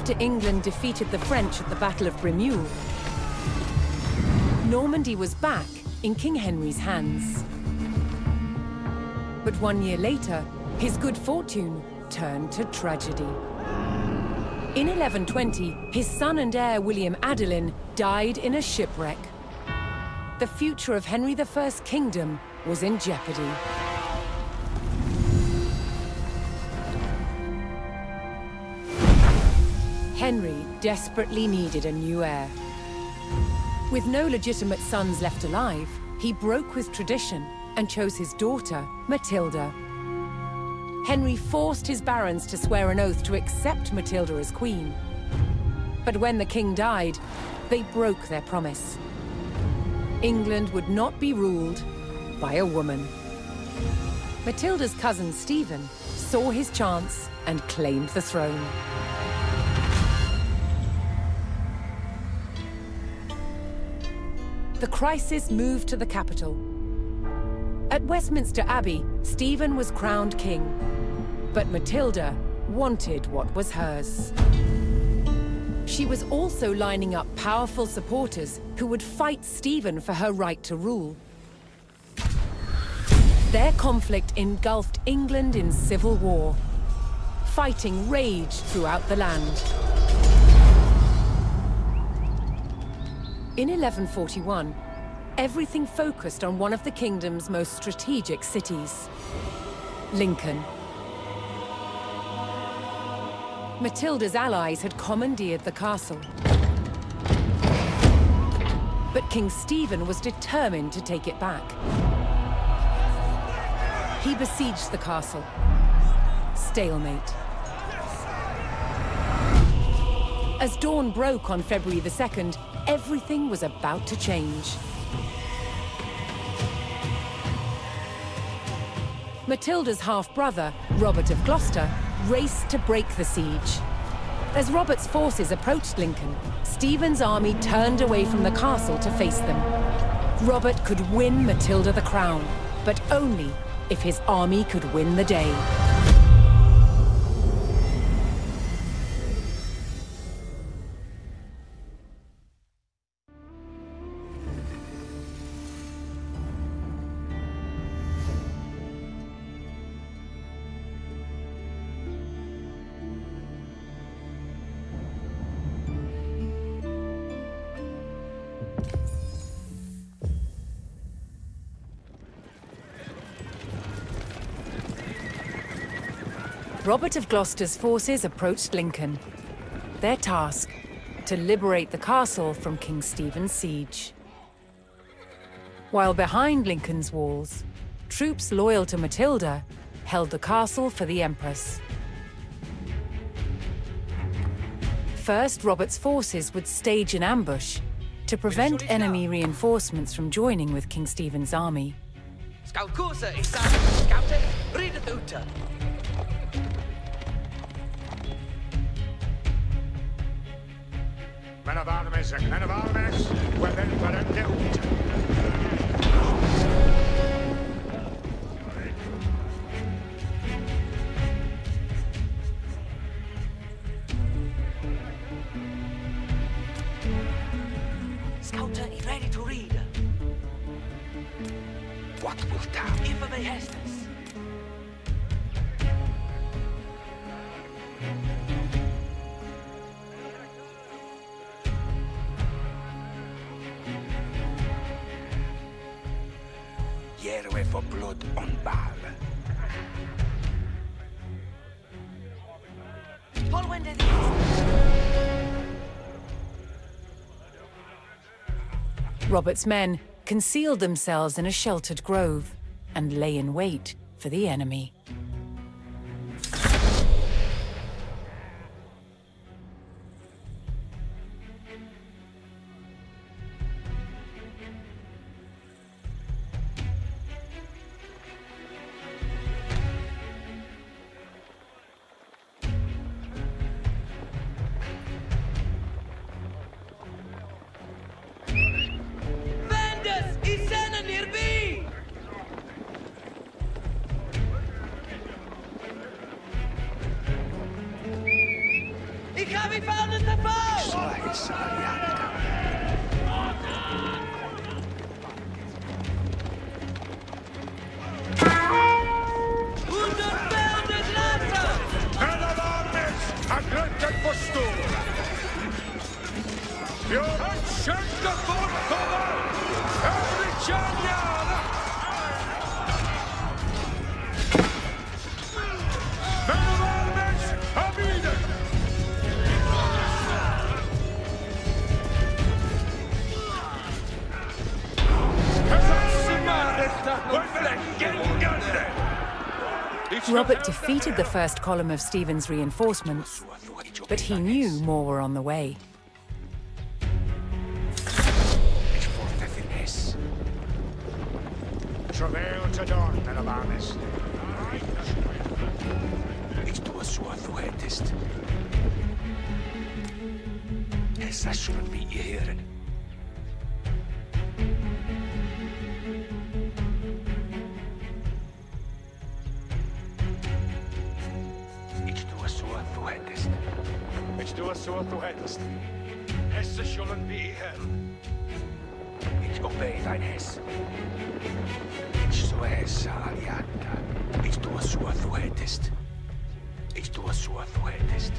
After England defeated the French at the Battle of Bremule, Normandy was back in King Henry's hands. But 1 year later, his good fortune turned to tragedy. In 1120, his son and heir William Adelin died in a shipwreck. The future of Henry I's kingdom was in jeopardy. Henry desperately needed a new heir. With no legitimate sons left alive, he broke with tradition and chose his daughter, Matilda. Henry forced his barons to swear an oath to accept Matilda as queen. But when the king died, they broke their promise. England would not be ruled by a woman. Matilda's cousin Stephen saw his chance and claimed the throne. The crisis moved to the capital. At Westminster Abbey, Stephen was crowned king, but Matilda wanted what was hers. She was also lining up powerful supporters who would fight Stephen for her right to rule. Their conflict engulfed England in civil war. Fighting raged throughout the land. In 1141, everything focused on one of the kingdom's most strategic cities, Lincoln. Matilda's allies had commandeered the castle. But King Stephen was determined to take it back. He besieged the castle. Stalemate. As dawn broke on February the 2nd, everything was about to change. Matilda's half-brother, Robert of Gloucester, raced to break the siege. As Robert's forces approached Lincoln, Stephen's army turned away from the castle to face them. Robert could win Matilda the crown, but only if his army could win the day. Robert of Gloucester's forces approached Lincoln. Their task, to liberate the castle from King Stephen's siege. While behind Lincoln's walls, troops loyal to Matilda held the castle for the Empress. First, Robert's forces would stage an ambush to prevent enemy reinforcements from joining with King Stephen's army. Men av armes, välvarande ut. Scouter is ready to read. What will thou? Infamy Hestus. Järve for blood on ball. Robert's men concealed themselves in a sheltered grove and lay in wait for the enemy. Robert defeated the first column of Stephen's reinforcements, but he knew more were on the way. Travail to dawn, men of armies. It's to a sword who hatest. Yes, I shouldn't be here. It's to a sword who hatest. It's to a sword who hatest. Hesse shouldn't be here. It's obey thine hess. Så Hessa aliata. It's to a sword who hatest. It's to a sword who hatest.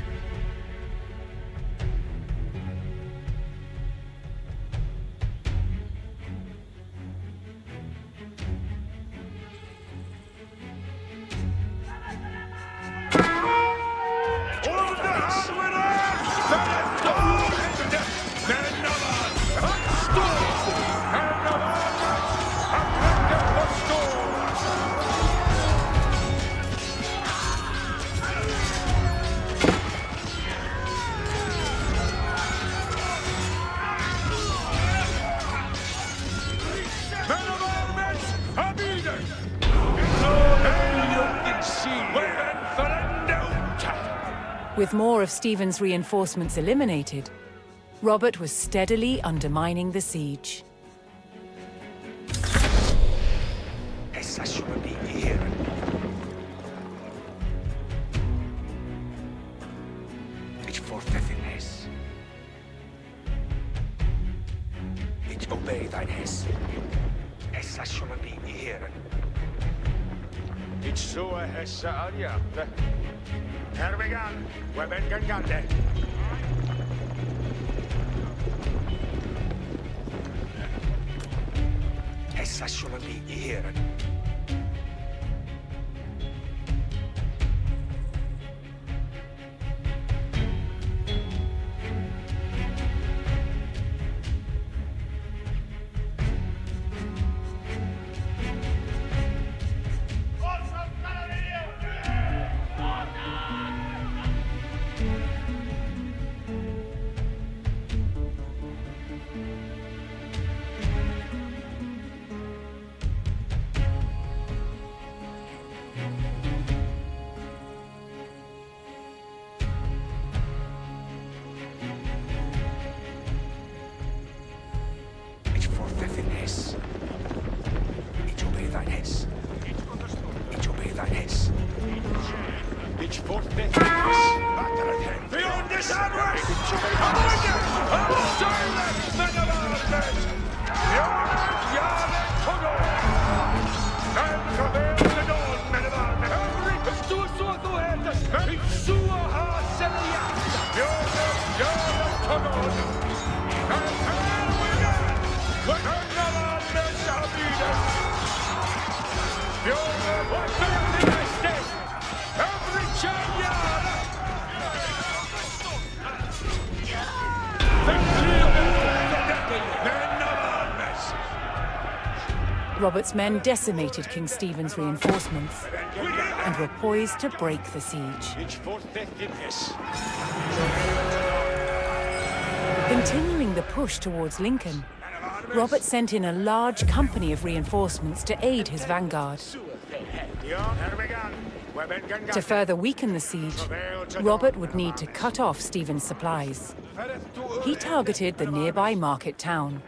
With more of Stephen's reinforcements eliminated, Robert was steadily undermining the siege. Essa shouldn't be here. It's for Hess. It's obey thine hess. Essa shouldn't be here. It's so a Hessa aliata. Here we go. We're ben gangande. Essa shouldn't be here. Robert's men decimated King Stephen's reinforcements and were poised to break the siege. Continuing the push towards Lincoln, Robert sent in a large company of reinforcements to aid his vanguard. To further weaken the siege, Robert would need to cut off Stephen's supplies. He targeted the nearby market town.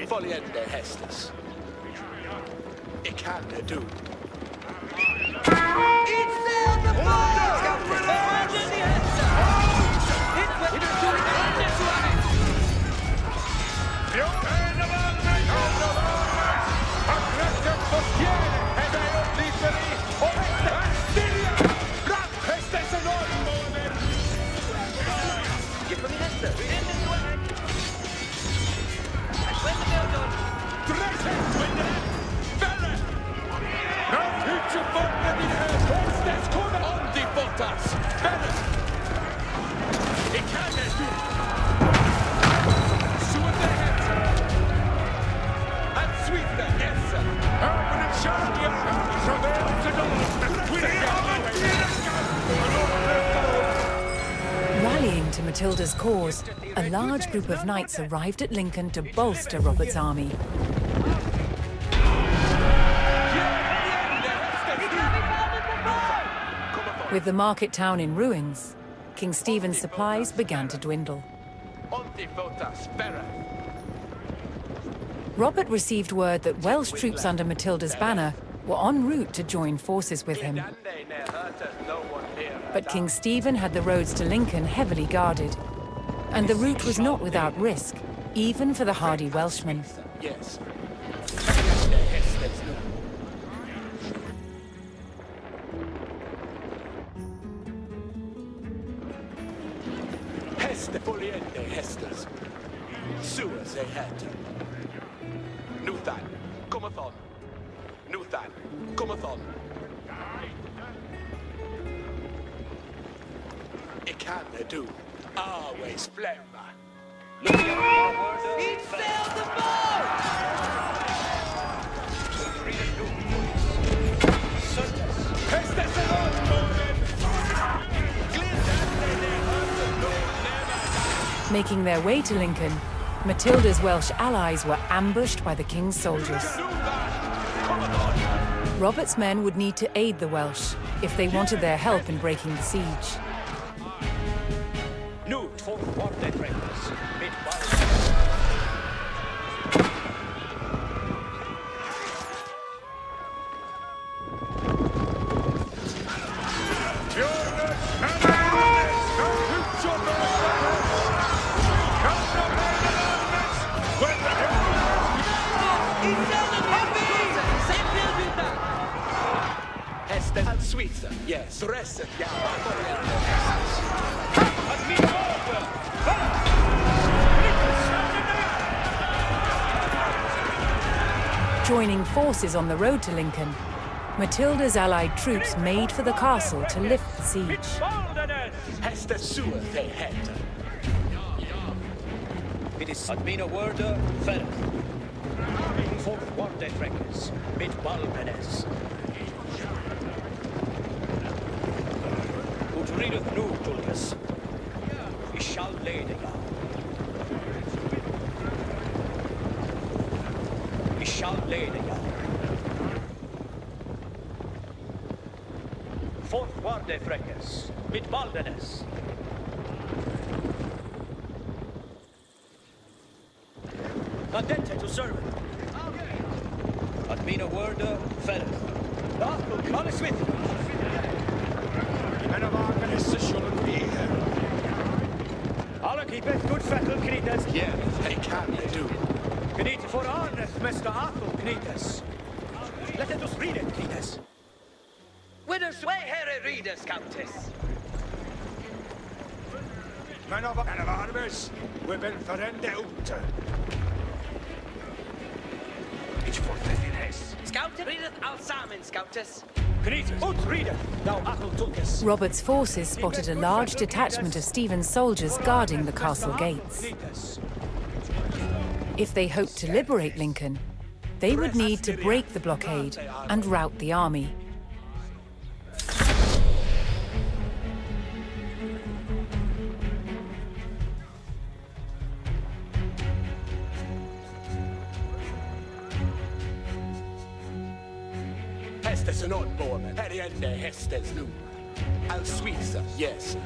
Voljende hästes. Ik kan det du. It's Better! Ik kan het doen! Zoet de het! Het sweet yes! Open het shot, ja! Zoveel te Rallying to Matilda's cause, a large group of knights arrived at Lincoln to bolster Robert's army. With the market town in ruins, King Stephen's supplies began to dwindle. Robert received word that Welsh troops under Matilda's banner were en route to join forces with him. But King Stephen had the roads to Lincoln heavily guarded, and the route was not without risk, even for the hardy Welshmen. Yes. Heste poliende hestes. Suas ei het. Nuthan, comethon. Nuthan, comethon. Ik kan het doen. Always flemma. He'd failed the boat! Hestes en onmogen! Making their way to Lincoln, Matilda's Welsh allies were ambushed by the king's soldiers. Robert's men would need to aid the Welsh if they wanted their help in breaking the siege. Yes, resten, ja. Joining forces on the road to Lincoln, Matilda's allied troops made for the castle to lift the siege. Hester Sua they had. It is Admina Wörder Ferret. Fourth Warte Freckes, mit Balmenes. Ut readeth nu, Tullius. We shall lay the yard. We shall lay the yard. Fourth Warte Freckes, mit Balmenes. Adente to servant. Admina Wörder Ferret. Arthur, all is with you. Men av Agnes shouldn't be here. Alla keepeth good fettle, Knitas. Yeah, they can, they do. Knit for honest, Mr. Arthur, Knitas. Let us read it, Knitas. Winners way here readers, Countess. Men av Agnes, we've been verende ute. Ich fortsetzt in Hess. Scout, readeth Alsamen, Scoutess. Knitas, ut readeth, thou Athel Tulkes. Robert's forces spotted a large detachment of Stephen's soldiers guarding the castle gates. If they hoped to liberate Lincoln, they would need to break the blockade and rout the army. Hestes en onbormen, här är ända hästes nu. All Swisa, yes.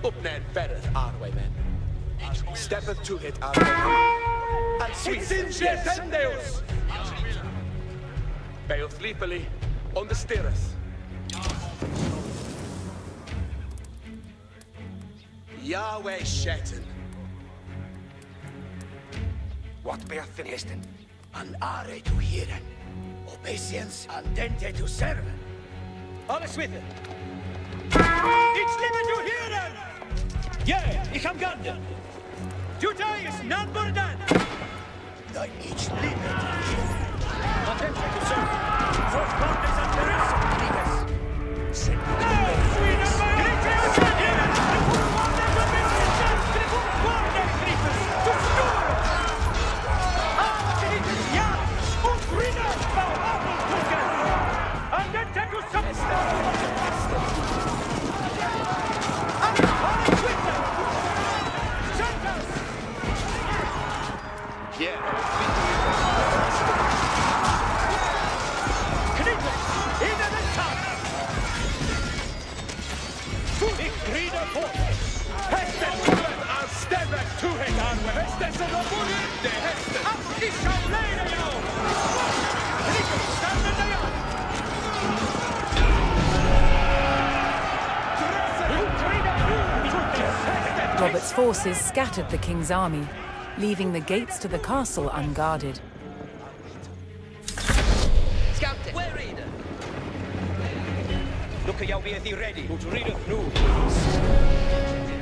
Uppnäd berret, Arwaymen. Steppeth to it, Arwaymen. All Swisa, yes. Beoth Lipoli, on the stirreth. Yahweh Shetten. What beoth in Hesten? An are to hearen. Obeisance andente to serve. Alles with it. It's limit to hearen! Yeah, ich am ganden. Judaius non burdan. Thy each limit to hearen. Andente to serve. First one is under us, Knitas. Robert's forces scattered the king's army, leaving the gates to the castle unguarded. Scouting! Where reader? Look, you'll be ready. To read it through.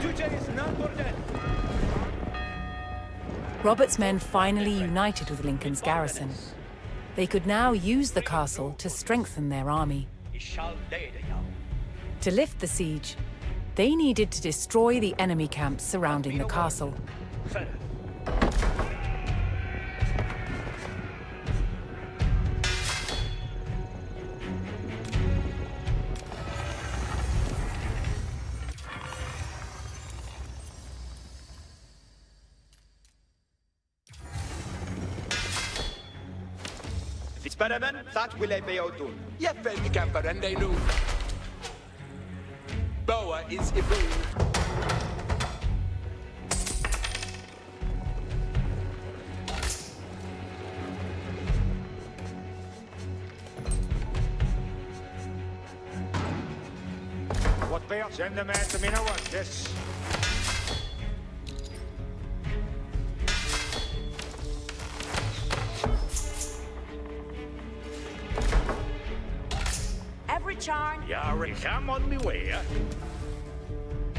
Today is not for that. Robert's men finally united with Lincoln's garrison. They could now use the castle to strengthen their army. To lift the siege, they needed to destroy the enemy camps surrounding the castle. Fitzbaraman, that will be out done. Ja, welke camper en they nu. Boa is Ibu. What bear? Send the man to me now, yes. Charn. Yari, come on me way, eh?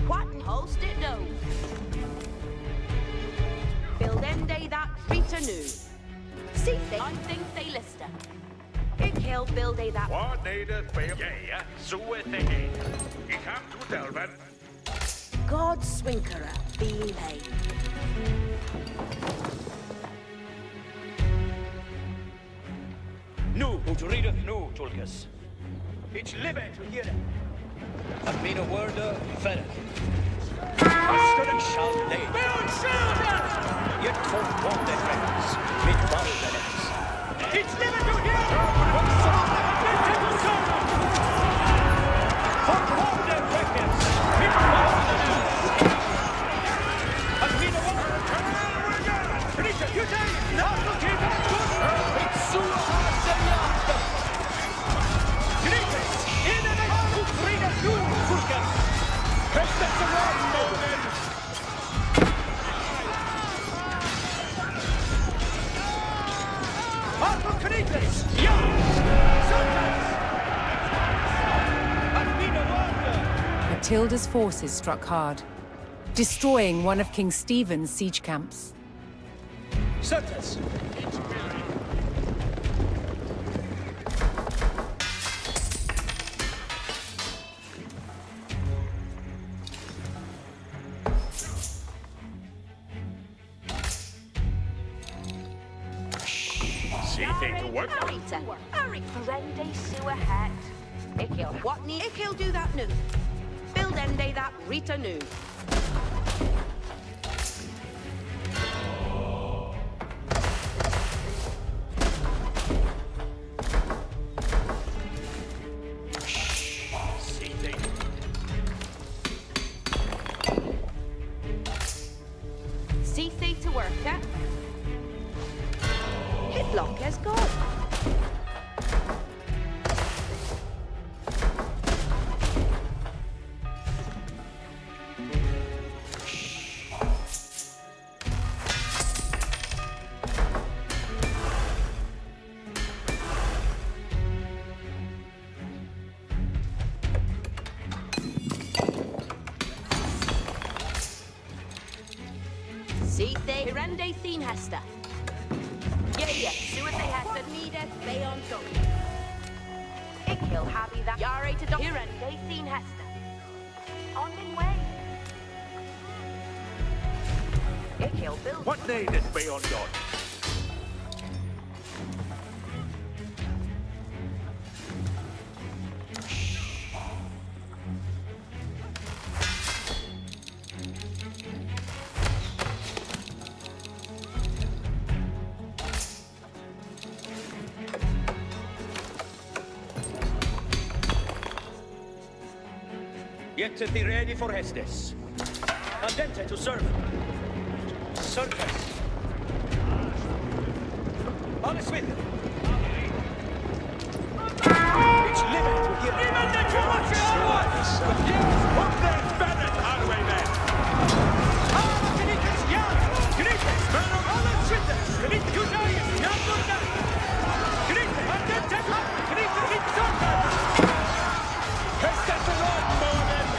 What and host it no. Build ende that Rita new. See they on things they lister. It kill build a that. What needed fail? Yeah, so it they. He come to Delvin. God swinkera be paid. No, to read it, no, Tulkas. It's living to hear it. I've been a word of Ferret. I stood and shall lay. Build shoulder! You don't want the friends. Mid body the next. It's living to hear it! What's the matter? For all the records. Mid body the next. I've been a word of Ferret. Richard, you say, now to keep it good. It's so hard to know. Matilda's forces struck hard, destroying one of King Stephen's siege camps. Certes. Rende sewer hat. Ikil what need? Ikil do that new. Build ende that Rita new. CC to work, eh? Hitlock has gone. See they Hirende Thien Hester. Yeah, see what they Hester needed, they on done. Ik kill happy that Yare to done Hirende Thien Hester. On in way. Ik kill Bill. What needed be on done? Yet to be ready for Hestes. Andente to serve. surface. Alles with it. It's living to hear. Even the church is what there's better highwaymen. Genites, yeah. Genites, man of all the shit. Genites, you know it's not good enough. Genites, and then take up. Genites, it's surface. Has that the wrong moment?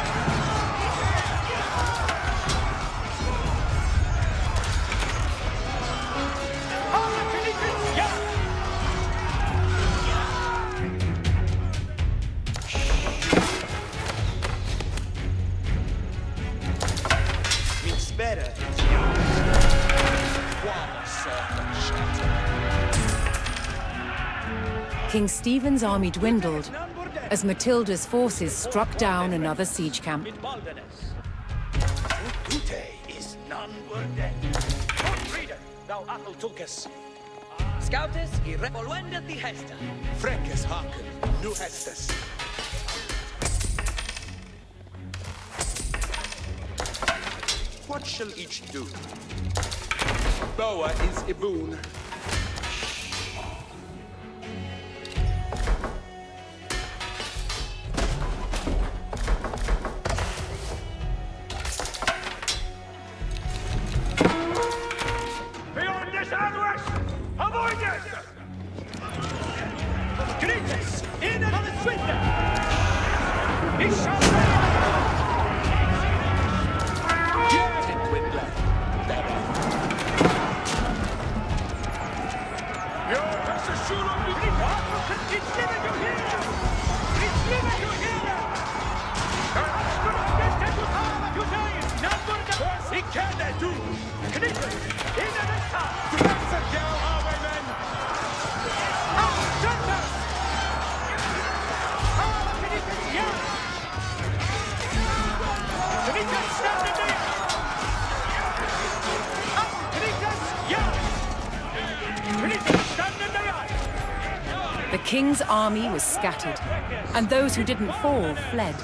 Better. King Stephen's army dwindled as Matilda's forces struck down another siege camp. Today is none were dead. Reader, thou Athel Tucus. Scouters, irrevoluenda the Hesta. Frenkes haken, nu hestes. What shall each do? Boa is Ibun. Beyond this onwards! Avoid it! Greetings! In and on the swindler! It shall The king's army was scattered, and those who didn't fall fled.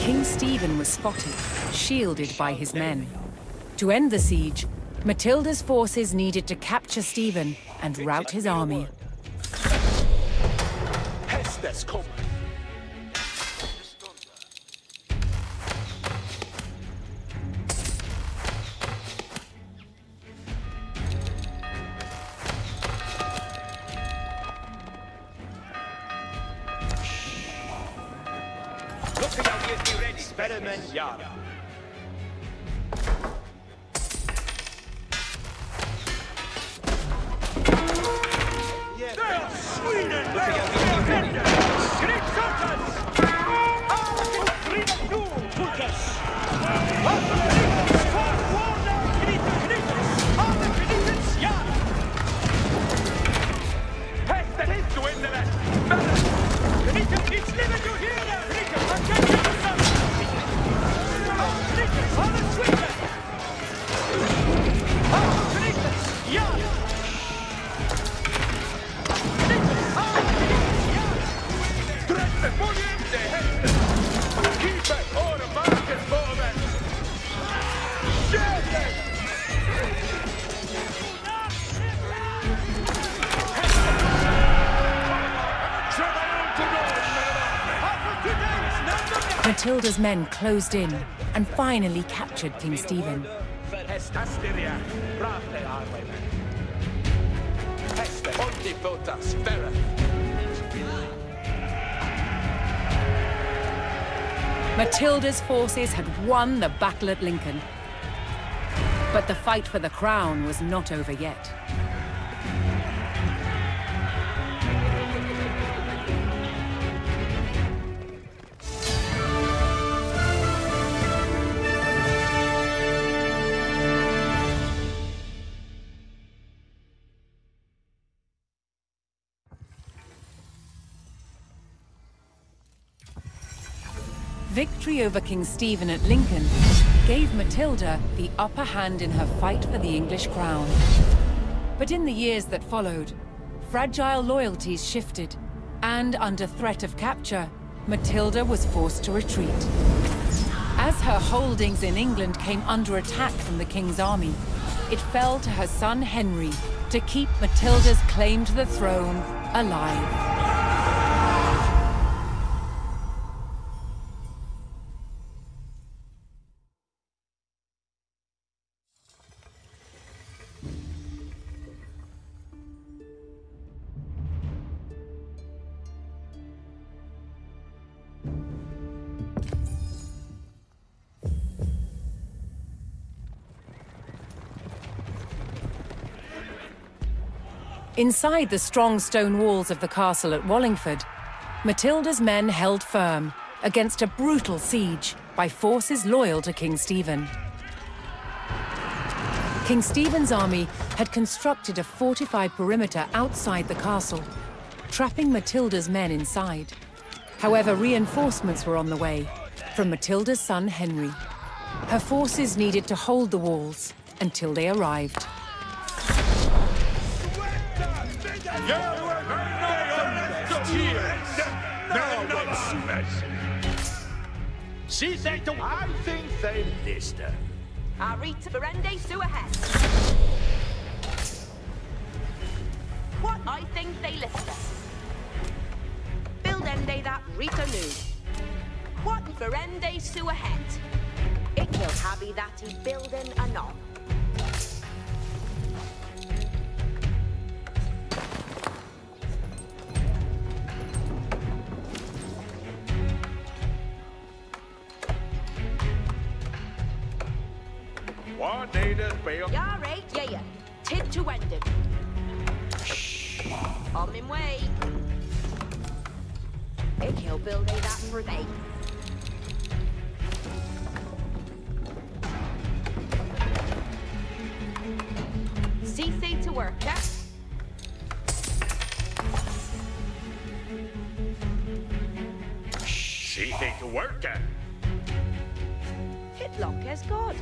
King Stephen was spotted, shielded by his men. To end the siege, Matilda's forces needed to capture Stephen and rout his army. Hestes kom. Look out, you be ready. Experiment, Yara. Matilda's men closed in and finally captured King Stephen. Matilda's forces had won the battle at Lincoln. But the fight for the crown was not over yet. Victory over King Stephen at Lincoln gave Matilda the upper hand in her fight for the English crown. But in the years that followed, fragile loyalties shifted, and under threat of capture, Matilda was forced to retreat. As her holdings in England came under attack from the king's army, it fell to her son Henry to keep Matilda's claim to the throne alive. Inside the strong stone walls of the castle at Wallingford, Matilda's men held firm against a brutal siege by forces loyal to King Stephen. King Stephen's army had constructed a fortified perimeter outside the castle, trapping Matilda's men inside. However, reinforcements were on the way from Matilda's son Henry. Her forces needed to hold the walls until they arrived. I think they list her. Arita Verende Suahet. What I think they list her. Build ende that Rita knew. What Verende Suahet. It will happy that he building anon. What need us be? Yeah, right, yeah. Tid to end it. On my way. He'll build a that for they. Cease to work, yeah? Cease to work, eh? Hit lock as God.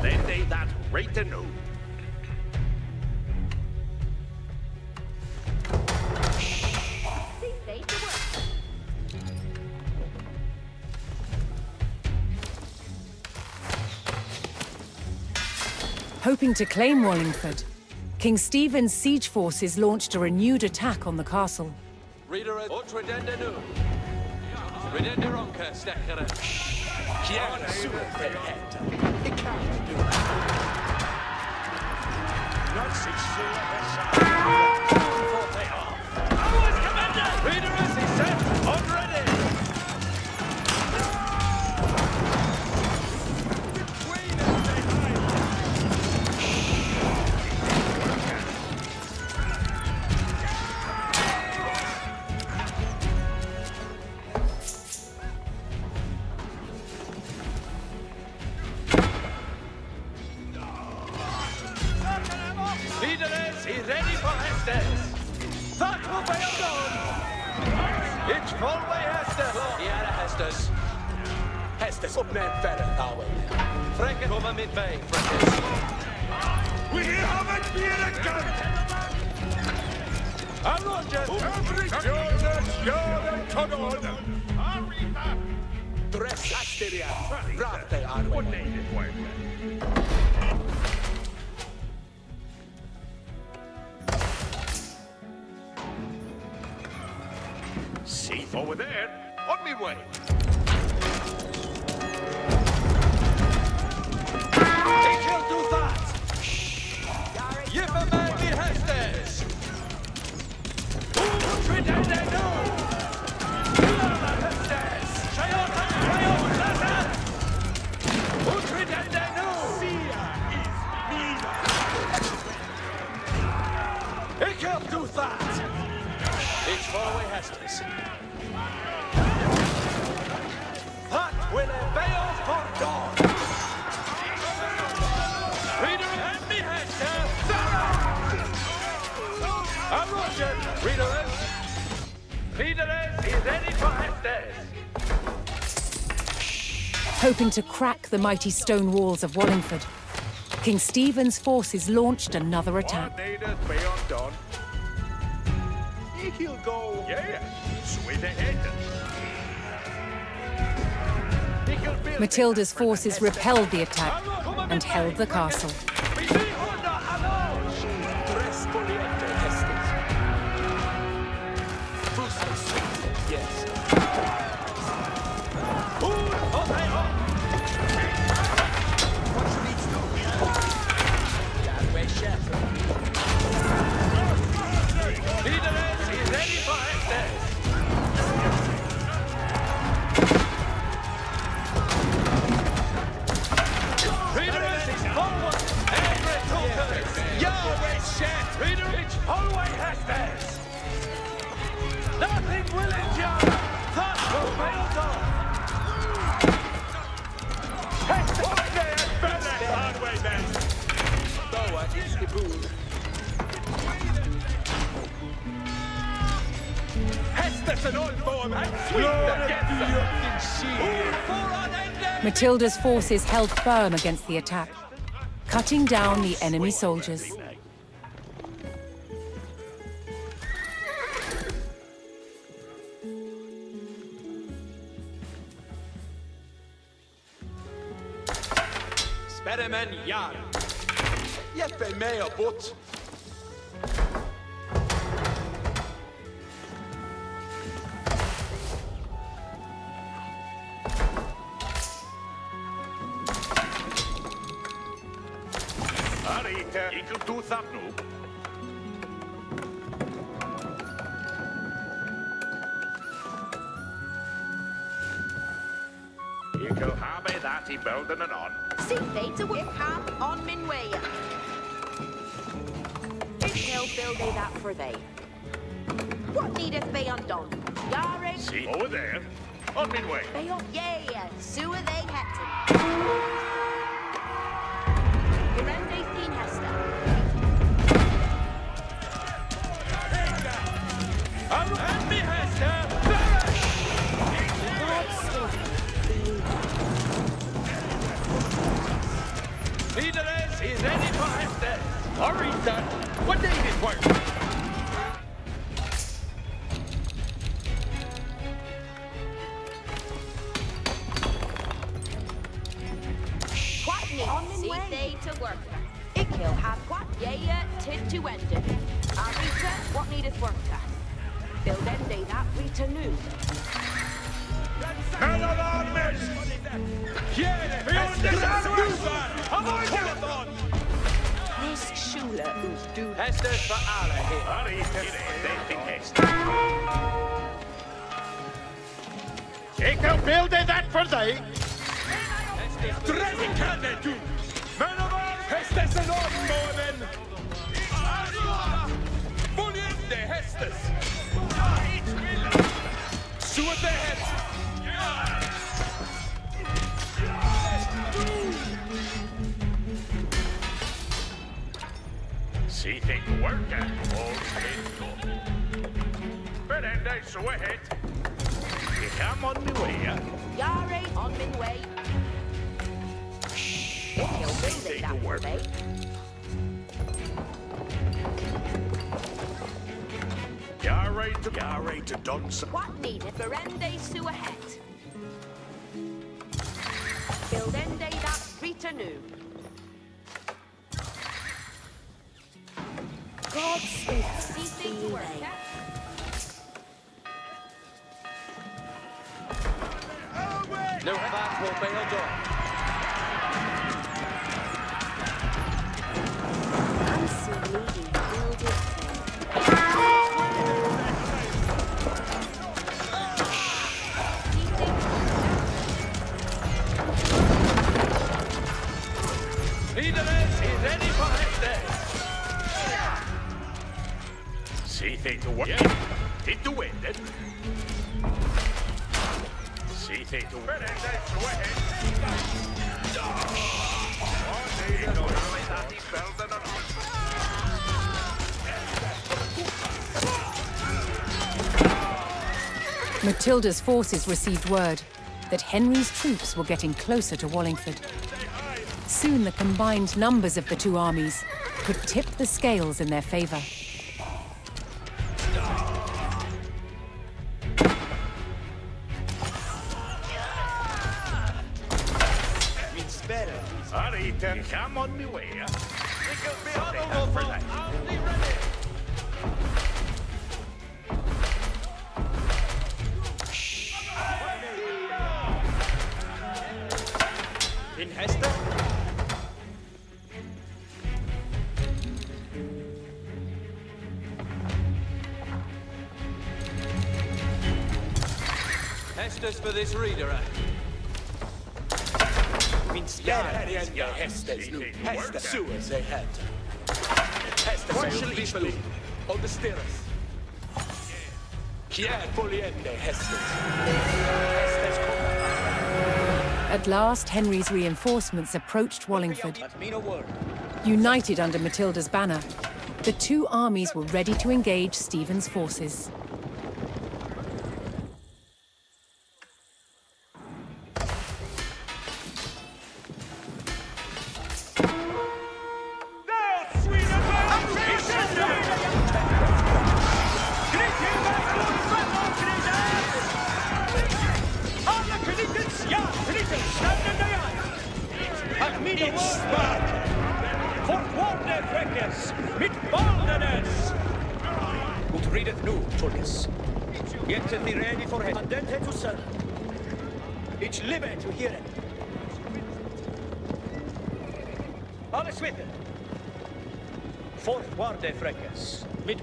Then they that right to know. Cease to work. Hoping to claim Wallingford, King Stephen's siege forces launched a renewed attack on the castle. Reader Otredende nu. Redende Ronka Stekkere. Kiana Suet. Ik kan het doen. Not six Before they are. Always commander! Reader as he said, already! Between us they hide. Leaders, he's ready for Hestes. That will be a gun. It's full way Hestes. Yeah, Hestes. Hestes, up men better that way. Frekke, come midway, Frekke. We haven't been a gun! I'm Roger. Every Jordan, Codon! Dress Asteria. Rafte Arwe. What name is work? See over there, on me way. He shall do that. Yifa man be Hestes. Tridende no. Yala Hestes. Shayota, Shayota. Tridende no. Sia is He shall do that. Each follow Hestes. That will avail for God. Reader and me Hestes. I'm Roger. Reader is ready for Hestes. Hoping to crack the mighty stone walls of Wallingford, King Stephen's forces launched another attack. He'll go. Yeah. Sweet ahead. Matilda's forces repelled the attack and held the castle. Nothing will endure! That will fail on! Hard way, men! Lower is the boon. Hestes and all form and sweet against Matilda's forces held firm against the attack, cutting down the enemy soldiers. Sperremen jar. Jeppe med og bort. Arita, ik wil doen dat nu. Ik wil hebben dat die belden en on. Seek they to whip ham on min way. If they'll build they that for they. What needeth they undone? Yare. See, over there. On min way. They on, yeah, sewer they hecton. Irende thin hester. Hand me hester! Leaders is ready for hester. Arita, what day is work? See they to work. Ikil have what? Yeah, tid to end it. Arita, what needeth work? Build end day that Rita knew. Hello, miss! Yeah, This Shula who's due. Hesters for alle here. Arita, they hester. Ik wil beelden dat voor zij. Dredden kan het doen. Men of all, hestes en ormoven. Volgende hestes. Zoet de het. See things work at all go. But then they saw it. I'm on my way, yeah? Yare on min way. Ikil build it that for they. Yare to dance. What needeth Verende sewer het? Build end day that Rita knew. God save see things work. No back will fail door. Leaders is ready for hester. See things to work. Did to win it. See things to win it. Matilda's forces received word that Henry's troops were getting closer to Wallingford. Soon the combined numbers of the two armies could tip the scales in their favor. I'm on my way. I'll be ready. In Hester? Hester's for this reader, eh? Hester's nu. Hester suer sig het. Hester partial ishbelu. On the stairs. Kier poliende Hester. Hester's coming. At last, Henry's reinforcements approached Wallingford. That mean a word. United under Matilda's banner, the two armies were ready to engage Stephen's forces. Get thee ready for it. And then head to serve. It's liberty to hear it. Alles with it. Fourth warde freckes. Mit...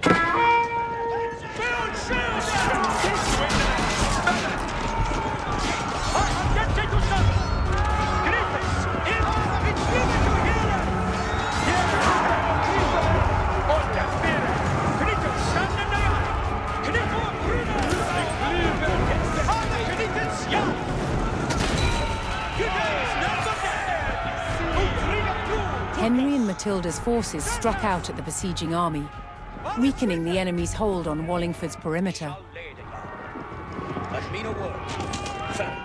Henry and Matilda's forces struck out at the besieging army, weakening the enemy's hold on Wallingford's perimeter. That mean a word. Fair.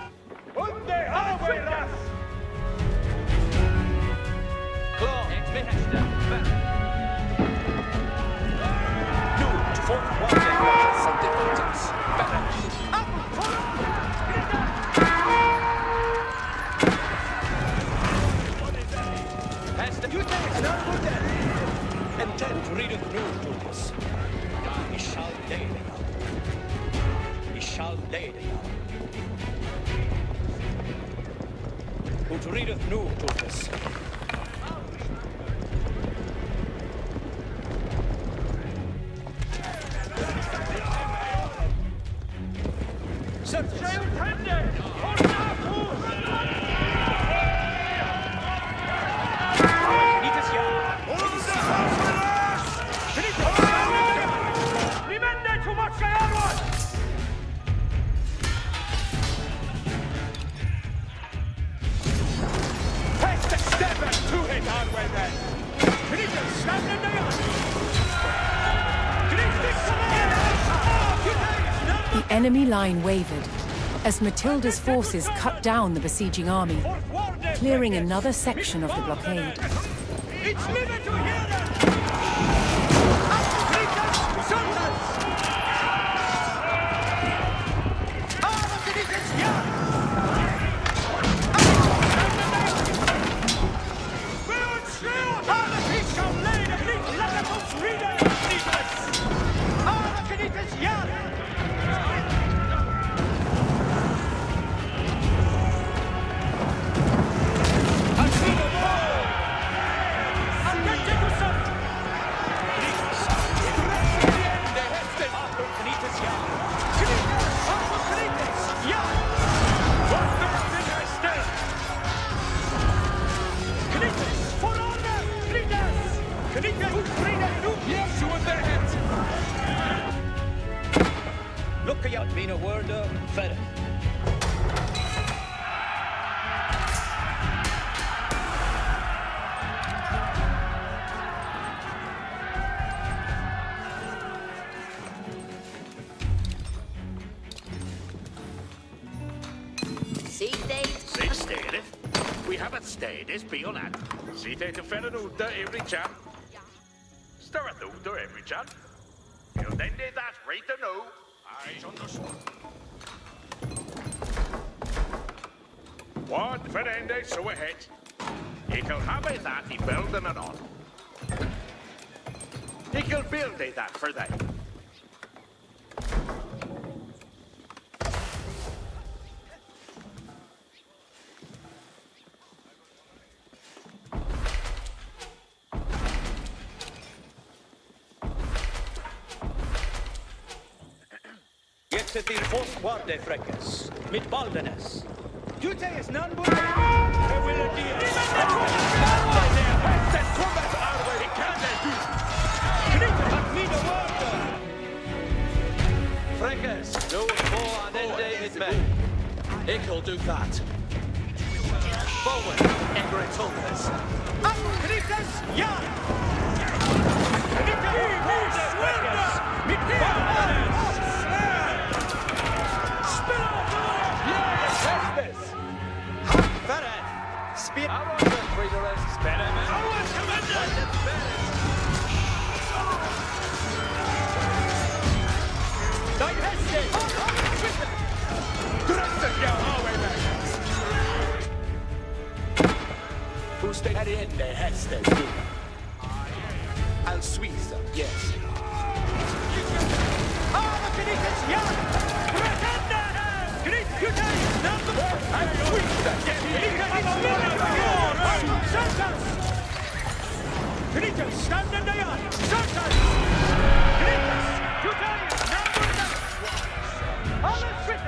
Ut readeth nu, Tutus. The enemy line wavered as Matilda's forces cut down the besieging army, clearing another section of the blockade. Look out, mean a word of feather. We haven't stayed as Bionad. See they to Ferranuda every chan. Staranuda every chan. You'll then do that right to know. I understand. One Ferende so ahead. It'll have it that he building it on. He'll build it that for them. Get till forsvarde fräckes, mitt baldenes. Du säger snannbord. Jag vill inte ge dig. Hästen kommer så arva i kallen du. Knyter att mina varda. Fräckes, do more and then David men. Ick'll do that. Forward, Egret Tulkas. Knytas, ja! Knytas, fräckes, mitt baldenes. Speed. I want that free to rest. Better man. I want commander. Like Heston. Drömsen jag har mig. Who stayed at the end there, Heston? Al Suiza, yes. Ah, vad kan ni inte göra?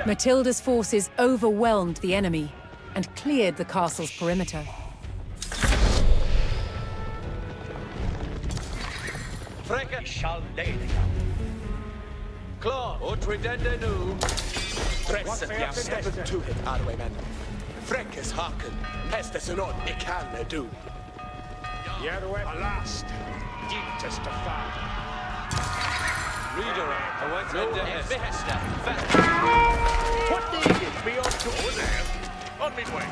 Matilda's forces overwhelmed the enemy and cleared the castle's perimeter. Fräcka shall leda. Claw, utridende nu. Pressen, jag steppar to it, Arwemen. Fräckes haken, hästes en åt I kan du. You're at last. Deepest of fire. Redirect, I went to the Hester. What needed me on to there? On me way.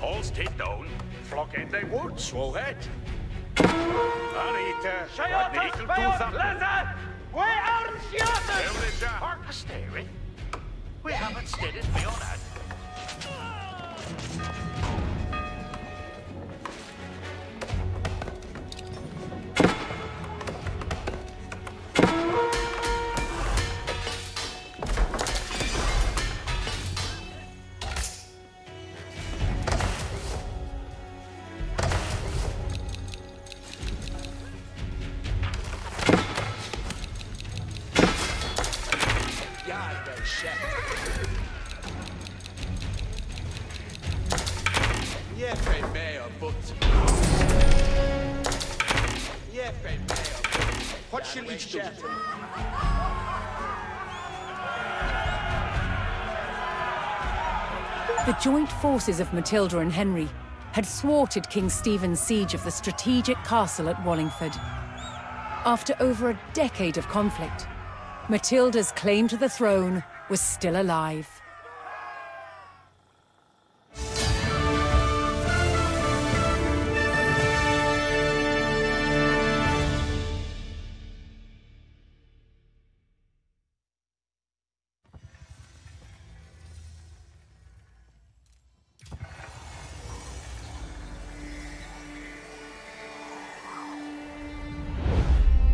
All stay down. Flock in the woods, so head. Anita, what need to do that? We are shot! There is a heart steering. We haven't steadied beyond that. What shall we do? The joint forces of Matilda and Henry had thwarted King Stephen's siege of the strategic castle at Wallingford. After over a decade of conflict, Matilda's claim to the throne was still alive.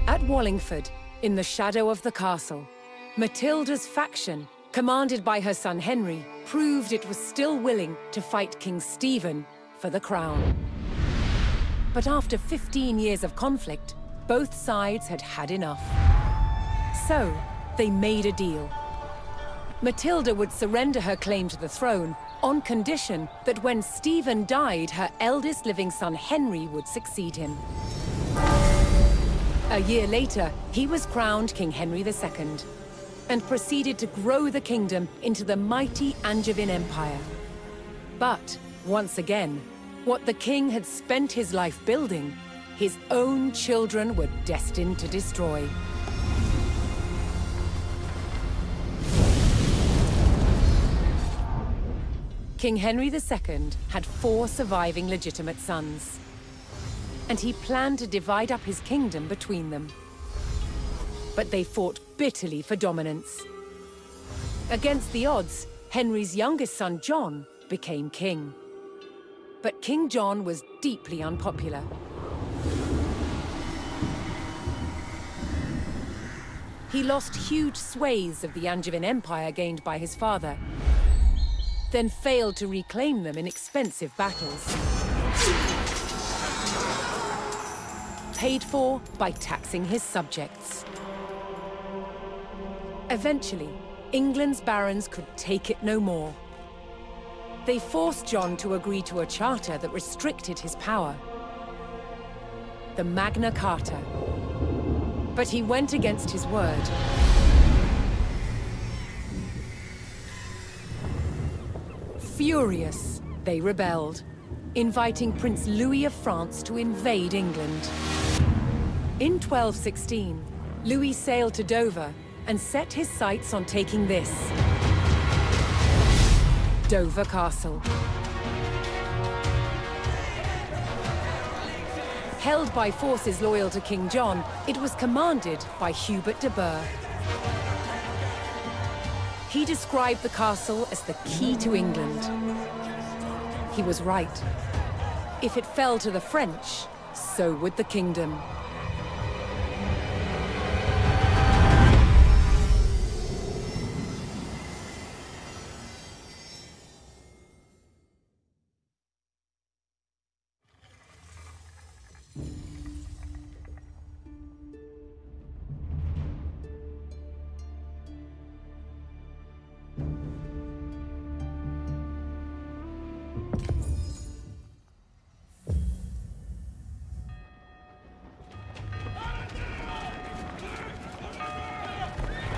At Wallingford, in the shadow of the castle, Matilda's faction, commanded by her son Henry, proved it was still willing to fight King Stephen for the crown. But after 15 years of conflict, both sides had had enough. So, they made a deal. Matilda would surrender her claim to the throne on condition that when Stephen died, her eldest living son Henry would succeed him. A year later, he was crowned King Henry II and proceeded to grow the kingdom into the mighty Angevin Empire. But, once again, what the king had spent his life building, his own children were destined to destroy. King Henry II had 4 surviving legitimate sons, and he planned to divide up his kingdom between them. But they fought bitterly for dominance. Against the odds, Henry's youngest son, John, became king. But King John was deeply unpopular. He lost huge swathes of the Angevin Empire gained by his father, then failed to reclaim them in expensive battles. Paid for by taxing his subjects. Eventually, England's barons could take it no more. They forced John to agree to a charter that restricted his power. The Magna Carta. But he went against his word. Furious, they rebelled, inviting Prince Louis of France to invade England. In 1216, Louis sailed to Dover and set his sights on taking this: Dover Castle. Held by forces loyal to King John, it was commanded by Hubert de Burgh. He described the castle as the key to England. He was right. If it fell to the French, so would the kingdom.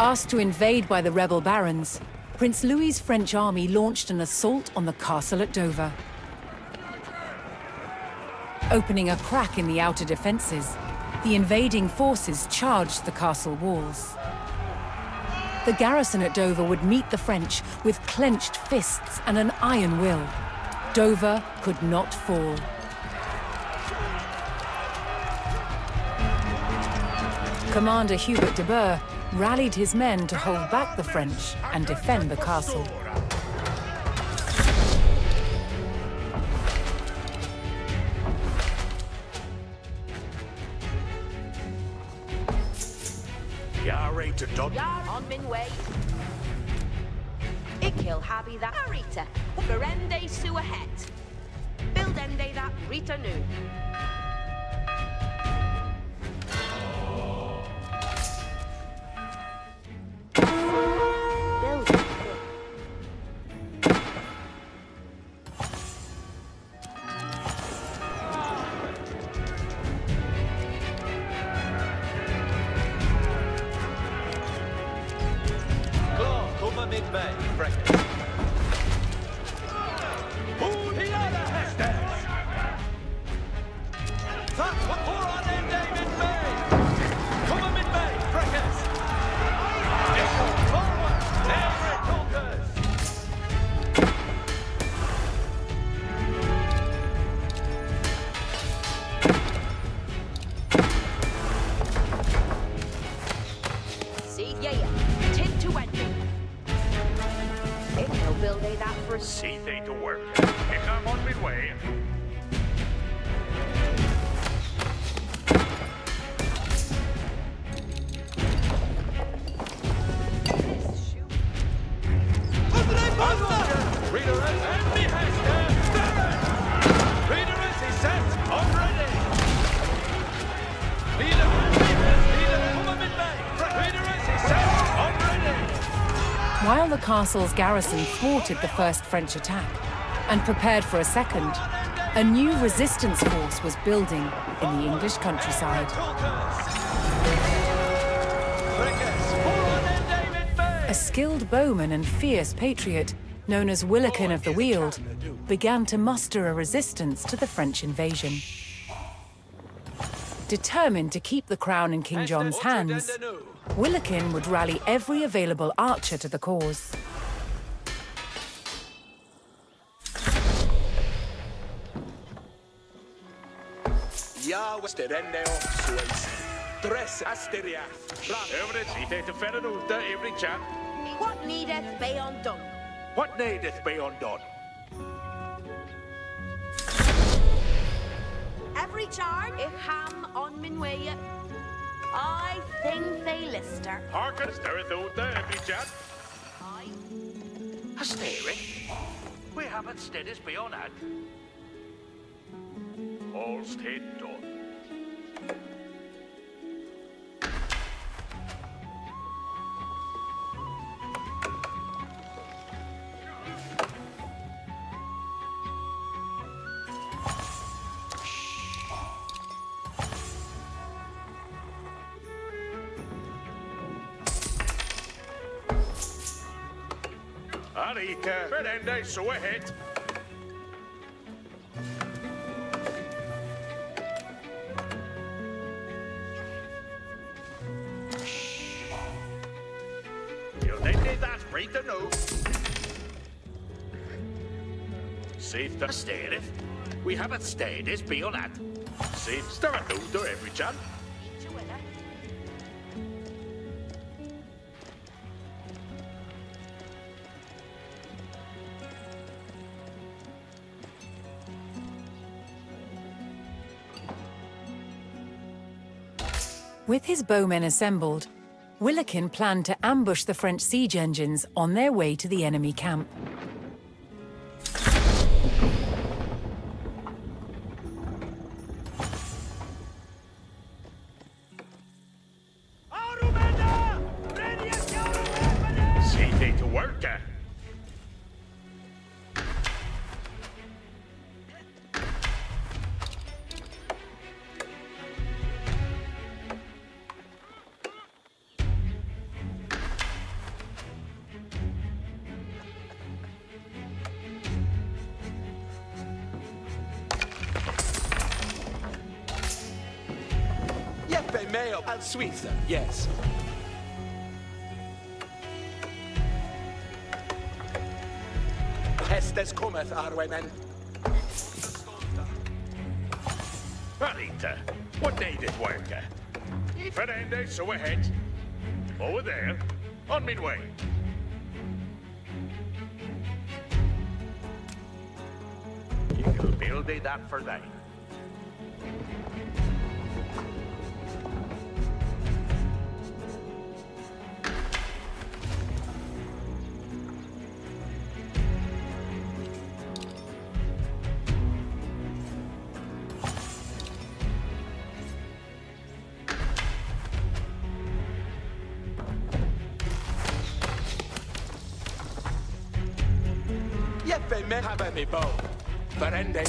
Asked to invade by the rebel barons, Prince Louis's French army launched an assault on the castle at Dover. Opening a crack in the outer defenses, the invading forces charged the castle walls. The garrison at Dover would meet the French with clenched fists and an iron will. Dover could not fall. Commander Hubert de Burgh rallied his men to hold back the French and defend the castle. Yare to Dod. Yar on min way. Ikil habi that Arita. Berende su ahet. Build ende that Rita nu. See they to work. If I'm on my way. While the castle's garrison thwarted the first French attack and prepared for a second, a new resistance force was building in the English countryside. A skilled bowman and fierce patriot, known as Willikin of the Weald, began to muster a resistance to the French invasion. Determined to keep the crown in King John's hands, Willikin would rally every available archer to the cause. our sterende of Swiss. Dress Asteria. Every city to Ferranuta every chap. What needeth be undone? What needeth be undone? Every charge, if ham on min way. I think they lister. Harken, Sterathuta every chap. I. Asteri? We haven't stead as beyond that. All stayed done. Arika, Fernande, so ahead. You'll need that right to know. Safe to stay it. We haven't stayed as beyond that. Safe start to every chance. With his bowmen assembled, Willikin planned to ambush the French siege engines on their way to the enemy camp. See they to work. Mail and Suiza, yes. Hestes cometh, Arwemen. Marita, what needed worker? Fernande, so ahead. Over there, on midway. You'll build that for thee. Yeppe me have me bow. Verende.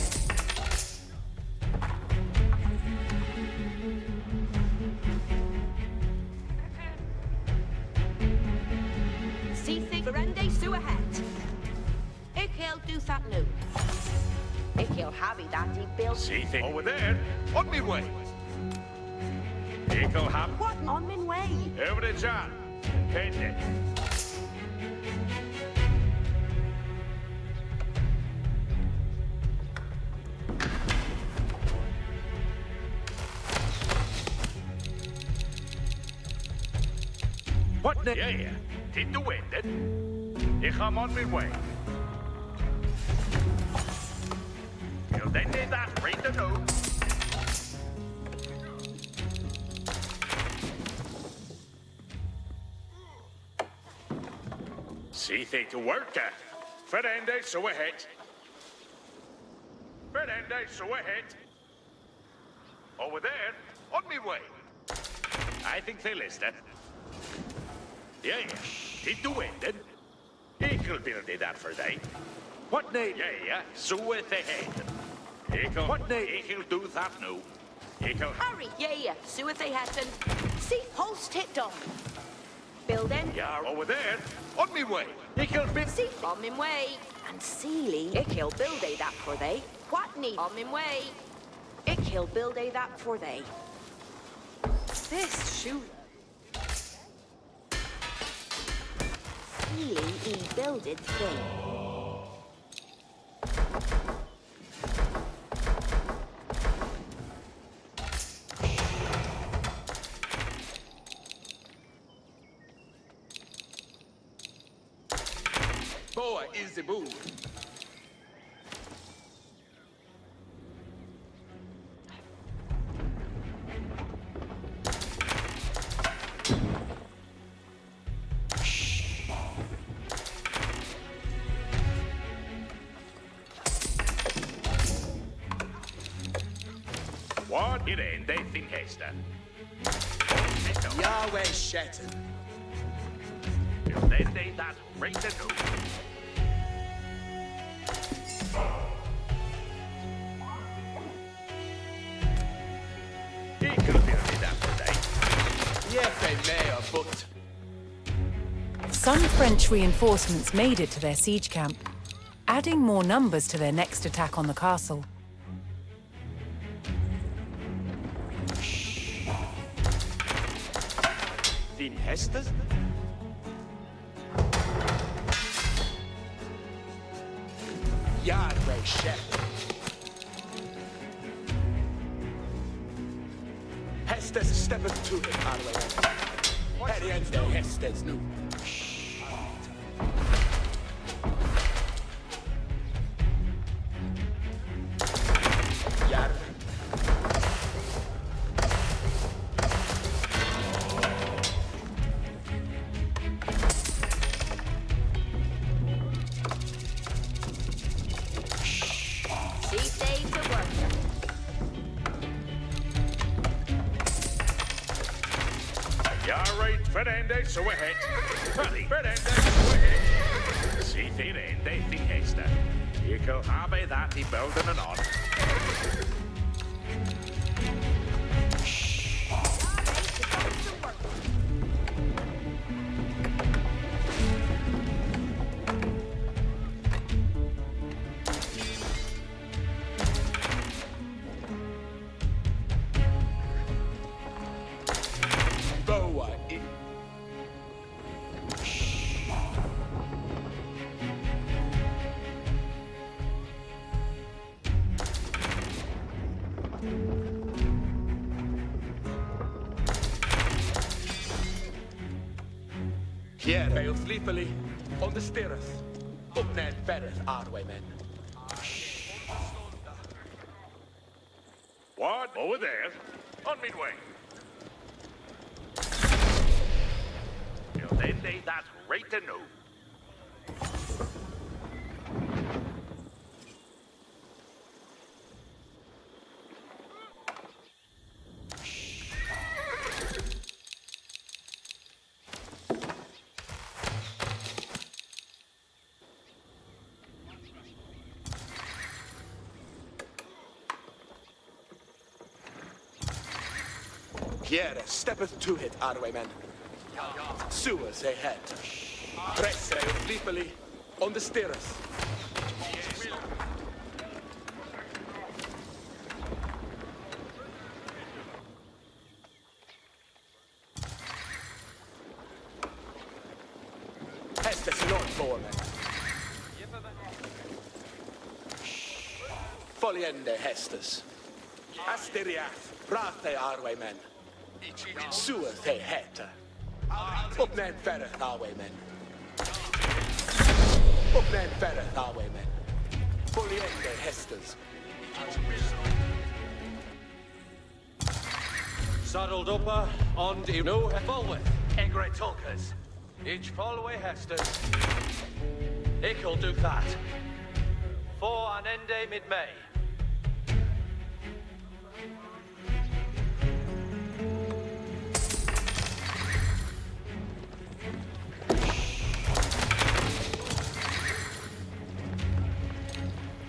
Seethig Verende Sue ahead. I'll do that new. I'll have it that he built. See thing over there, on me way. Eagle have What on min way? over the John. Pende. What the? Yeah. Did the wind it? Ich am on my way. You'll then need that right to know. See thing to work at. Fernande, so ahead. Fernande, so ahead. Over there, on me way. I think they listed. Yeah. Did the wind it? Eagle build that for thee. What name? Yeah. So with the head. Eagle. What name? Eagle do that now. Eagle. Harry, yeah. See what they happen. See, post hit on. Building. Yeah, over there. On me way. Eagle build. See, on min way. And Sealy, I'll build a that for they. What need on min way? I'll build a that for they. This shoe. Sealy, he builded thing. Boa is the move. What in ende fin hästa? Yahweh Shetton. Then they that right to know. He could have been that today. Yefe mea but. Some French reinforcements made it to their siege camp, adding more numbers to their next attack on the castle. Din Hestes? Yahweh Shetton. Hestes steppeth to it, Arway. Heriende Hestes nu. Yahweh. Verende så ahead. Hurry, verende så ahead. See verende fin hästa. You can have that I building and on. Hier, bij sleepily on the stairs. Up net verder, Arwaymen. What? Over there? On midway. Then they that right to know. Here, steppeth to it, Arwaymen. Sewers ahead. Press sleepily on the stairs. Hestes not foreman. Foliende Hestes. Asteriath, Rathe Arwaymen. Sewer they het. Op neem verder, Arwaymen. Op neem verder, Arwaymen. Foliende Hestes. Saddled upper, on to no forward. Egre Tulkers. Each followay Hestes. Ick'll do that. For an ende mid-May.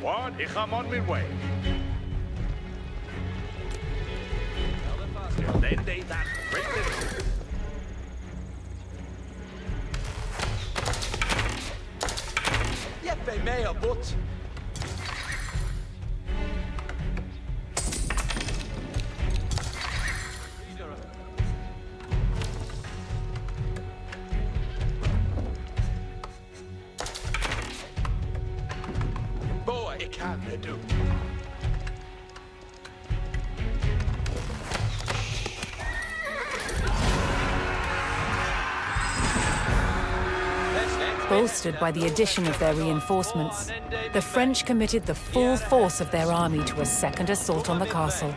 What? Ich am on my way. Then they that right to know. Jeppe mea but. Boa, ik kan het doen. bolstered by the addition of their reinforcements, the French committed the full force of their army to a second assault on the castle.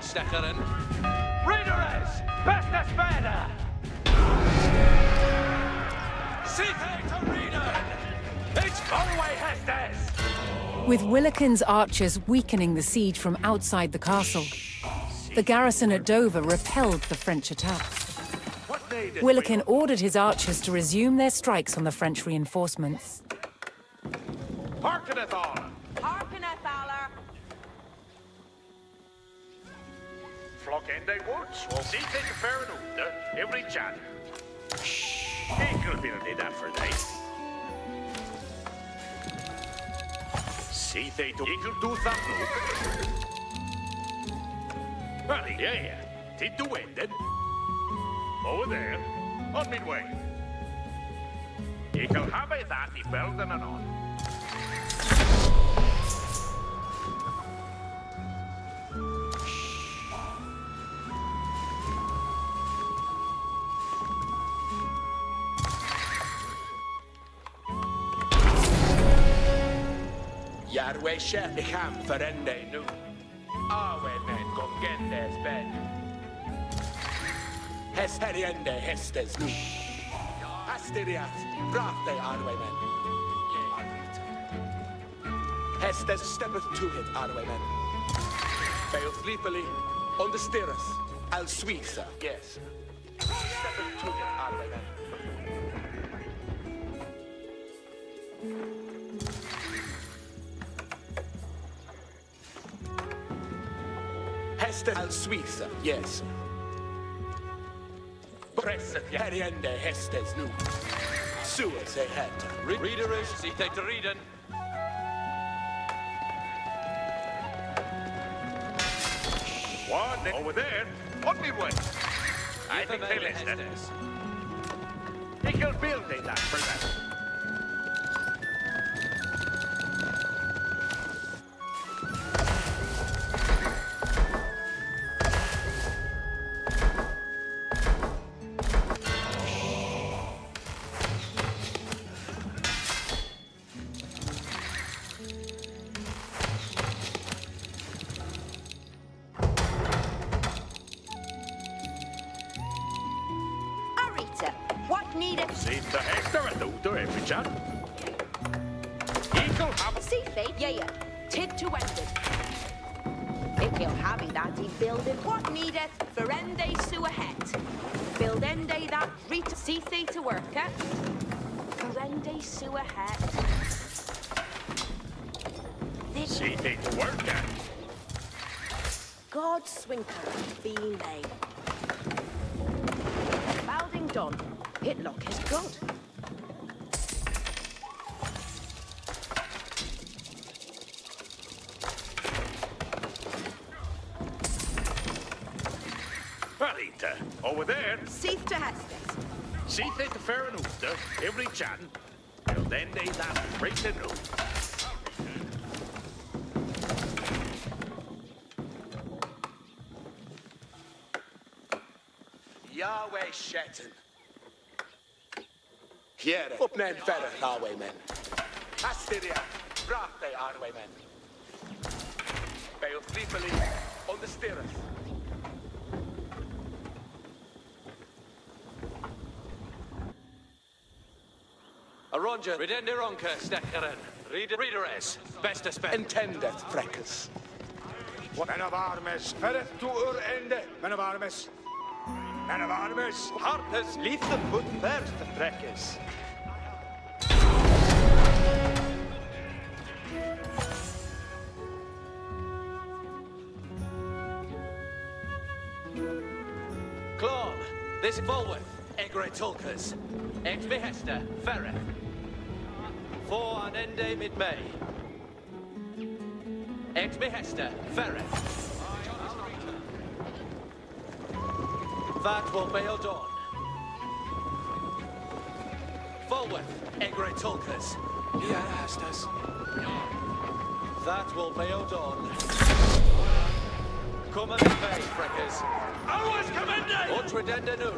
Stekkeren. Reederes, beste spelen! Sieg to Reeder! It's Galway Hestes! With Willikin's archers weakening the siege from outside the castle, the garrison at Dover repelled the French attack. Willikin ordered his archers to resume their strikes on the French reinforcements. Harkeneth all! Harkeneth aller! Flock ende woods, we'll see take a fair and under every chat. Eagle build that for day. See they do eagle do that look. Well, yeah. Did do it then. Over there, on midway. Eagle have a that he build and on. Järwe chef, ik ham verende nu. Awe men gongendes ben. Hes heriende hestes nu. Asterias, brafte arwe men. Hestes steppeth to it, arwe men. Fail sleepily, on the stirrus, al suisa, yes. Steppeth to it, arwe men. Hestes al Suiza, yes. Presset heriende hestes nu. Suas he het. Reader is, see they to reading. One over there, on me way. I think they listed. Eagle build that for them. What needed? See the Hester and Luther every chat. Eagle have See fate, yeah. Tid to end it. If you'll have it that he builded what needeth, verende sua het. Build ende that reach see thee to work at. Verende sua het. see they to work at. God's swinker be made. Balding done. Hitlock is good. Alita, over there. Seeth to Hestes. See they to fair and Ulster, every chan. Till then they that break the road. Yahweh Shetan. Here, up men ferre, Yahweh men. Asteria, brachte Yahweh men. Bail sleepily on the stirrus. Roger, redende ronke, stekkeren. Reader es, beste spend. Intendeth, freckers. Men of armes, ferret to ende. Men of armes. Men of armes. Hartes lite put first, Freckes. Clawn, this forward. Egre Tulkas. Ex Behester, Ferret. For an ende mid-May. Ex Behester, Ferret. That will bail dawn. Forward, Egre Tulkas. Here Hestas. That will bail dawn. Come and bay, Freckers. Always commended! Utridenda nu.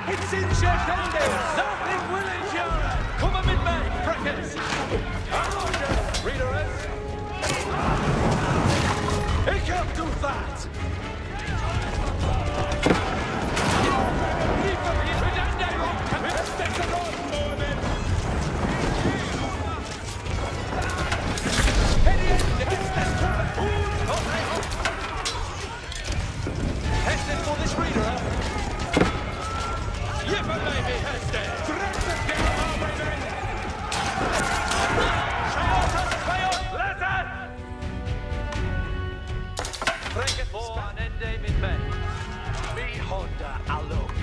It's in Shetendale! Nothing will endure! Come on, mid-May, Freckers! Reader is. He can't do that! Heston for this reader. Yipper, baby, Heston! Freckers for an ende mid-May. Me Honda alone.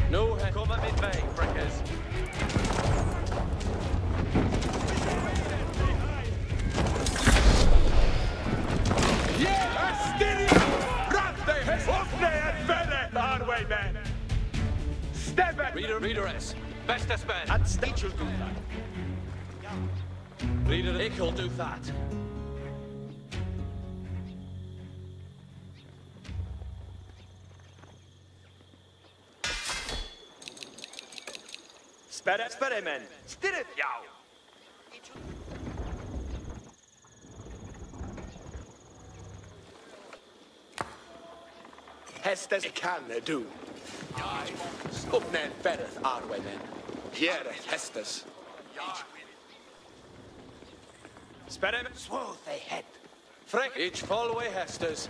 No, come and mid-May, Freckers. Reader S. Best man. At stage will do that. Reader Ick will do that. Spere, men. Stirret jou. Hestes kan du. Uppnänd bereth arwe men. Here Hestes. Spere, men. Swoth they head. Freck each fallaway Hesters.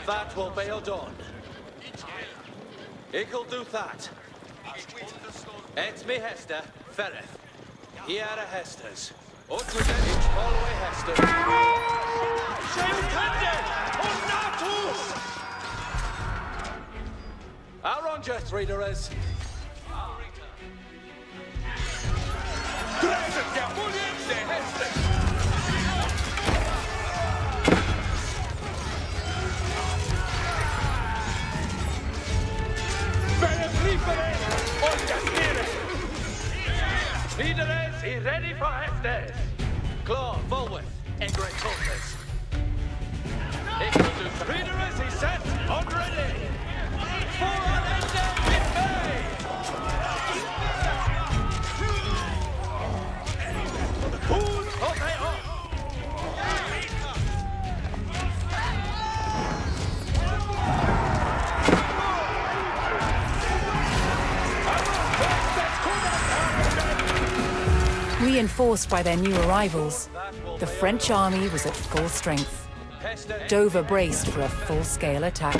That will bail dawn. Ick'll do that. It's me Hester, Fereth. Here are Hesters. Utridend each fallaway Hesters. Arrangeth, readers. Leaders, he ready for Hestes. Claw, forward. Egre Tulkas. Leaders, he set, on ready. For an ende mid-May. Who's okay up? Reinforced by their new arrivals, the French army was at full strength. Dover braced for a full-scale attack.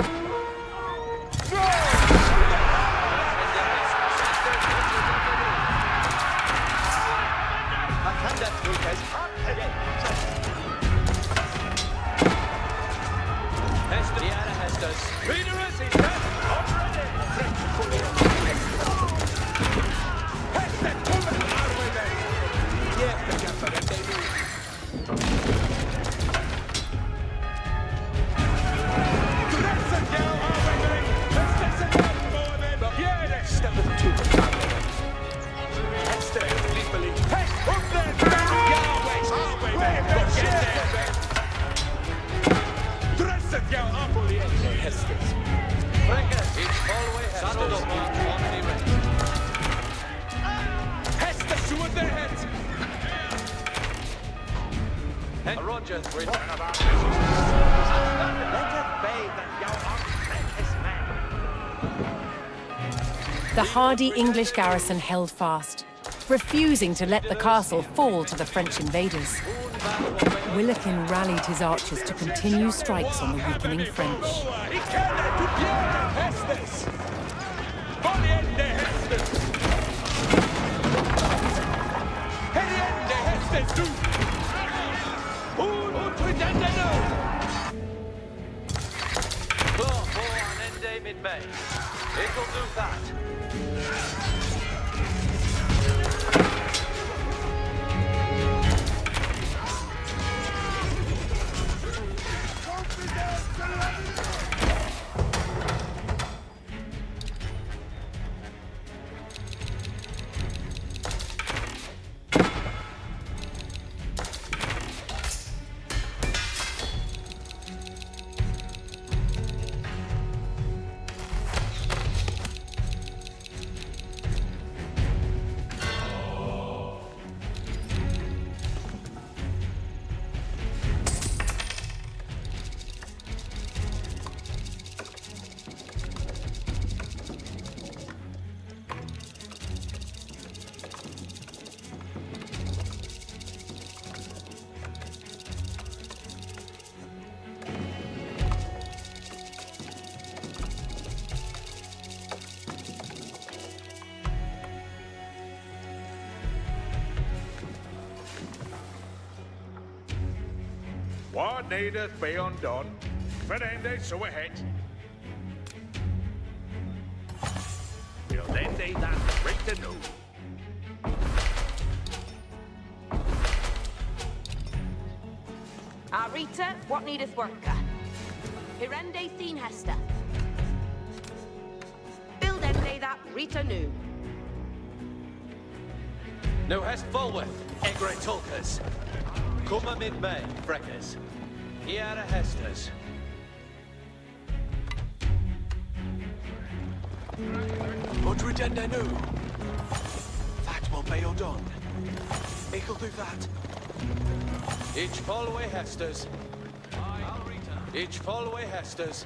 Has hot Hester, Diana Hesters. Reader is he dead already. Hester, come our way then. Yeah, the gaffer and they move. Dress and go our way then. Hester and go more men. Yeah, step of two. Hester, please believe. Hester, up there. Yahweh, our way then. Get there, man. Dress and go up on the end. Hesters. Breakers, each hallway Hesters. On the right. Hester, shoot their heads. And Rogers, we're one of our let it be that your apprentice man. The hardy English garrison held fast, refusing to let the castle fall to the French invaders. Willikin rallied his archers to continue strikes on the weakening French. Mid-May. It'll do that. What needeth be undone? Ferende, so ahead. You'll then need that right to know. Rita, what needeth worker? Hirende seen Hester. Build ende that Rita knew. No hast forward, Egre Tolkers. Come mid-May, Breakers. Iara Hesters. Mudrid and Anu. That will be all done. Equal do that. Each followay Hesters. Each followay Hesters.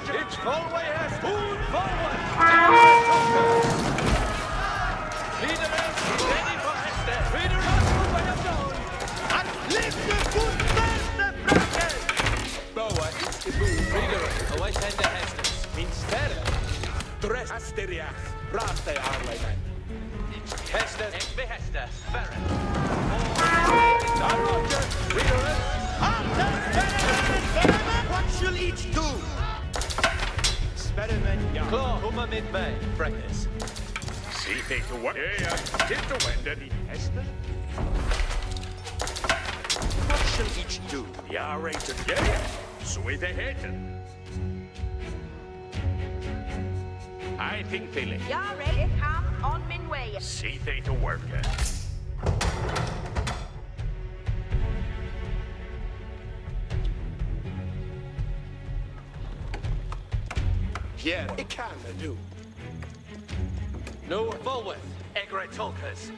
Each followay has food forward! Leader is ready for Hester! Leader is moving up down! And lift the foot the bracket! Boa is the move. Leader, away send the Hesters. Instead, dress Asteria, Rasta Arwayman. Hester, Egbe Hester, Baron. Roger, Leader is. What shall each do? Claw, come mid-May, Breakers. See they to work. Yeah, get to wend any Hester. What shall each do? Yeah, right. Yeah, so they hated. I think they live. Yare, come on min way. See they to work. Yeah, it can do. No forward, Egre Tolkers.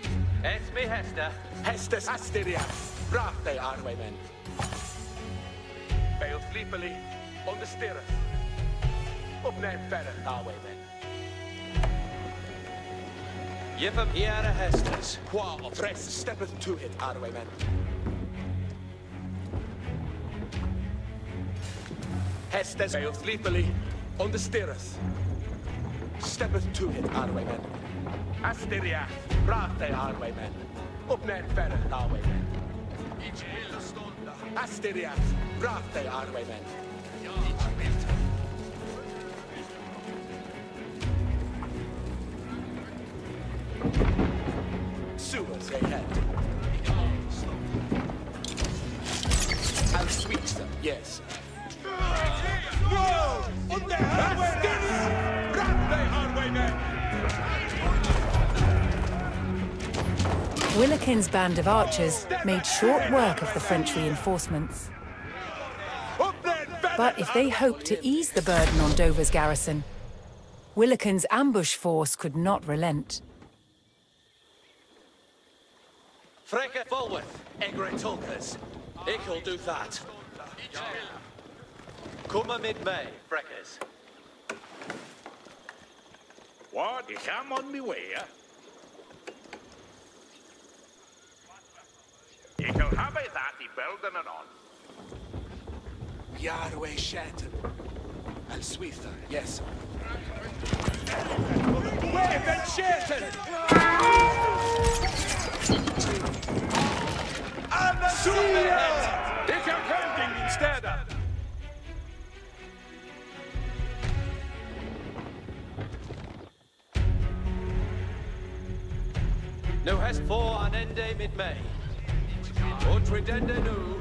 It's me, Hester. Hester's Asteria. Brachte Arwaymen. Bale sleepily on the stirrup. Up name better, Arwaymen. Yip'em Iara Hesters. Qua of rest steppeth to it, Arwaymen. Hestes sail sleepily on the steereth. Steppeth to it, Arwaymen. Asteria, Brate Arwaymen. Uppnärt färre Arwaymen. Asteria, Brate Arwaymen. Sewers ahead. I'll switch them, yes. No! On the highwaymen! Brate highwaymen! Willikin's band of archers made short work of the French reinforcements. But if they hoped to ease the burden on Dover's garrison, Willikin's ambush force could not relent. Freke forward, Egre Tolkers. Ik'll do that. Come mid-May, Freckers. What? I'm on my way, eh? Ik wil hebben dat die belden en on. Yarway Shanton. I'll sweep them, yes. Wave and Shanton! I'm the Superhead! Ik heb hunting instead of. No hast for an ende mid-May. Untridende nu.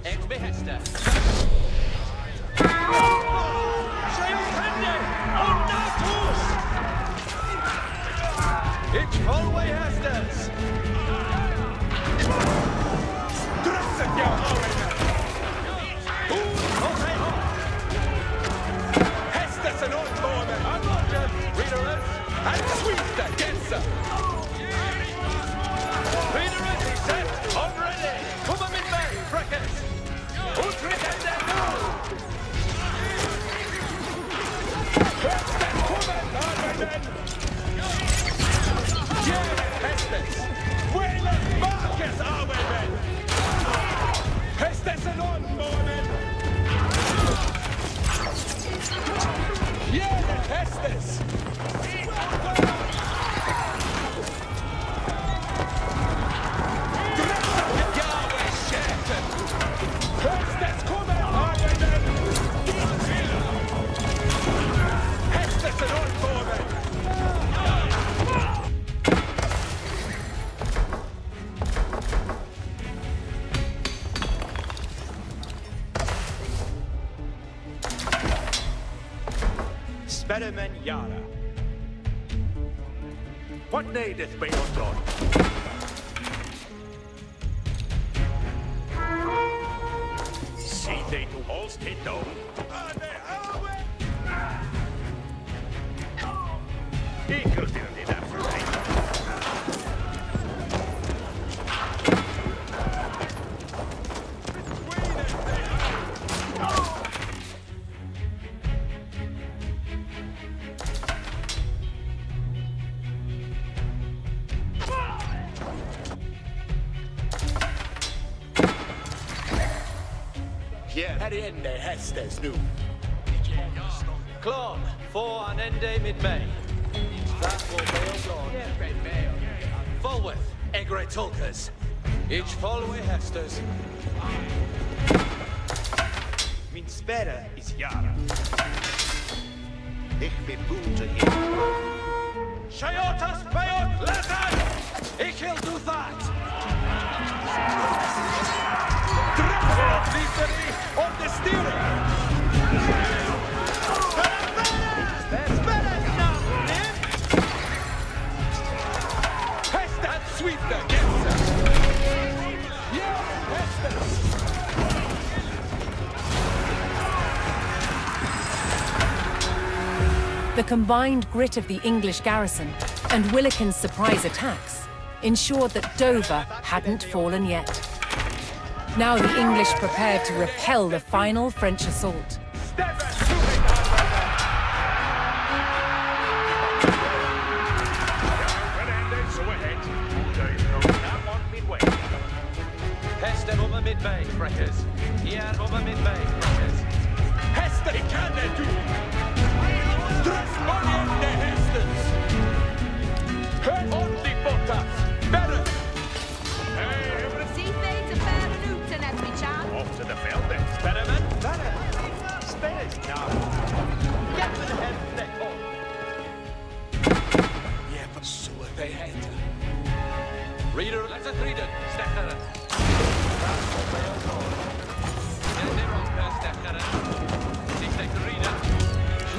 Ex behesta. It's Folway Hestes. Drussen jou alweer. Hestes en Oldbonen. Reader and sweep the Gensa. Reader he said, already. Come on mid-May, Freckers. Untridende nu. Hestes komen, Arwaymen. Hestes. Wayland Marcus, Arwaymen. Hestes en Oldbonen. Hestes. Yahweh Shanton. Hestes kommer, Arwaymen. Hestes en Oldbonen. Spelleman Yara. What needeth be undone? See thee to Holstead down. Equal till the Ende Hestes nu. Clon, for an ende mid-May. That will be on. Forward, Egre Tolkers. Each Folway Hestes. Min spere is Yara. Ich beboote ihn. Shayotas Bayot Leather! I'll do that! Victory on the steering! That's better now, man! Hesta and sweep the Gensa! Yeah, Hesta! The combined grit of the English garrison and Willikin's surprise attacks ensured that Dover hadn't fallen yet. Now the English prepared to repel the final French assault. Hester over mid-May, Freckers. Here over mid-May, Freckers. Hester, ik kan det du. Drösmålende hästens. Hör ordentligt borta. Better. See they to bear an oot and every chance. Off to the field then. Spärremen, better. Spärres now. Get to the head of the hole. Ja, but så är det heter. Reader, let's a reader. Stackare.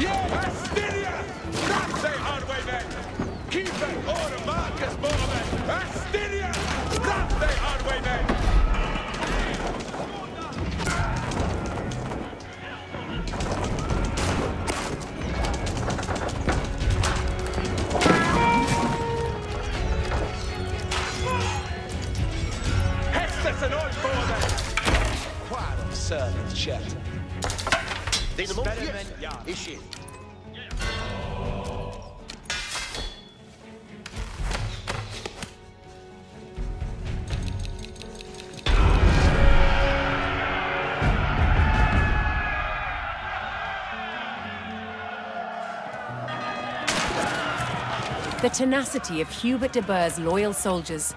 Yeah, Astyria! That's a hard way back! Keep it order, Marcus Borman! Astyria! That's a hard way back! Hestes and all for them! Quite a servant, chapter. Experiment, issue. The tenacity of Hubert de Burgh's loyal soldiers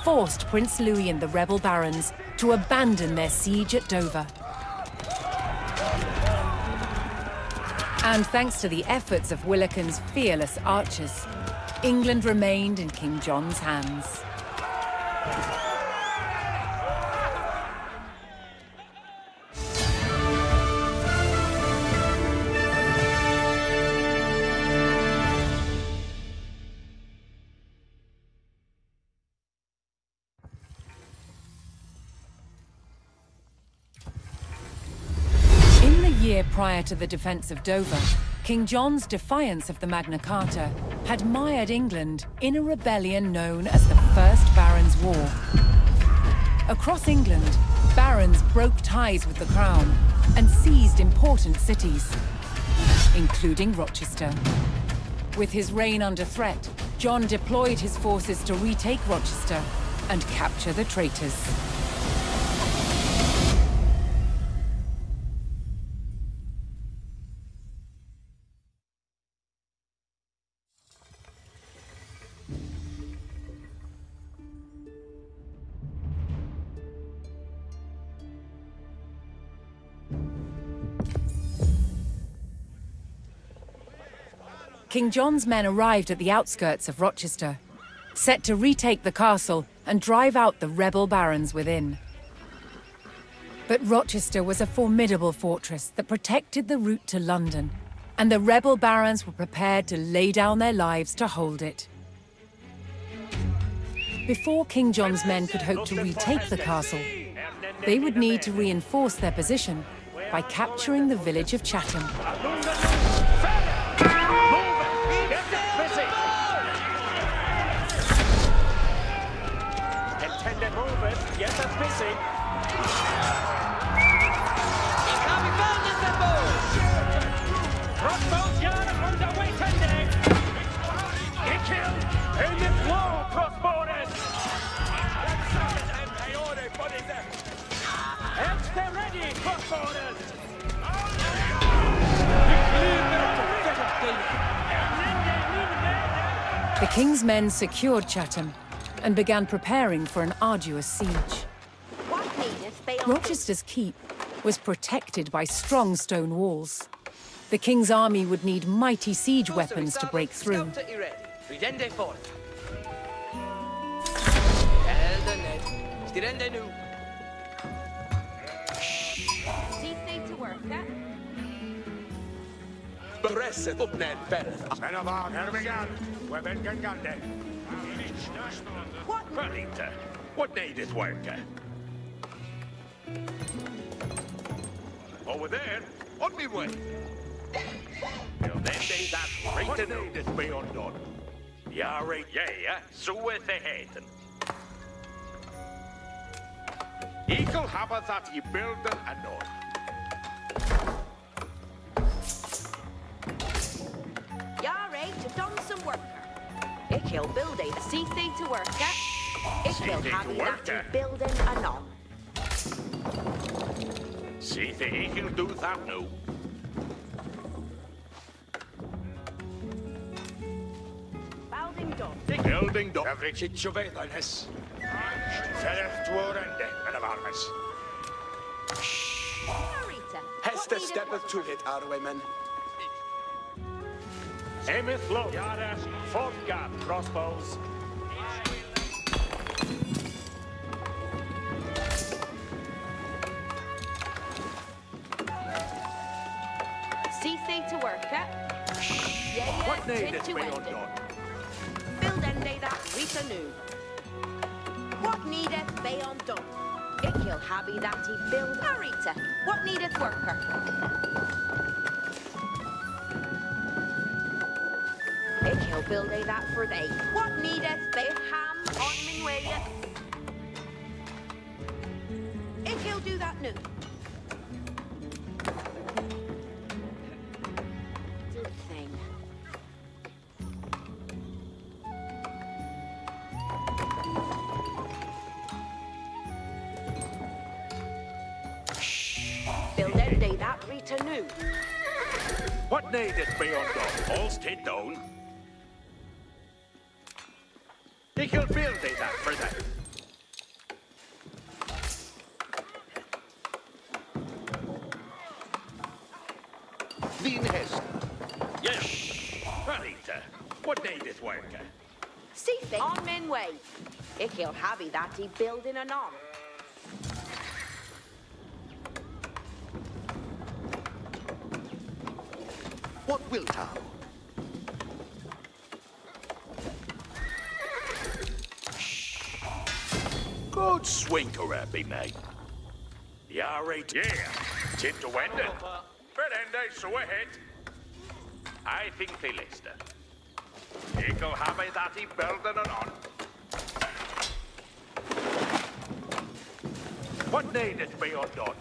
forced Prince Louis and the rebel barons to abandon their siege at Dover. And thanks to the efforts of Willikin's fearless archers, England remained in King John's hands. Prior to the defense of Dover, King John's defiance of the Magna Carta had mired England in a rebellion known as the First Barons' War. Across England, barons broke ties with the crown and seized important cities, including Rochester. With his reign under threat, John deployed his forces to retake Rochester and capture the traitors. King John's men arrived at the outskirts of Rochester, set to retake the castle and drive out the rebel barons within. But Rochester was a formidable fortress that protected the route to London, and the rebel barons were prepared to lay down their lives to hold it. Before King John's men could hope to retake the castle, they would need to reinforce their position by capturing the village of Chatham. Get us busy. He can't be found in the boat! Crossbows yard on the way tending. Get killed. In the floor, crossbowers. Helps them ready, crossbowers. The king's men secured Chatham and began preparing for an arduous siege. Rochester's keep was protected by strong stone walls. The king's army would need mighty siege weapons to break through. What needed worker? Over there, on me way. Till then days that right and out is be undone. Ja, right, ja, så är det heter. Eagle have that I builden anon. Ja, right, to done some worker. I'll build a see to worker. I'll have that building anon. See the eagle do that now. Building done. Average Jovedanes. Ferreth Dworende, men of arms. Marita. Hester steppeth to it, Arwayman. Amith Lo. Yara, Fortgard, crossbows. Cease to work, What need is to be end it. undone? Build ende that Rita new. What needeth be undone? It kill habby that he build Marita. What needeth worker? It kill build a that for they. What needeth be ham on min way? It kill do that new. Good thing. Build ende that Rita new. What need is be undone? All stay down. He can build it that for them. Din Hester. Yes. Marita, what need is worker? See thing on min way. It kill habby that he build in an arm. What wilt thou? Good swinker, be mate. Yeah, right. Yeah. Tip to Wendon. Berende, so ahead. I think they Lister. Eagle have I that he building it on. What need it be undone?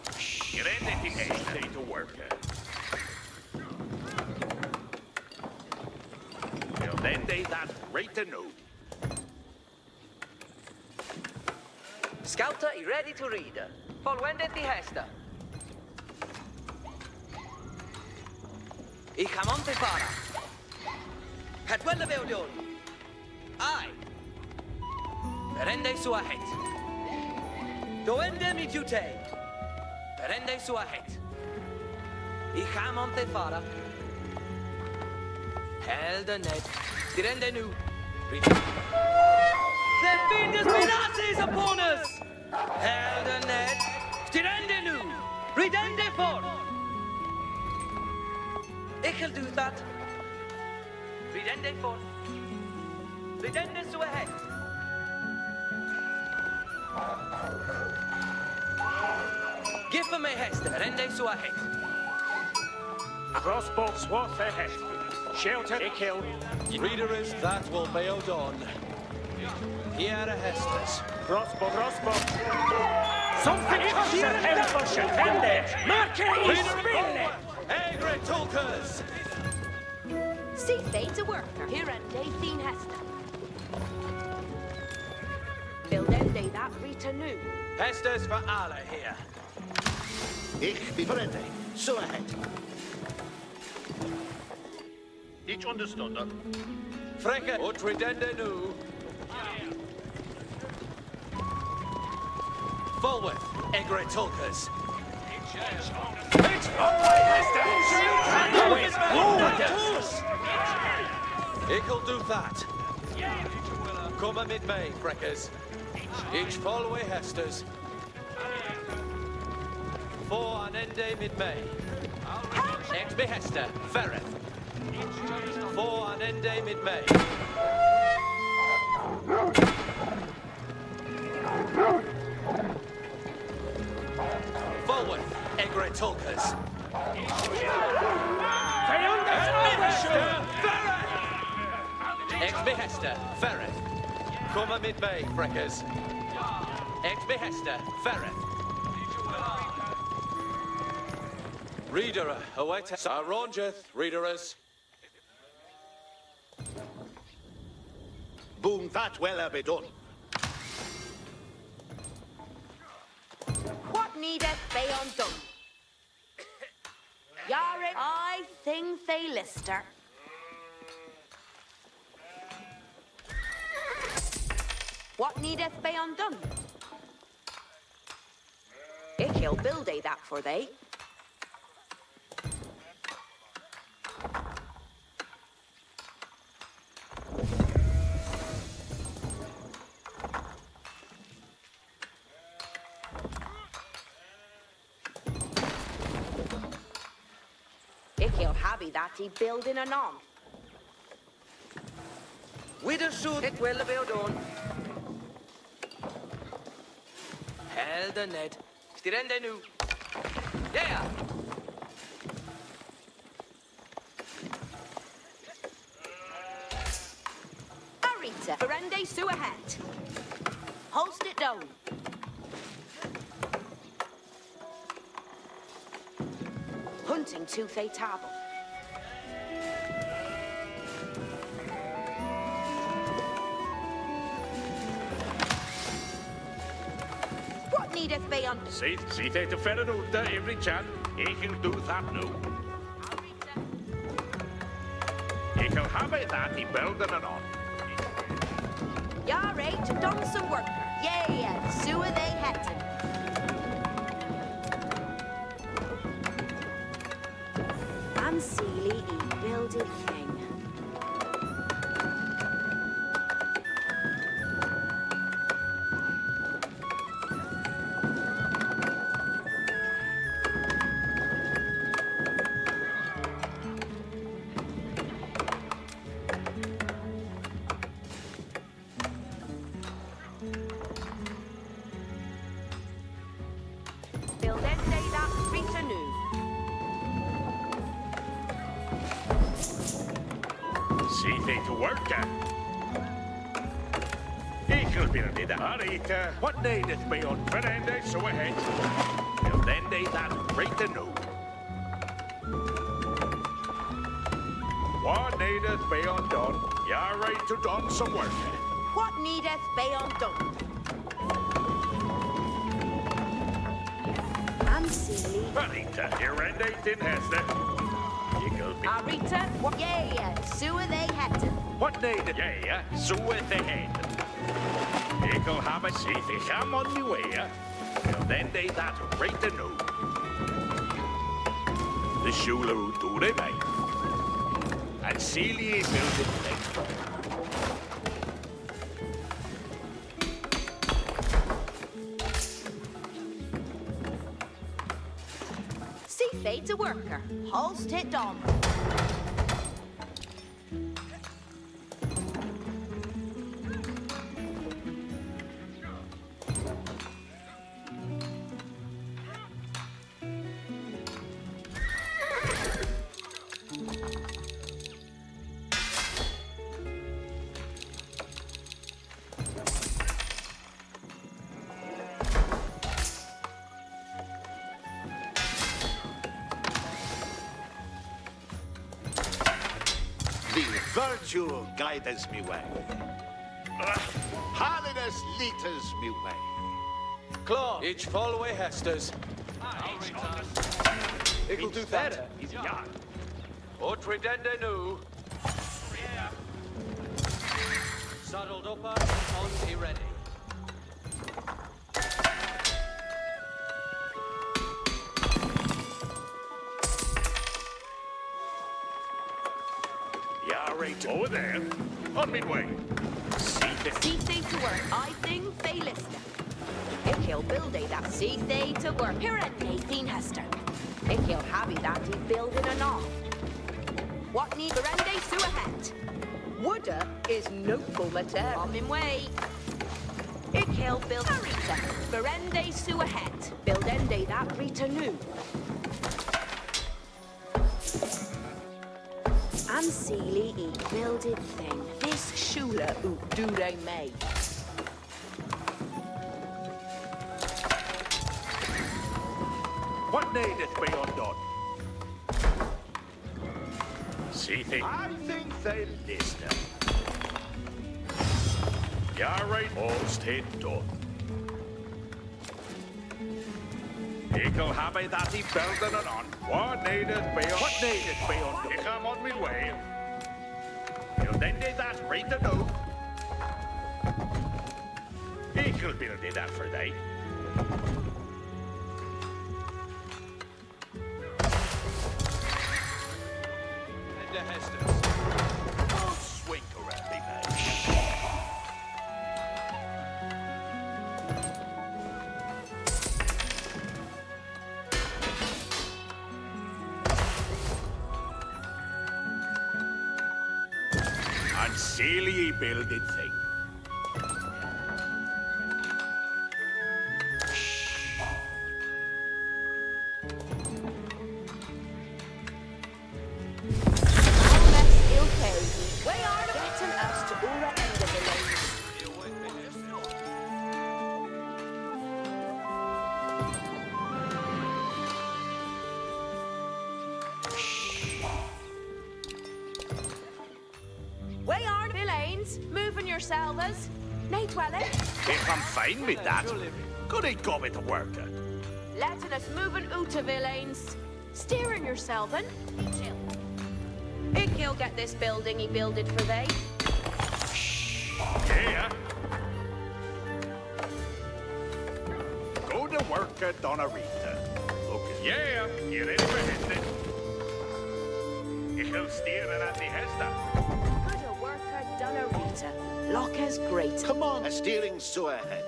You're in it to work. Well, then they that right to know. Scouter is ready to read. Volwendet die Hester. Ich am on te fara. Het welle beodon. Ai. Berende sua het. Doende mi jute. Berende sua het. Ich am on te fara. Helden net. Dirende nu. The Venus Minazis upon us! Helden net. Dirende nu. Redende for. Ik do that. Redende for. Redende so ahead. Give me Hester, rende so ahead. Crossbow swath ahead. Shelter, kill. Readerers, that will be done. Here are Hesters. Crossbow. Something should help us attend it. Marquis, spin. Egre Tulkers! See they to worker. Here and day thin Hester. Build ende that Rita new. Hesters for Allah here. Ich bin bereit. So ahead. Each understood. Frekke ut redende nu. Forward, Egre Tulkers. Ik'll do that. Come amid May, Freckers. Each follow Hesters. For an ende mid-May. Ex be Hester, Ferreth. For an ende mid-May. Forward, Egre Tulkers. Ex be Hester, Ferreth. Come amid May, Freckers. Ex be Hester, Ferreth. Reader, await Sarongeth, readerers. Boom, that well be done. What needeth be undone? Yare, I think they Lister. What needeth be undone? Ich will build that for thee. Ich will have that he building anon. With a suit, it will be done. Hell the net. Stirende nu. Yeah. Arita, Verende Sue ahead. Host it down. Hunting two-fay table. What needeth be on? Ziet hij te verder uit, every chan. Ik wil do that nu. Ik wil hebben dat die belden en on. Ja, right, done some work. Yeah, Sue they had. I'm Sealy, he builded thing. Build that day that street anew. Ziet hij te werken. Ik wil weer niet Arita. What needeth be on Verende so ahead. Till then they that right to know. What needeth be undone. You're right to done some work. What needeth be undone? I'm Sealy. Arita, here and in Hester. You go be. Arita, yeah, Sue they had. What needeth? Yeah, so with the head. Ik wil hebben ziet ik ga on my way. Till then they that right to know. The Shula who do they make. And Celia built it next. See fate's a worker. Holst it on. Virtue guides me way. Holiness leaders me way. Claw, each fall away Hesters. Ik will do that. Ja. Ot redende nu. Saddled up, on be ready. Yeah, right over there. On my way. See they to work. I think they listen. Ich will build that. See they to work. Here at Nathan Hester. Ich will have that he building anon. What need Verende Sue ahead? Wooder is noble mater. On my way. Ich will build Arita. Verende Sue ahead. Build ende that Rita new. I'm Sealy, he builded thing. This Shula who do they make. What needeth be undone? See they. I think they listen. You're right, all's done. Ik wil hebben dat die belden en on. What needeth be on? What needeth be on? Ik am on my way. Till then they that right to know. I'll build it that for they. And the Hesters. Oh, swing around me, mate. And silly building thing. Yourselves. Nate Welling. If I'm fine with that, could I go with the worker? Letting us moving out of Elaine's. Steering yourself, and he'll get this building he builded for they. Yeah. Go to work at Donarita. Okay. Yeah, you ready for hitting it? Ich will steeren at die Hester. Go to work at Donarita. Locker's great. Come on, a steering so ahead.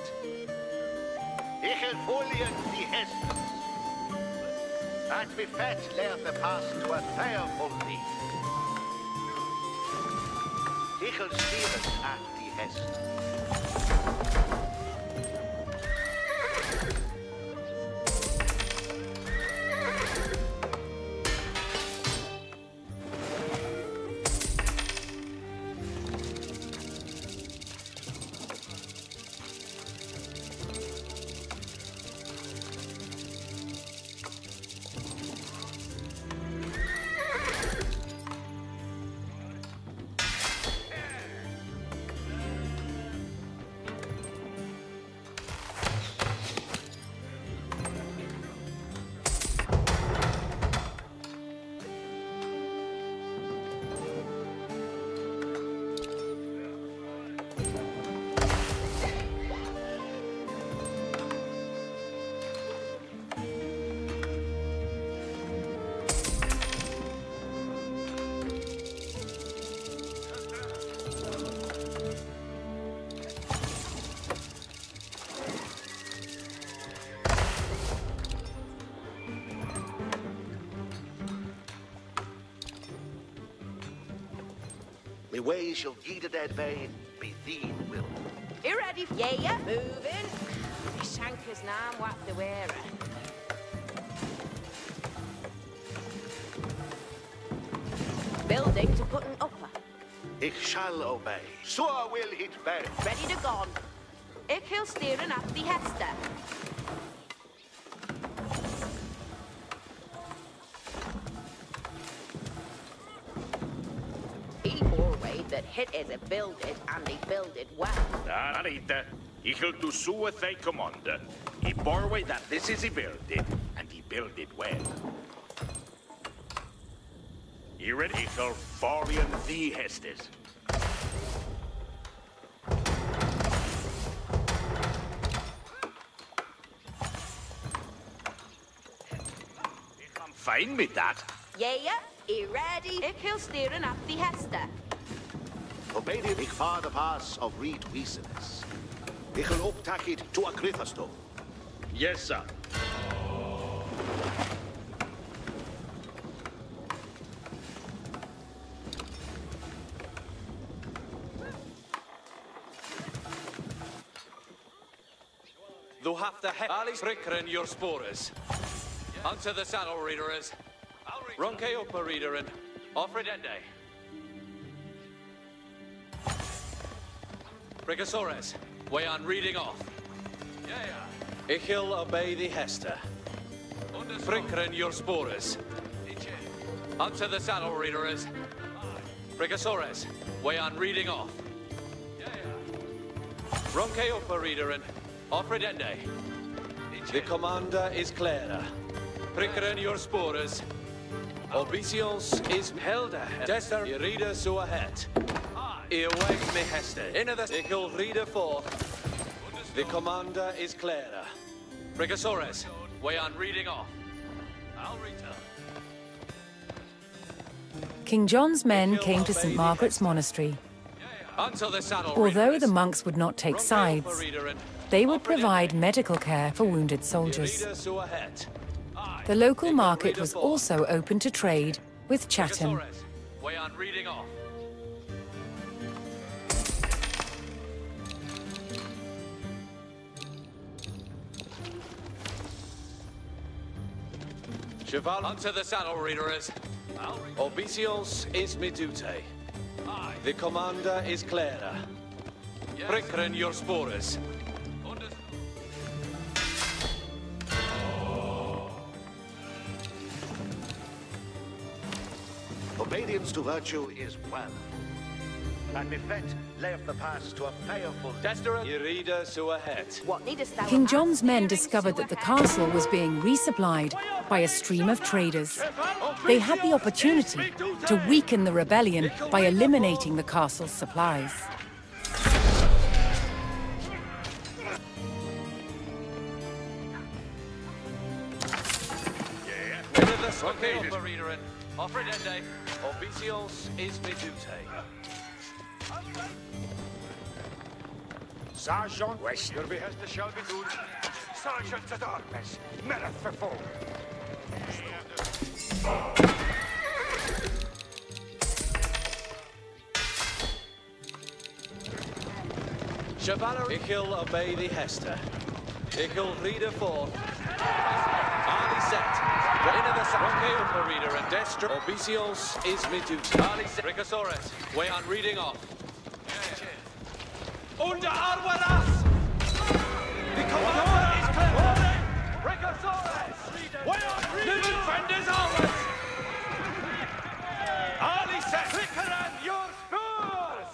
Ich will folien die Hester. At we fetch leert the pass to a fireful leaf. Ich will steeren at die Hester. The way shall ye the dead vein be thee will. You ready? Yeah. Moving. Shanker's nam what the wearer. Building to put an upper. Ich shall obey. So will it be. Ready to gone. Ich will steering up the Hester. That hit is a builded, and he builded well. Narita, ich will do so what they command. He borway that this is he builded, and he builded well. You ready? Ich will folien the Hestes. I'm fine with that. Yeah. You ready? Ich will steering up the Hester. Obey the big father pass of Reed Weasenes. Ich will optak it to a Gritherstone. Yes, sir. Du have the Alice Rickeren your sporers. Unto the saddle readerers. Ronke upper readeren. Offredende. Brigosores, way on reading off. Yeah. Ich will obey the Hester. Frickeren your sporers. Unto the saddle readerers. Brigosores, way on reading off. Ronke upper readeren. Offredende. The commander is Clara. Prickeren your sporers. Obeisance is helder. Dester, je reader so ahead. Eeuwig me Hester. Inne the ik wil reader for. The commander is Clara. Brachiosaurus, way on reading off. I'll return. King John's men came to St. Margaret's Monastery. Until the saddle. Although the monks would not take sides, they would provide medical care for wounded soldiers. The local market was also open to trade with Chatham. Way on reading off. Cheval unto the saddle, readers. Obesios is Midute. The commander is Clara. Prickren your spores. Obedience to virtue is well. And Mifet left the pass to a powerful Destera. Irida Suahet. What needest thou? King John's men discovered that the castle was being resupplied by a stream of traders. They had the opportunity to weaken the rebellion by eliminating the castle's supplies. Offredende, Obesios is Midute. Sergeant West, your behest shall be done. Sergeant to darkness, mereth for foe. Chevaler, Ichil obey the Hester. Ichil reader forth. Ali set. Into the Roque reader and Destra. Obesios is Midute. Ali set. Brachiosaurus, way on reading off. Under Arwaras! The commander is clear! Brachiosaurus! Way on reading! The friend is ours! Ali set. Quicker and your spurs!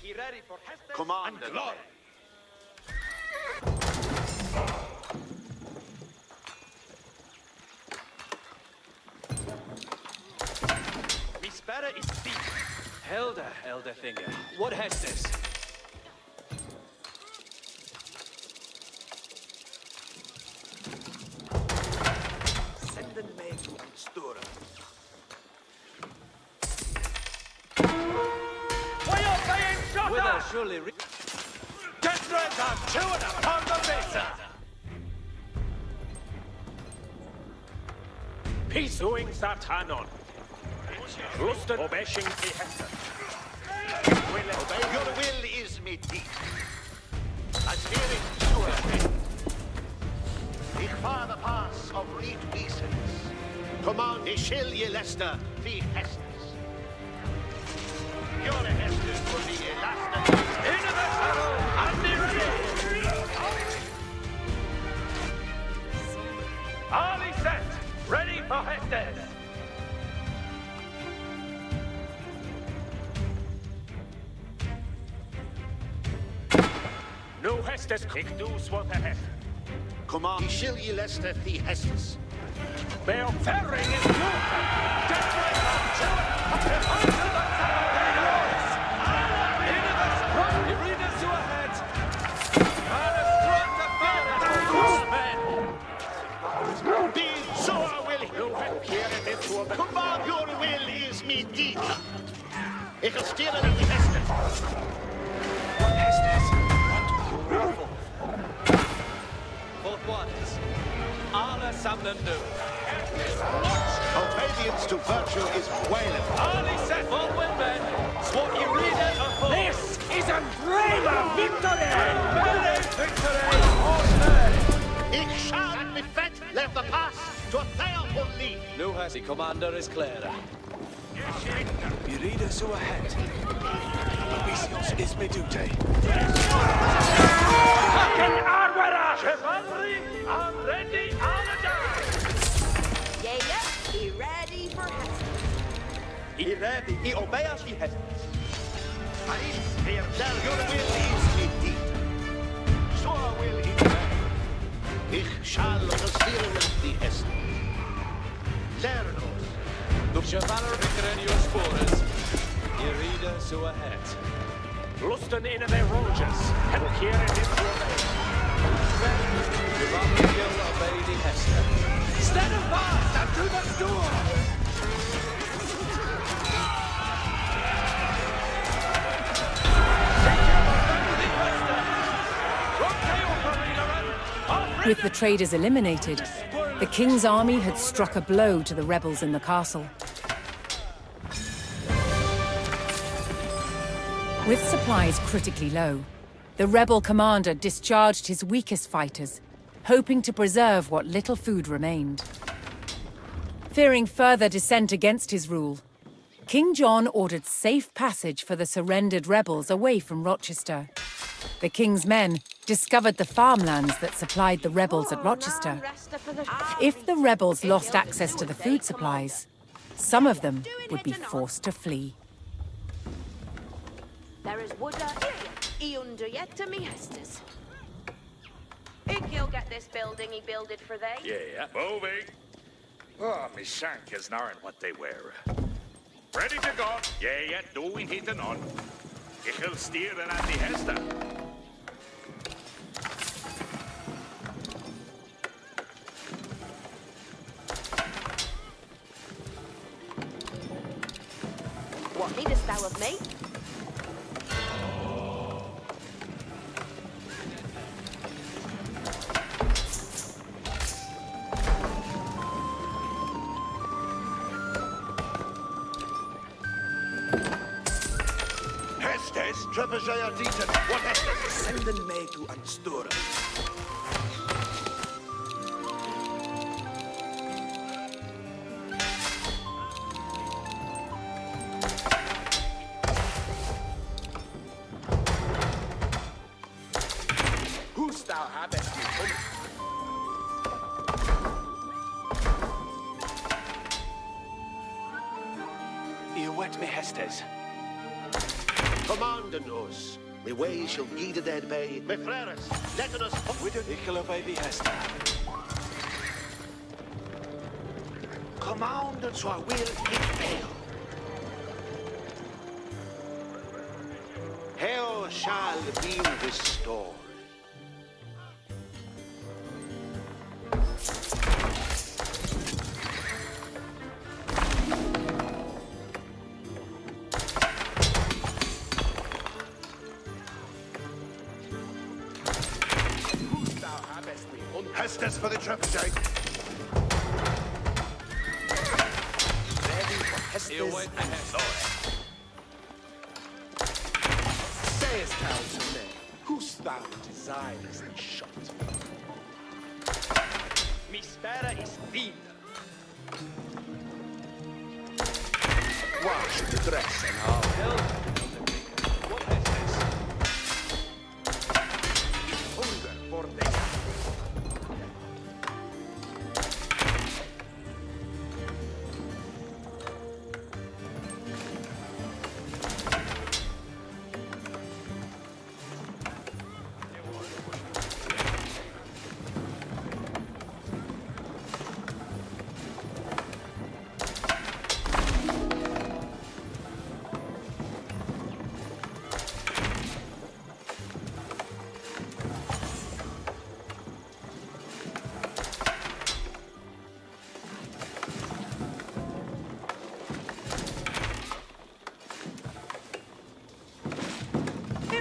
Be ready for Hester Command and glory. Mispera is deep. Elder Finger. What has this? Send the maid to Stura. Why are being shot Will I at? surely Death are chewing upon the mesa. Pisuing Satanon. Rusten obeshing the Hester. Your will is me deep. As hearing sure. Ich fahre the pass of Reed Wiesens. Command Ishil ye Lester the Hesters. Your Hesters will be a last. Into the saddle and be ready. Ali set. Ready for Hesters. No Hesters, ik doe wat de Hester. Command Ishil ye Lester the Hesters. Their ferrying is good. Desperate and chewing. Into the strong. Irina to ahead. And a strong to fire at the Be so will No head here in this world. Command your will is me deep. Ich will steal it in the Hesters. What Hesters? Fourth ones. Ala Samnandu. Obedience to virtue is well. Ali set for women. What you read it for. This is a greater victory. Victory. Ich shall be fed left the pass to a powerful lead. No has the commander is Clara. Irida Suahet. Obesios is Midute. Fucking Arwara! Chivalry, I'm ready on the die! Yeah, be ready for Hester. He ready, he obeys the Hester. Your will is me deep. So will he be. Ich shall steal the Hester. Lernos. The Chevaler Vicar in your spores. Irida so ahead. Lusten in their rogers, and here it is to obey. The Rocky Hill obey the Hester. Stand fast and to the door! With the traders eliminated, the king's army had struck a blow to the rebels in the castle. With supplies critically low, the rebel commander discharged his weakest fighters, hoping to preserve what little food remained. Fearing further dissent against his rule, King John ordered safe passage for the surrendered rebels away from Rochester. The king's men discovered the farmlands that supplied the rebels at Rochester. If the rebels lost access to the food supplies, some of them would be forced to flee. There is wood I under yet to me hestes. He'll get this building he builded for they. Yeah, moving. Oh, me shank is knowing what they wear. Ready to go. Yeah, doing it and on. I'll steer and at the Hester. What needest thou of me? Hestes, Trebajaya Deaton, what Hestes? Senden me to Anstura. Who's thou habest you? You wet me, Hestes. Commander knows. My way shall guide the dead bay. My freres, let us up with it. Ichel obey the Hester. Commander, so I will it fail. How shall be restored? Hestes for the Trebajay. You wait the Hester. Sayest thou to me, whose thou desirest the shot? Mi spera is thin. Why should the dress and our hill? What is this? Hunger for the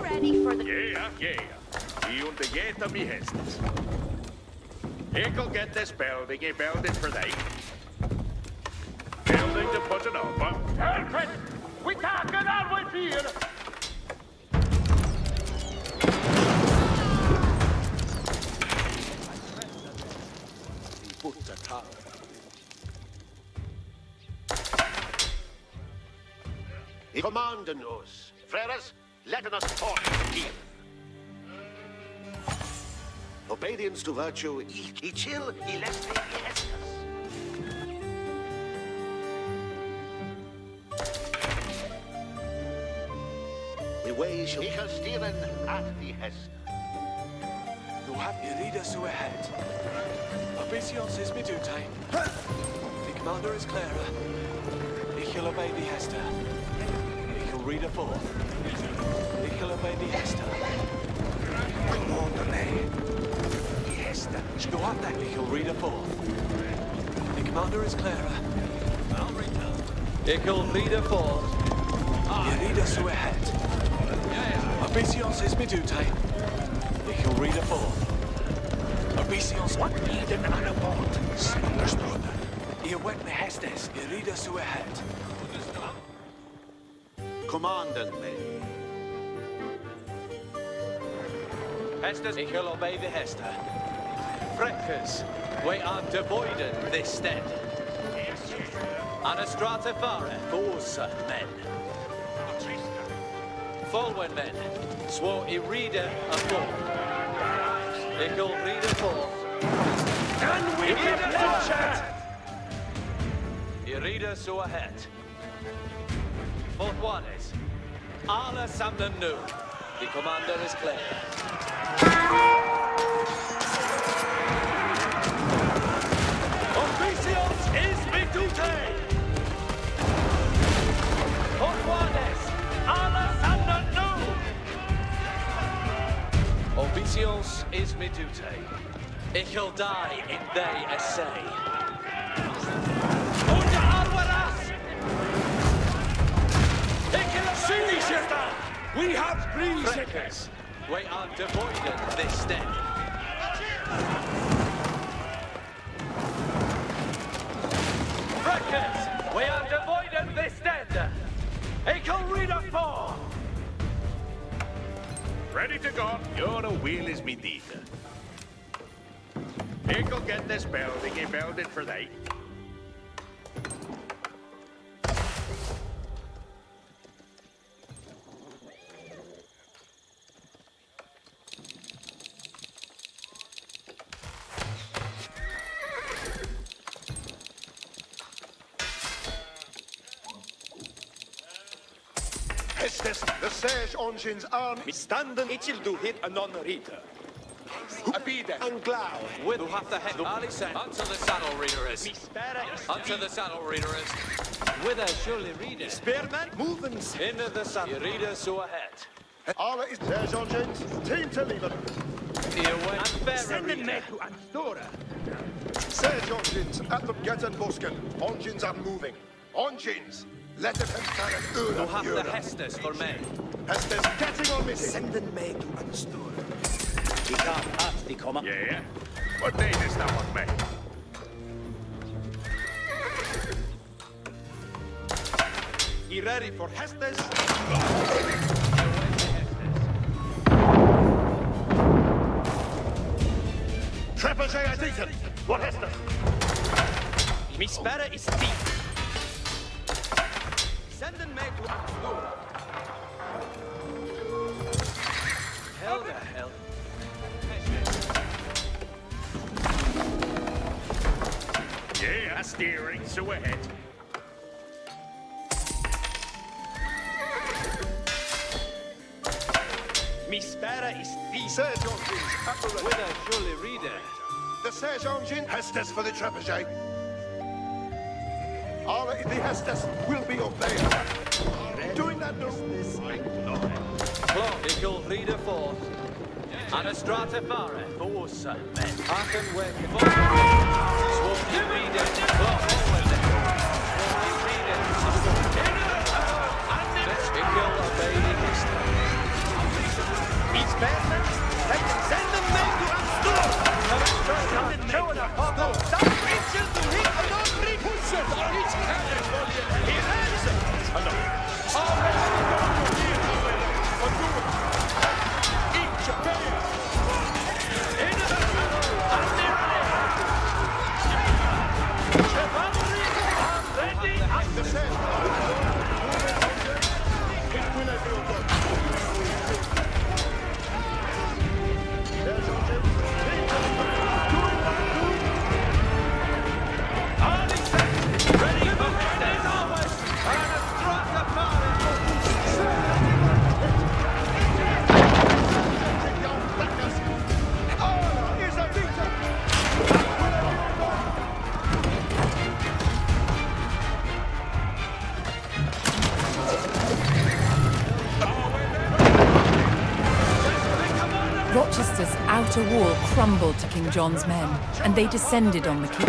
Ready for the... Yeah. I undergeta me Hestes. I'll get this building, I build it for they. Building to put it over. Alfred, we can't get on with here. put the top. The commander knows. Freres, let us talk here. Obedience to virtue, he chill, he less they Hestes. The way shall he steeren at the Hester. Du habt ihr readers to ahead. Obedience is my duty. The commander is clearer. Ich will obey the Hester. Ich will read a four. Ikil obey the Hester. Commander the Hester. Go up that. Ikil read a four. The commander is Clara. I'll read her. Ikil read a four. Yerida suehet. Abyssios is midute. Ikil read a four. Abyssios what Eden anabort. Understood. Iwet me Hestes. Yerida suehet. Commandant me. Hestes, ich will obey the Hester. Freckers, we are devoiden this stead. Anastrata fare, Forza men. Folwen men, swore Irida a four. Ichel read a four. And we get bloodshed! Irida so ahead. Fort Juarez, Ala Samden Nu. The commander is clear. Abyssios is midute! Fort Juarez, Ala Samden Nu. Abyssios is midute. Ich'll die in they essay. Unter Alvaras! We have Freckers, we are devoiden this stead. Freckers, we are devoiden this stead. Ich'll read a four. Ready to go. Your wheel is me deether. Ich'll get this building. He built it for thee. Estes, the Sage Ongin's army. Mi standen it'll do hit a non-reader. Abide and Glau. With have the head. Ali said, unto the saddle reader is. Unto the saddle reader is. With a surely reader. Spearman, moving. Into the saddle reader so ahead. Alla is Sage Ongin's team to leave them. Send them to Anstora. Sage Ongin's at the Gettenbosken. Ongin's are moving. Ongin's. Let them stand and Who have the Hestes for men. Hestes getting on me. Send them to Anstora. We can't ask the command. Yeah? What day is that one, mate? Be ready for Hestes. Trebuchet has eaten. What Hestes? Mi spera is deep. Send them to Anstora. Hell the hell. Yeah, steering, so ahead. Mi spera is deep. Sage Ongin's at the ready. With a surely reader. The Sage Ongin, Hestes for the Trebuchet. Alla the Hestes will be obeyed. Doing that no. Clock, Ich'll read a four. Anastrata fare, Forza men. Haken wek. Swore you read it. Clock, always. Ich'll obey the Hester. He's Batman. Send them men to Anstora. Some creatures to hit a non-free pusher. Each cannon volume. He has it. Each bear. Into the tunnel. And they're Chivalry are ready. And The Sage it will be over. Sage Ongin. crumbled to King John's men, and they descended on the keep.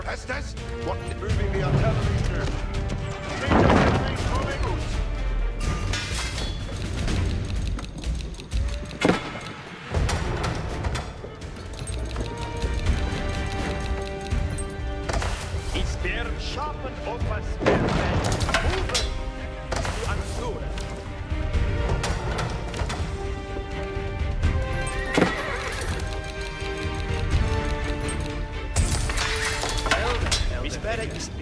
Estes, what moving the artillery through? Major enemies moving out. His spear sharpened over spearmen, moving to Ansura.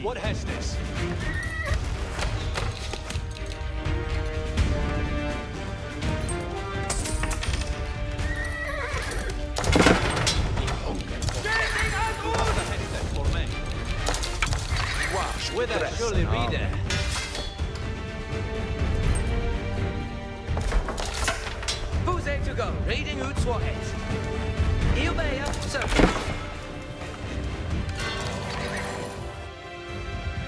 What has this? With that surely be there. Who's there to go? Reading Uts what it? Ilbeya, sir.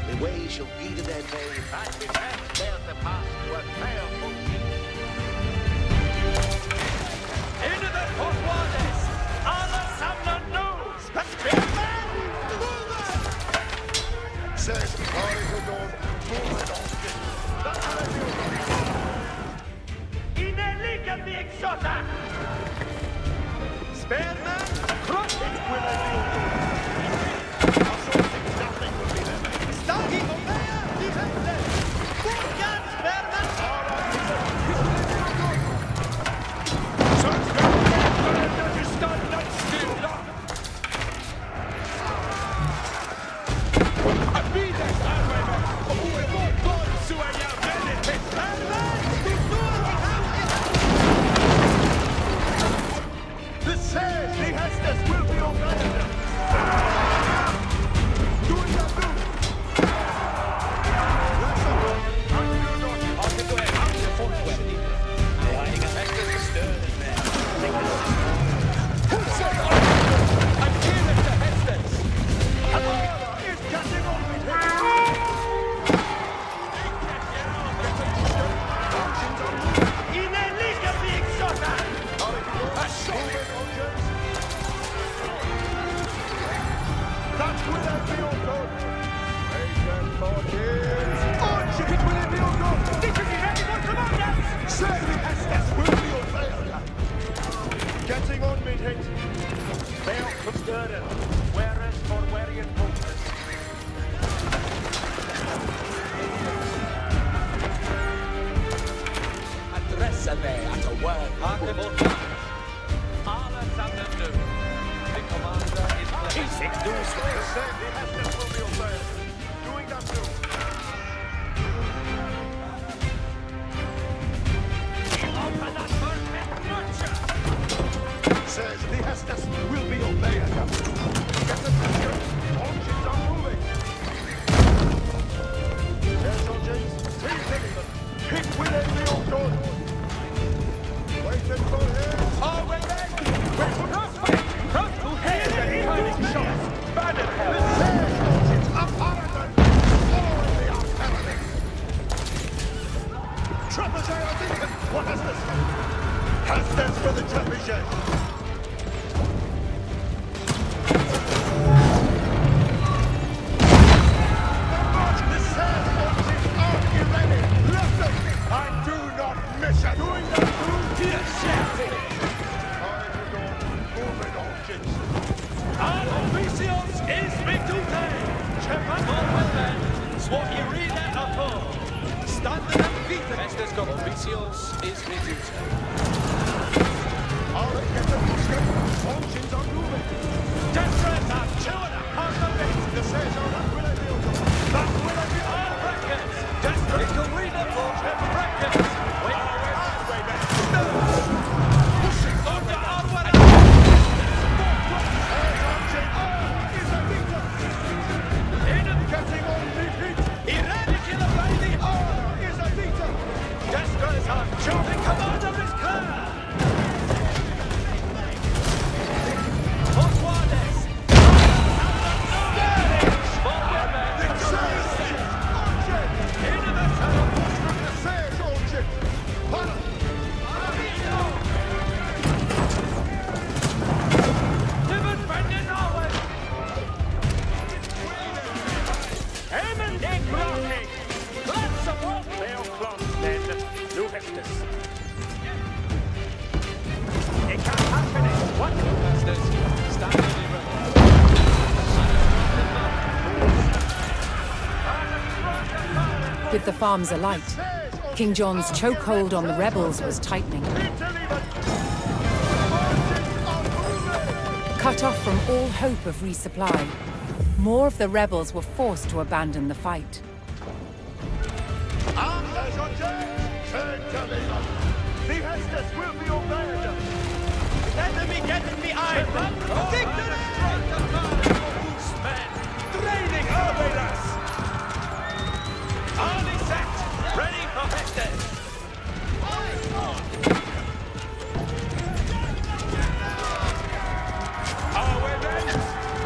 The way shall be to their name, and defense bears the pass to a triumphal king. Into the hot waters! Allah Samna knows! Spearman! Says Arigordon, moving on. That's what I feel. In a league of the Exota! Spearman! Cross it! Will I be nothing will be there, mate. Starting on there! Defense! Full gun, Spearman! Search the surrender to stand and still up! Abides, Arweber! Uevo, God, Suaya, Benefit! Spearman! The says the Hestes will be obeyed. Doing that too. Let's go. I do not. I can go ahead. I'm the fourth weapon. Hiding a Hestes is stirring there. Who said I'm here at the Hestes. Amara is catching on with him. In a league of the Exota! That will be all good. Patient fortunes. Archie, it will be all good. Did you be ready for commanders? Say the Estes will be obeyed. Getting on mid-hit. Fail from Sturden, whereas for Warian Pulpus. Address me at a word. Hearken all times. Allah Samna knew. The commander is He's blessed. news. The same, the Estes will be obeyed. Doing that too. Says the Estes will be obeyed. Get the picture. Engines are moving. Yes, engines. Please hit them. Hit with a real gun. Waiting for him. Oh, wait there! Wait for crossfire! Cross to head and turning shots! Bandit The hell! says engines up Aragon. Following the artillery. Trebuchet are thinking. What has this? Estes for the trebuchet. The says engines are ready. Listen, I do not miss it. Doing that too. Yes. With the farms alight, King John's chokehold on the rebels was tightening. Cut off from all hope of resupply, more of the rebels were forced to abandon the fight. Enemy getting behind! Victory! Training Arbeiters! All is set! Ready for Hestes! Our women!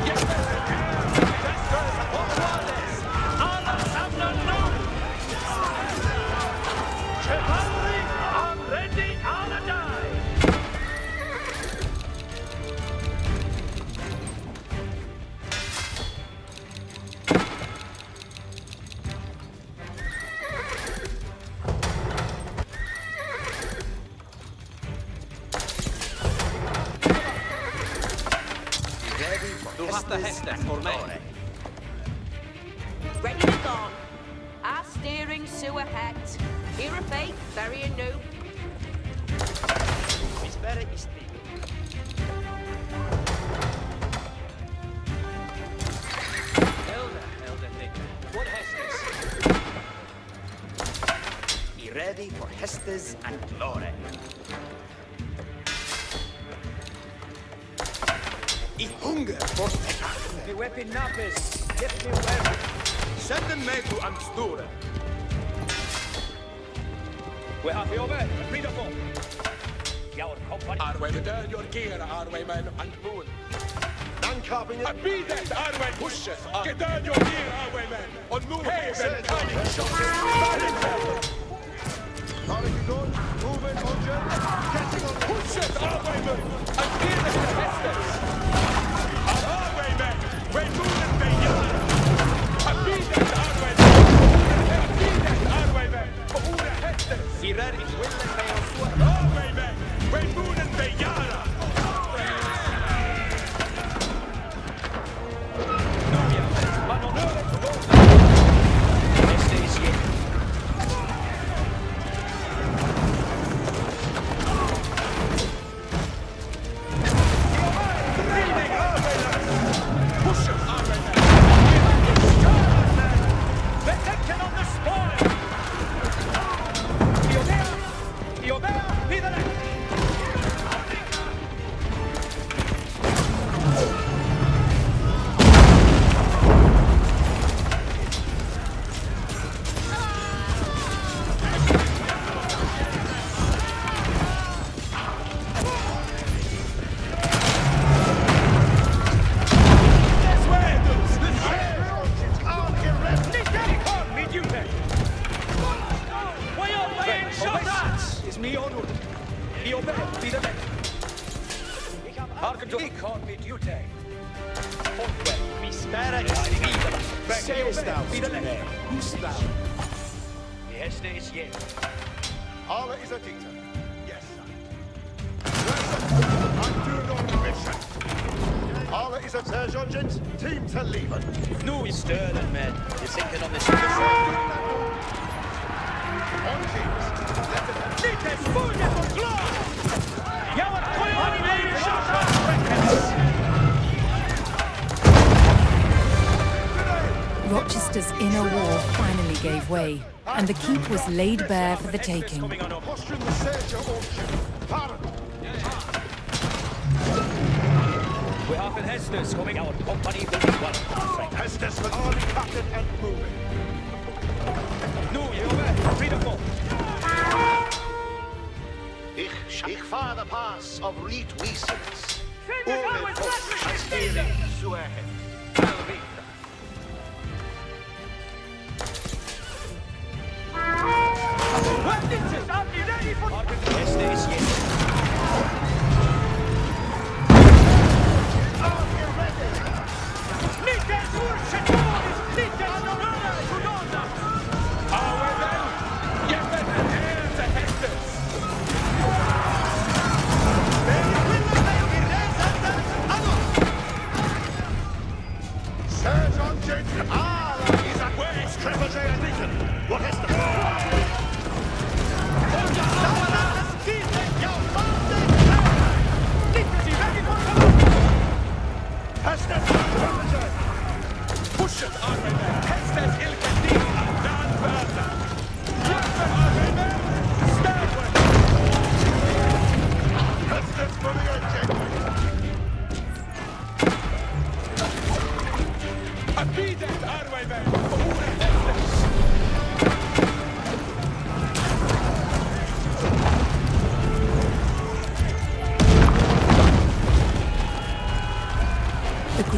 Yes, Vespers Forwarders! Alla samla nu! Chivalry are ready, alla die! Ready to gone. Our steering sewer hat. Here a fate, very a noob. Mi spera i stili. Helder, what Hestes? Be ready for Hestes and glory. I hunger for spectacle. The weapon nappers, get me weapon. Send them men to Amstura. We have the over, read a form. Your company. Arway, return your gear, Arwaymen and Moon. Uncapping it. Be that Arway pushes. Get down your gear, Arwaymen. On Moon, Haven, cunning shots. Moving on, getting on. Pushes, Arwaymen. And fear the Hestes. Arwaymen, we move and they yell. Be that Arwaymen. Be that Arwaymen. For who the Hestes. He ready, willing, they are sworn. Arwaymen, we move and they yell. Rochester's inner wall finally gave way, and the keep was laid bare for the taking. We have Hestes coming. Our company will be one. Hestes will all be captured and moving. Nu, Jove, read a form. Ich fahre the pass of Reed Wiesens. Ohne Fuchs als Steering zu erhellen. Hestes, yes.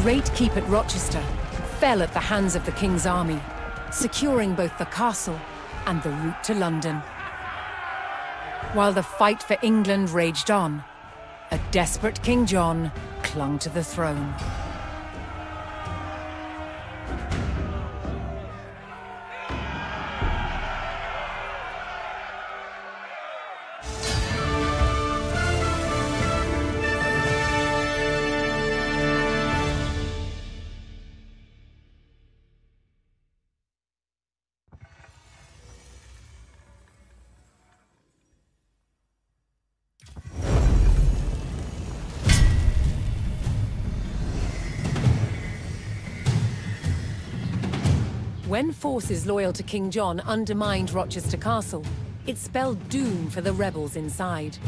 great keep at Rochester fell at the hands of the king's army, securing both the castle and the route to London. While the fight for England raged on, a desperate King John clung to the throne. When forces loyal to King John undermined Rochester Castle, it spelled doom for the rebels inside.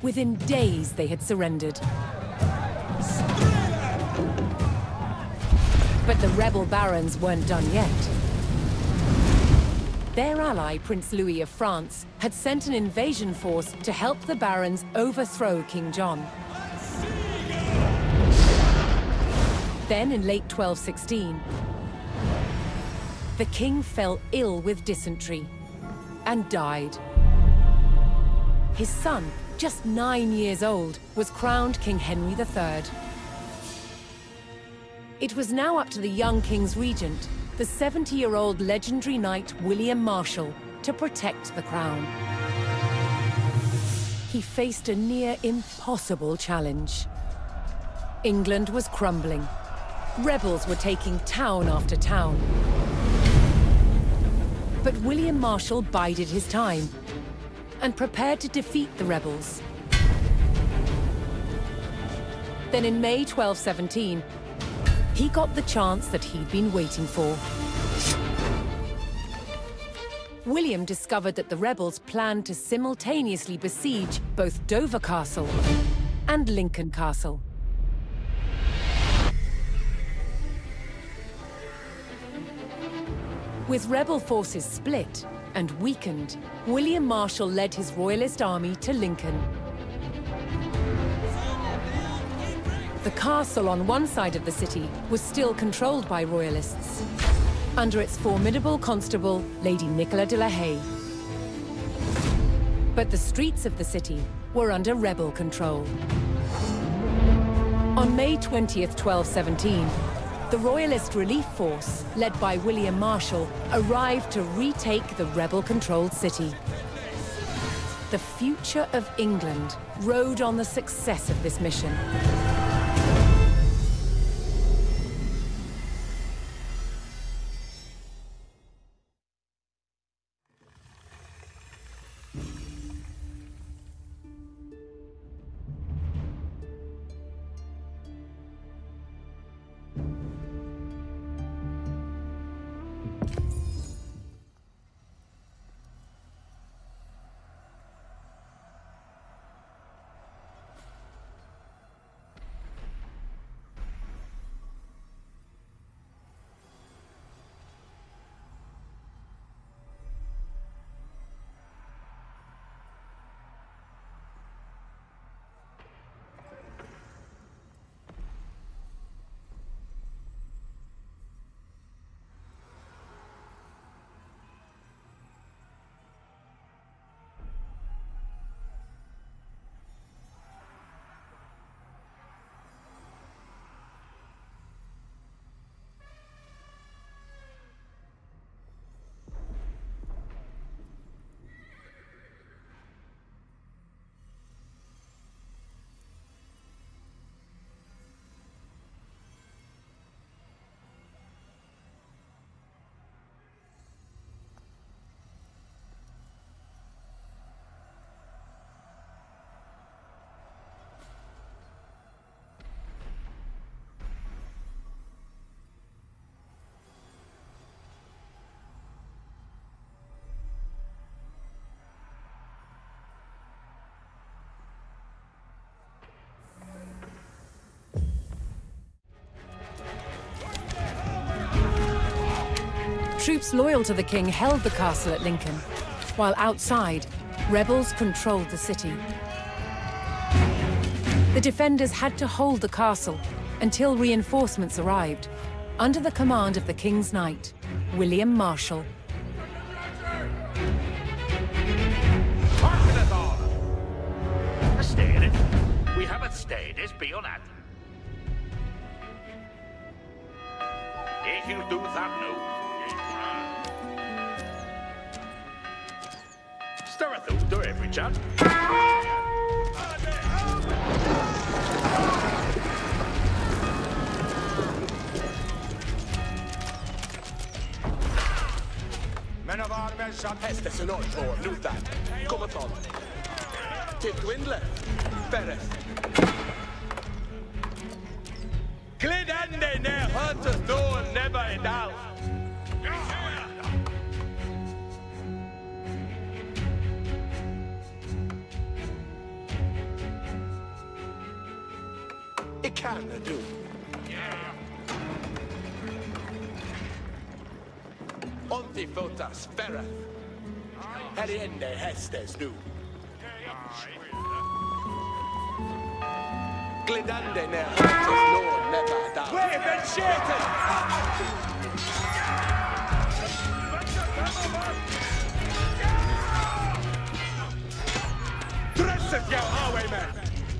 Within days, they had surrendered. But the rebel barons weren't done yet. Their ally, Prince Louis of France, had sent an invasion force to help the barons overthrow King John. Then, in late 1216, the king fell ill with dysentery and died. His son, just 9 years old, was crowned King Henry III. It was now up to the young king's regent, the 70-year-old legendary knight William Marshal, to protect the crown. He faced a near impossible challenge. England was crumbling. Rebels were taking town after town. But William Marshal bided his time and prepared to defeat the rebels. Then in May 1217, he got the chance that he'd been waiting for. William discovered that the rebels planned to simultaneously besiege both Dover Castle and Lincoln Castle. With rebel forces split and weakened, William Marshal led his royalist army to Lincoln. The castle on one side of the city was still controlled by royalists, under its formidable constable, Lady Nicola de la Haye. But the streets of the city were under rebel control. On May 20th, 1217, the Royalist Relief Force, led by William Marshal, arrived to retake the rebel-controlled city. The future of England rode on the success of this mission. Troops loyal to the king held the castle at Lincoln, while outside, rebels controlled the city. The defenders had to hold the castle, until reinforcements arrived, under the command of the King's Knight, William Marshall. Hearkeneth all! Stay in it. We haven't stayed as be on that. If you do that now. Stir it through to every chat. Men av armens Hestes är långt på, Luther. Kommer från. Till Dwindler. Ferres. Glid ande ner, hört oss nå, never in doubt. It can do. Onti fotas, Ferra. Heriende Hestes nu. Glidande ner hörtes lån never down. Raven shaken! Dresset jou highwayman!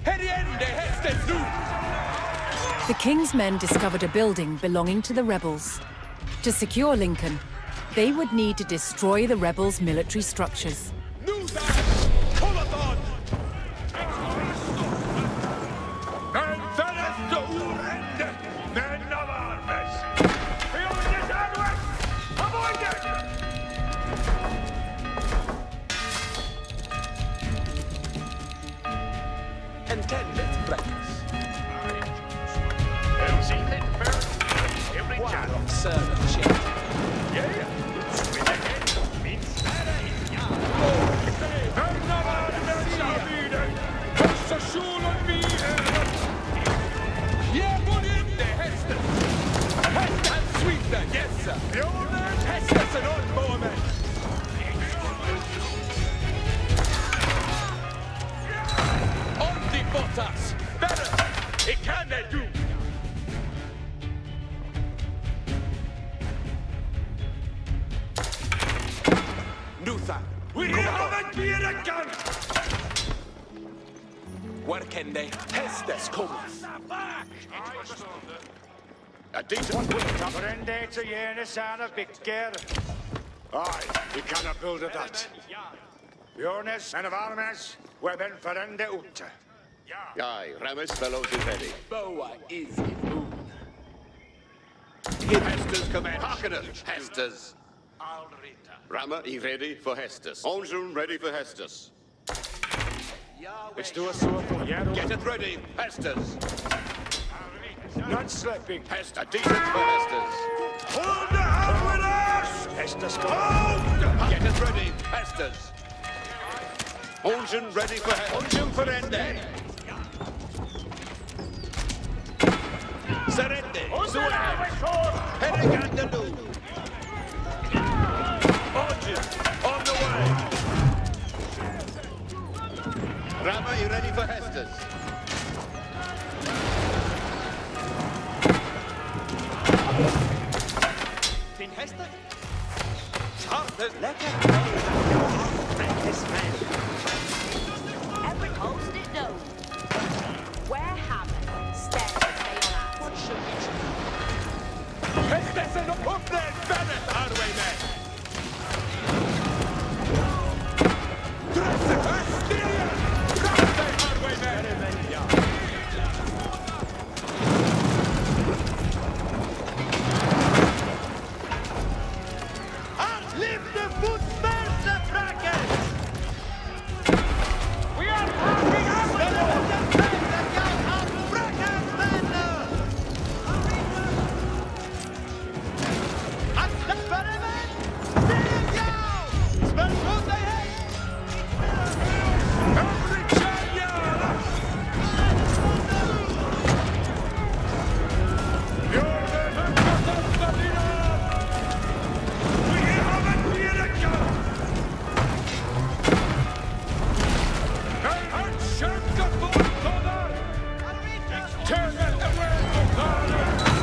Heriende Hestes nu! The King's men discovered a building belonging to the rebels. To secure Lincoln, they would need to destroy the rebels' military structures. We haven't been a gun! Where can they test this cometh? A decent one. Rende to Jene son of Victor. Aye, we cannot build at that. Bjornes, men of armies, we're ben Ferende Ute. Aye, Ramus fellows is ready. Boa is his moon. Hester's command. Hearkeneth, Hester's. Rama, he ready for Hestus. Onjun ready for Hestus. It's to us so for Get it ready, Hestus. Not slipping. Hester, decent for Hestus. Hold the hand with us! Estes hold! Get it ready, Hestus. Onjun ready for Hestus. Onjun for Ende. Serende, Suave. Heregandalu. On the way! Rama, you ready for Hestus? Den Hester? Charles, Lekker! This man. Every host it knows. Where Hammond stands they on us. What should we do? Hestes and up there, Bennett, highwayman.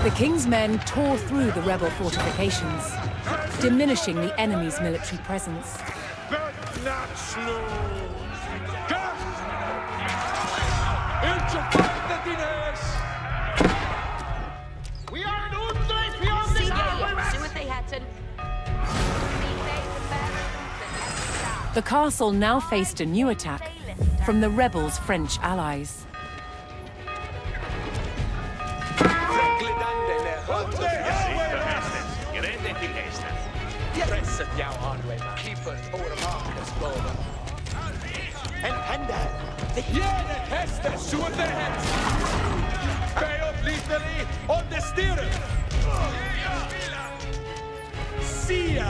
The king's men tore through the rebel fortifications, diminishing the enemy's military presence. We are in Undreich beyond this hour! See what they had to... The castle now faced a new attack from the rebels' French allies.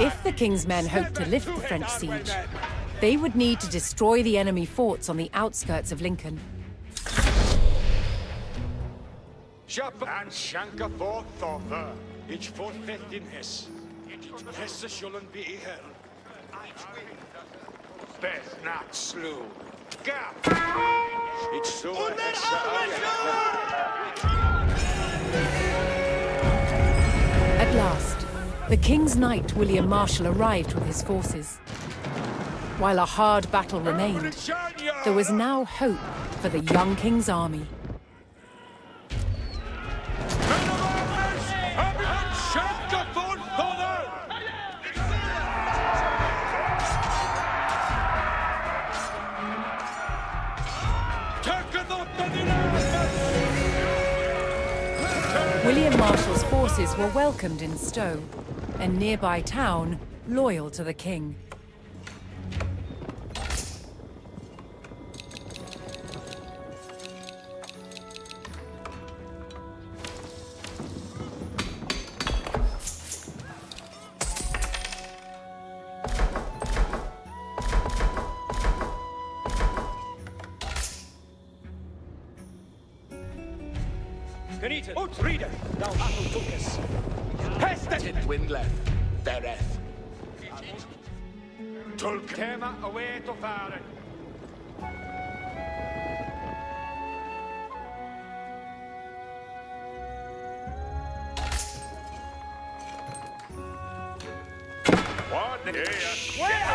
If the king's men hoped to lift the French siege, they would need to destroy the enemy forts on the outskirts of Lincoln. And Shanka for Thother, each forfeit in Hess. Hesse shouldn't be here. Beth not slew. Gap! It's so At last, the king's knight William Marshal arrived with his forces. While a hard battle remained, there was now hope for the young king's army. William Marshal's forces were welcomed in Stowe, a nearby town loyal to the king. Genieten, Utrida, thou Attel Tucus. Hestet Windleth, Bereth. Tulk Tema away to Faren. What?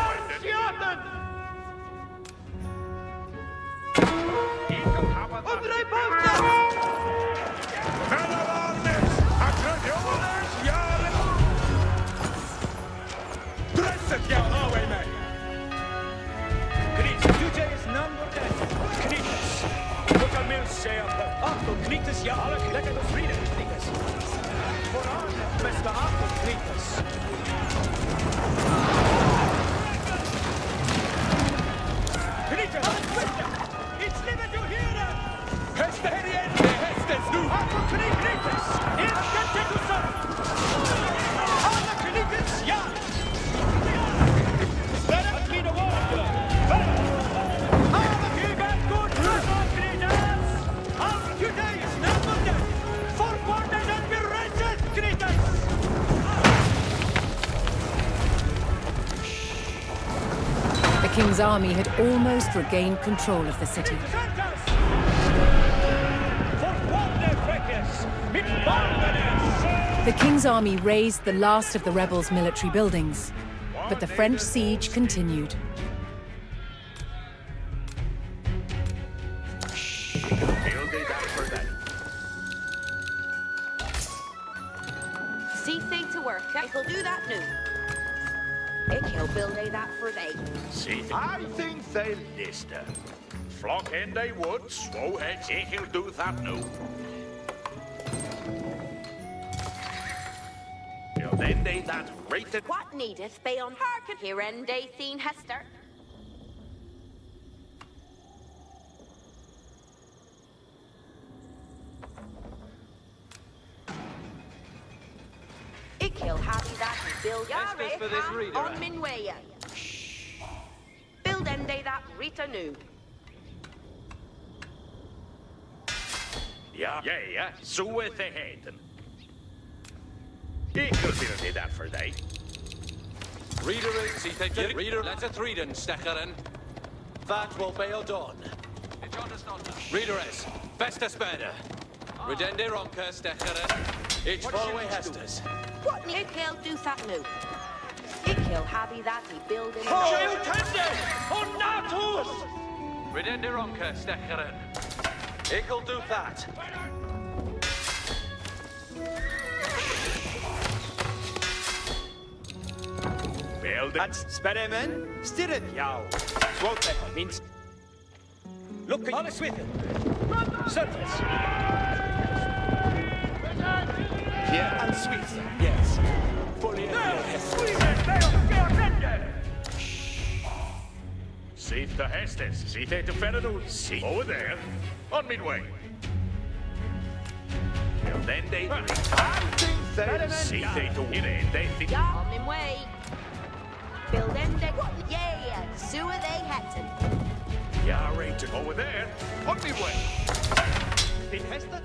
The king's army had almost regained control of the city. The king's army razed the last of the rebels' military buildings, but the French siege continued. See they to work. I'll do that now. I'll build that for they. See, I think they'll list her. Flock in they would, swow heads, he'll do that now. Then they that rated. What needeth they on hearken here and they seen Hester? I'll have that build your on min way. Build and they that Rita new. Yeah, so with the head. He could build that for they. Reader is, see, take reader, let's a reading, Steckeren. That will be all done. Reader is, best as better. Redende ronka stecheren. Ich follow hestes. What need kill do that new? He kill happy that he building. Redende ronka stecheren. I'll do that. Build Sperremen, stirret jou. Swote means. Look, alles with it. Surface. Here and Sweden, yes. Fully See the Hestes. See they to Federal. See over there. On midway. Well, then they see they to win it. They think. On him way. Build them deck. Yeah, sewer they had to. Yeah, right to over there. On midway. Den Hester?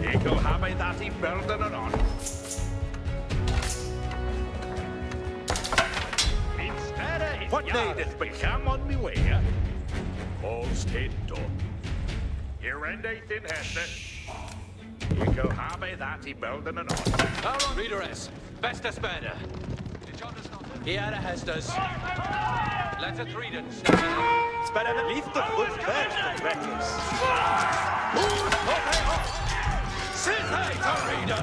Eagle have I that he building it on. What needeth become on me way? All stayed done. Here and in Hester. Eagle have I that he building it on. All on, readers. Best as better. Here hestes. Let it read it. Sperremen, leave the foot first, the wreckers. Sit hey, reader.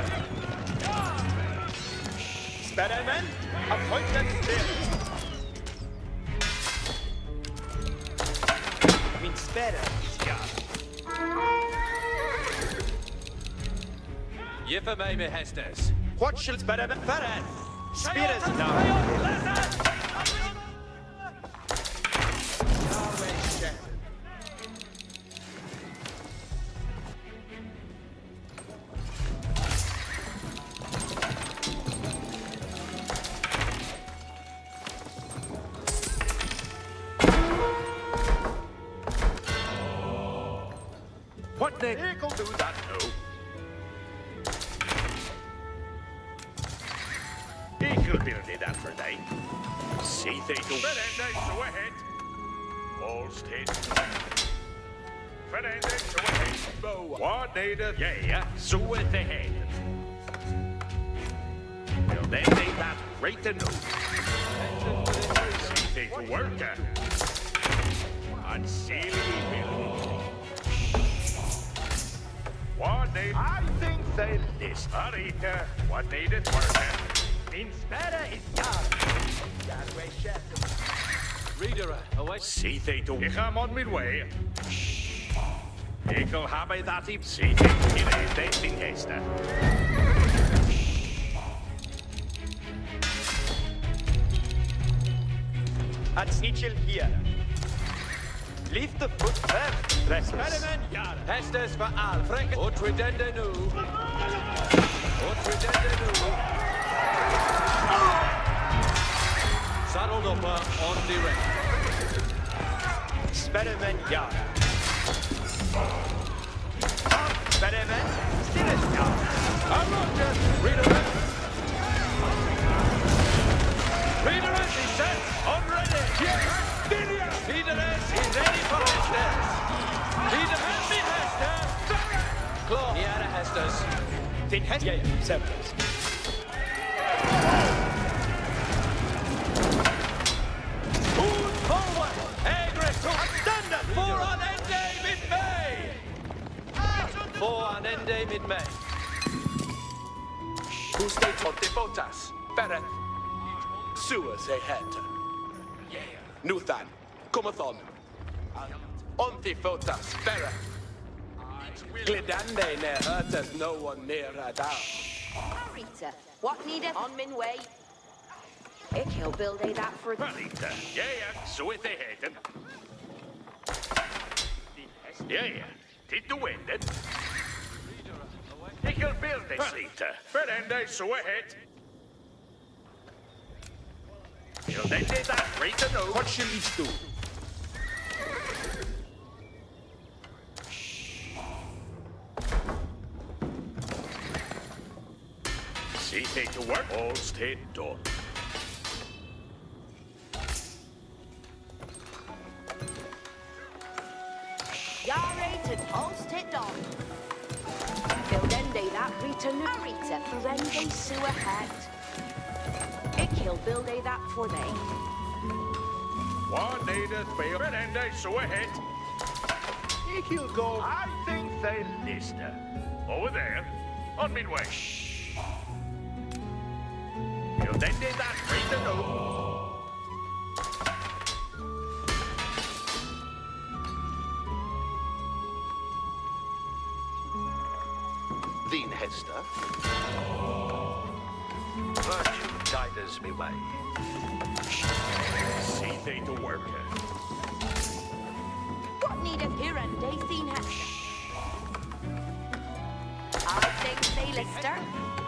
Sperremen, appointment there. Min sperre, ja. Jiffe mij me hestes. What shall Sperremen verren? Spirits now. What the heck'll do that now? Eagle building that for day. See they do. Fernandez, so ahead. All stayed. Fernandez, so ahead. Bow. What native? Yeah, so at the head. Well, then they that right to know. See they to work. And see we building. What need? I think they list. Arita, what needed worker? Means better is God way chef. Reader, away. See they do. Ich am on midway. Eagle habe I that if see they in they think Hester. At Snitchel here. Leave the foot first, wreckers. Sperremen, ja. Hestes for all. Frank. Och redende nu. Och redende nu. Saddled up on direct. Sperremen, ja. Sperremen, stilles, ja. I'm not just reader. Reader is set. On ready. Yes. Reader is ready for Hestes. Reader has been Hester. Claw. Yeah, Hestes. Den Hester? Ja, Surplus. Move forward. Aggressive. Standard. For an end mid-May. For an end mid-May. Who stays on the botas? Better. Sewers ahead. Nuthan, Comathon. On the botas, better. Glidande ne hurteth no one near her down. Rita, what needeth on min way? He'll build a that for. Rita, yeah, so it they heading. Yeah, did the wind it? Eagle build it, Rita. Fernandez, so ahead. You'll then do that, right to know. What shall each do? See, take to work. All stayed done. to post it on. Buildende that return Rita Ferende sewer hat. It kill Builde that for they. One needed be Ferende sewer hat. He'll go. I think they list her. Over there, on midway. You'll then do that read the note. Thine Hester. Virtue guides me way. See they to work her. What needeth here and day seen Hester? I think they lister.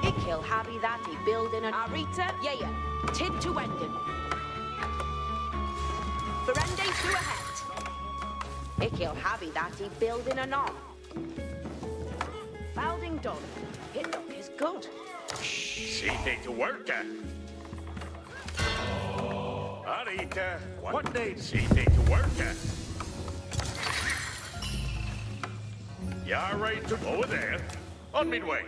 It kill Habby that he building an Arita, yeah. Tid to Wenden. Ferende to a hat. It kill Habby that he building an arm. Balding done. It look is good. See they to work her. Arita, what they see they to work her. You're right to over there, on midway.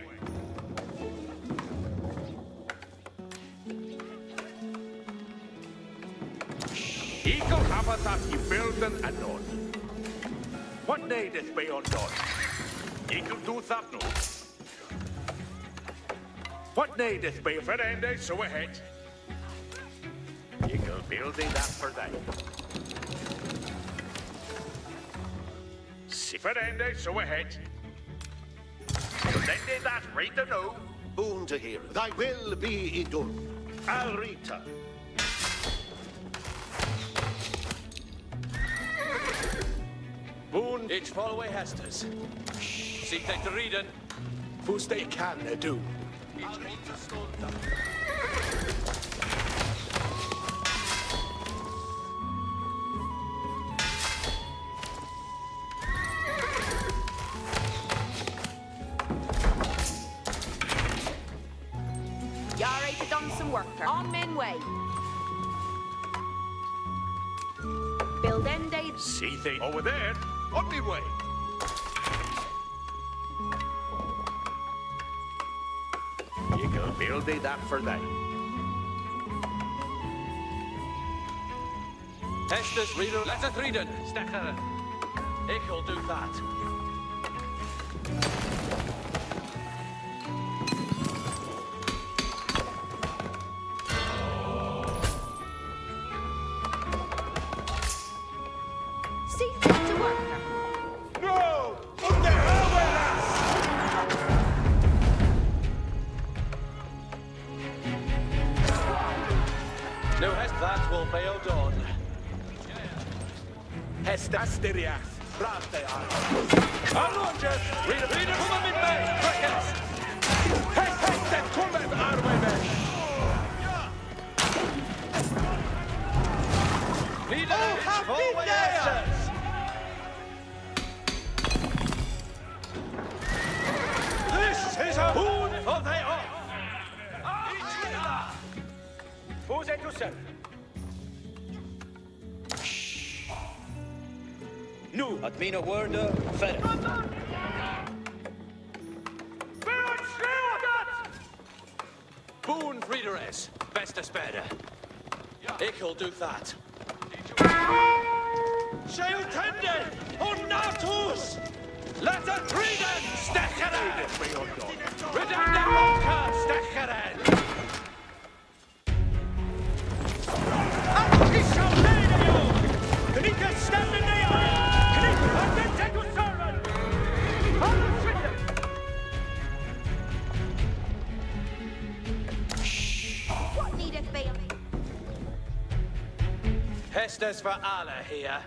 Eagle habitat you building and on. What day this be undone? Eagle do that no. What day this be Ferende so ahead? Eagle building that for that. See Ferende so ahead. Then did that right to know. Boon to hear. Thy will be done. Alrita. Boon, each follow Hesters. Seek they to reading. Who's they can do. Yare to done some work on min way. Buildende. See they over there, on me way. You go build that for that. Hesters reader, let us reading. Stecher. I'll do that. See fit to work. No! What the hell was that? No, that will be done. Hester Asteriath. Brate Arlonges! Reader, come on with me! Quickest! Hester, come with our way back! Reader, forward Hesters! This is a boon for the off! Who's it to serve? Nu, at mina word färre. Boon Friederes, best spare. I'll do that. Shield tended! On Natus! Let us read Stecheren! Redundant Walker, Stecheren! I shall lead you! The Nika stand in the eye! What needeth be? Hesters for Allah here.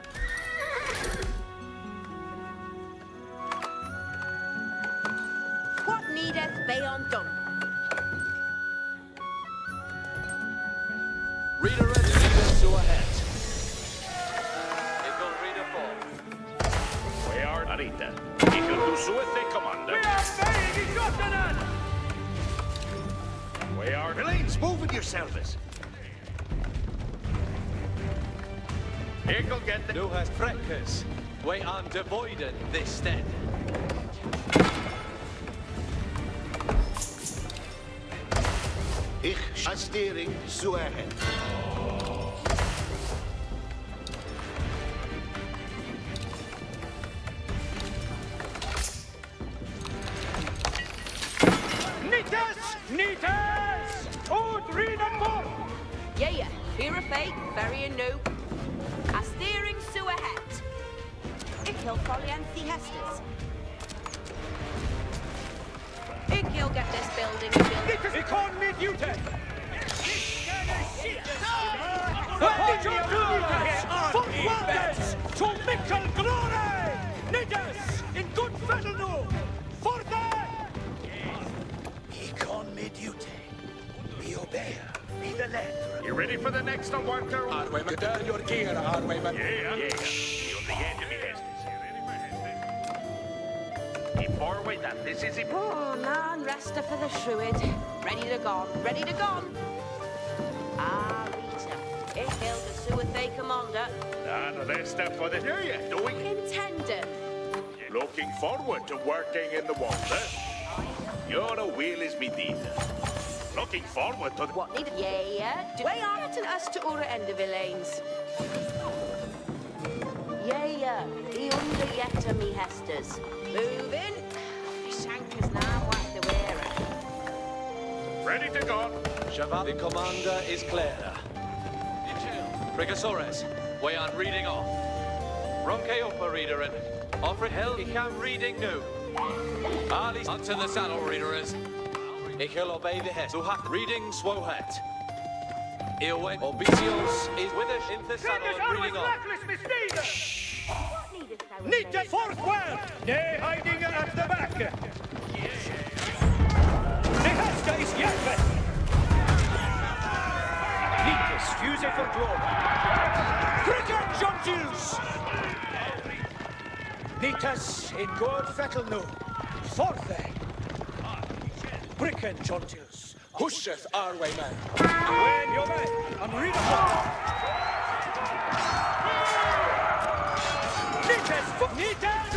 What needeth be undone? Reader ready, reader to ahead. It will read a fall. We are Arita. Eagle do suete, commander. We are very gotten. We are Elaine's moving yourselves. Eagle get the... Du hast Freckes. We are devoiden this stead. Ich steering zu ahead. Nitas! Ut redan more! Yeah, here a fake, very a noob. A steering sewer hat. Ik kill Follianthi Hesters. Ik kill get this building built. Ik on me duty! To Mikkel Glory! Nitas! In good battle no! For that! Ik on me duty. We obey. Be the letter. You ready for the next worker? Arwayman, turn your gear, Arwayman. Yeah. You're the enemy, Hestes. You ready for Hestes? Keep forward that this is it. Oh, man, rester for the Shrewd. Ready to gone, ready to gone. Ah, Rita. Ik kill the sewer they commander. No, that's stuff for the new year, doing. Intendant. Looking forward to working in the water. Your wheel is me deed. Looking forward to... What need? Yeah. Way on to us to Ura end of the lanes. Yeah. The under yet to me Hesters. Moving. Fish anchors now what the wearer. Ready to go. Cheval, the commander is Clara. Frigasores, we are reading off. Ronke upper reader and offer hell, he can reading new. Ali, onto the saddle readerers. Ik will obey the head. Suhat, reading swohat. Eowyn, Obesios is with us in the saddle and reading off. Need the fourth well! Nay, hiding at the back! The Hesta is Yakvet! Need this fuse for draw! Cricket Jontils! Nitas in good fettle no. Fourth Bricken Jontils. Husheth Arwayman. When you're man, unreadable. Nitas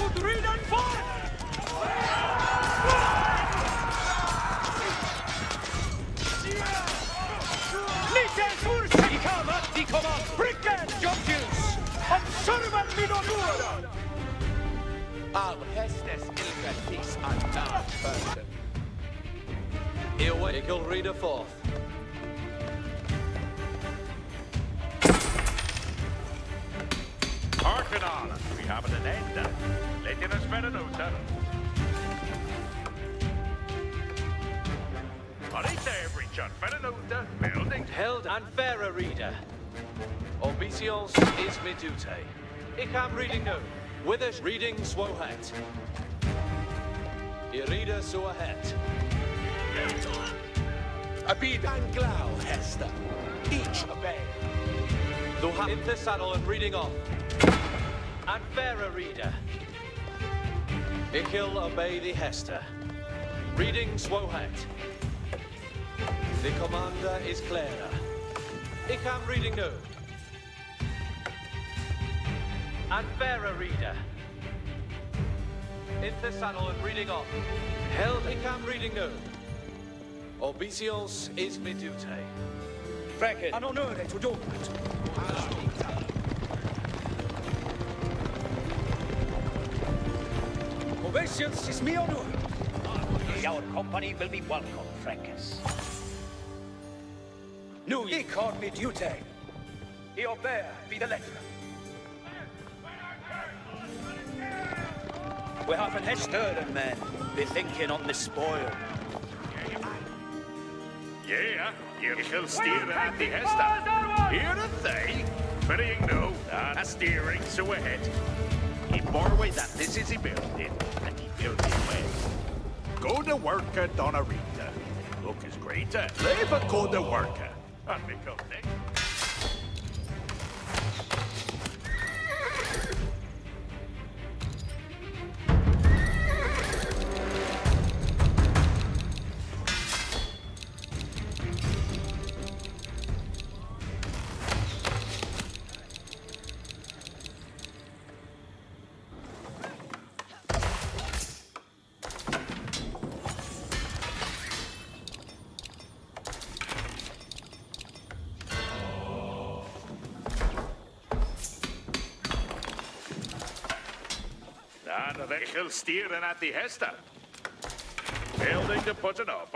would read and fall! Nitas Ursa! I come at the command. Bricken Jontils! And Servan Midonura! Hestes ilgatis and dark person. Eowyn, Eagle reader forth. Hearken on. We have an end. Letting us better know, sir. All right there, Richard. Better know the building. Held and fairer reader. Obesions is me duty. Ik am reading no. With us reading swohat. I reader so ahead. Abid and Glau, Hester. Each obey. Du have in the saddle and reading off. And fairer reader. Ik will obey the Hester. Reading swohat. The commander is Clara. Ik am reading no. And fairer reader. In the saddle and reading off. Held, ik am reading no. Obesions is me duty. Frank, an honore to do it. Obesions is me honor. Your company will be welcome, Frankes. Nu, ye called me duty. I obey be the letter. We have an Hester, men, be thinking on the spoil. Yeah, you shall steer at the Hester. Here a they, ferrying no, and a steering so ahead. He bore away that this is he building, and he built it well. Go to work at Donarita. Look is greater. Leave a go to worker. And become next. And they will steering at the Hester. Building to put it up.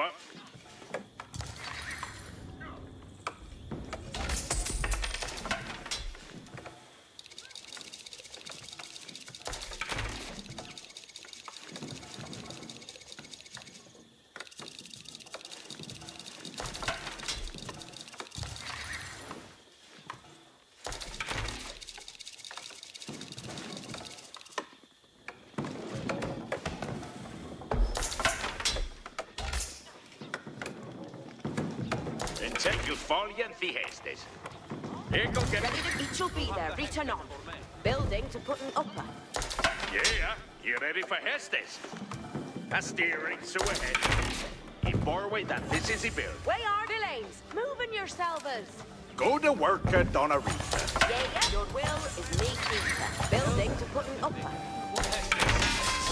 Take you Folian Fiestes. Here go get Ready to each will be there, return on. Building to put an upper. Yeah, you ready for Hestes? A steering so ahead. Keep forward that this is a build. Way are the lanes. Moving yourselves. Go to work at Donarita. Yeah, your will is me keeper. Building to put an upper.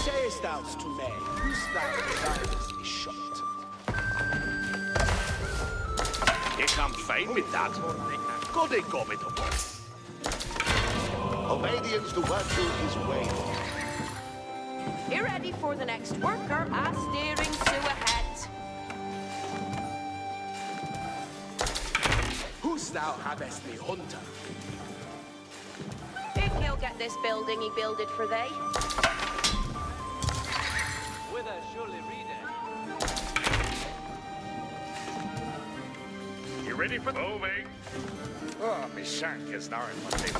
Sayest thou to me, whose thou desirest is shot? You come fine with that. Go they go with the work. Obedience to virtue is way. You ready for the next worker? A steering to ahead. Whose thou havest me hunter? If he'll get this building he builded for they. With a surely read it. You ready for moving? Oh, me shank is not what they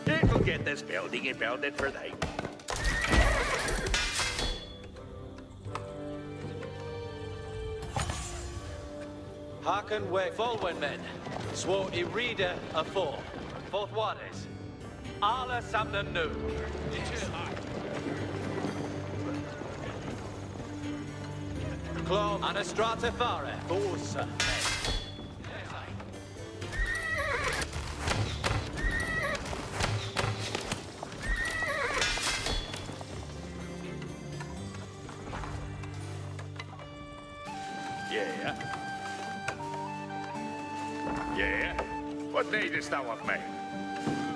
build. You go get this building and build it for they. Harken we Folwen men. Swore I reader a four. Fourth waters. Alla samna nu. Clom anastrate fare. Forsa. Yeah? What needest thou of me?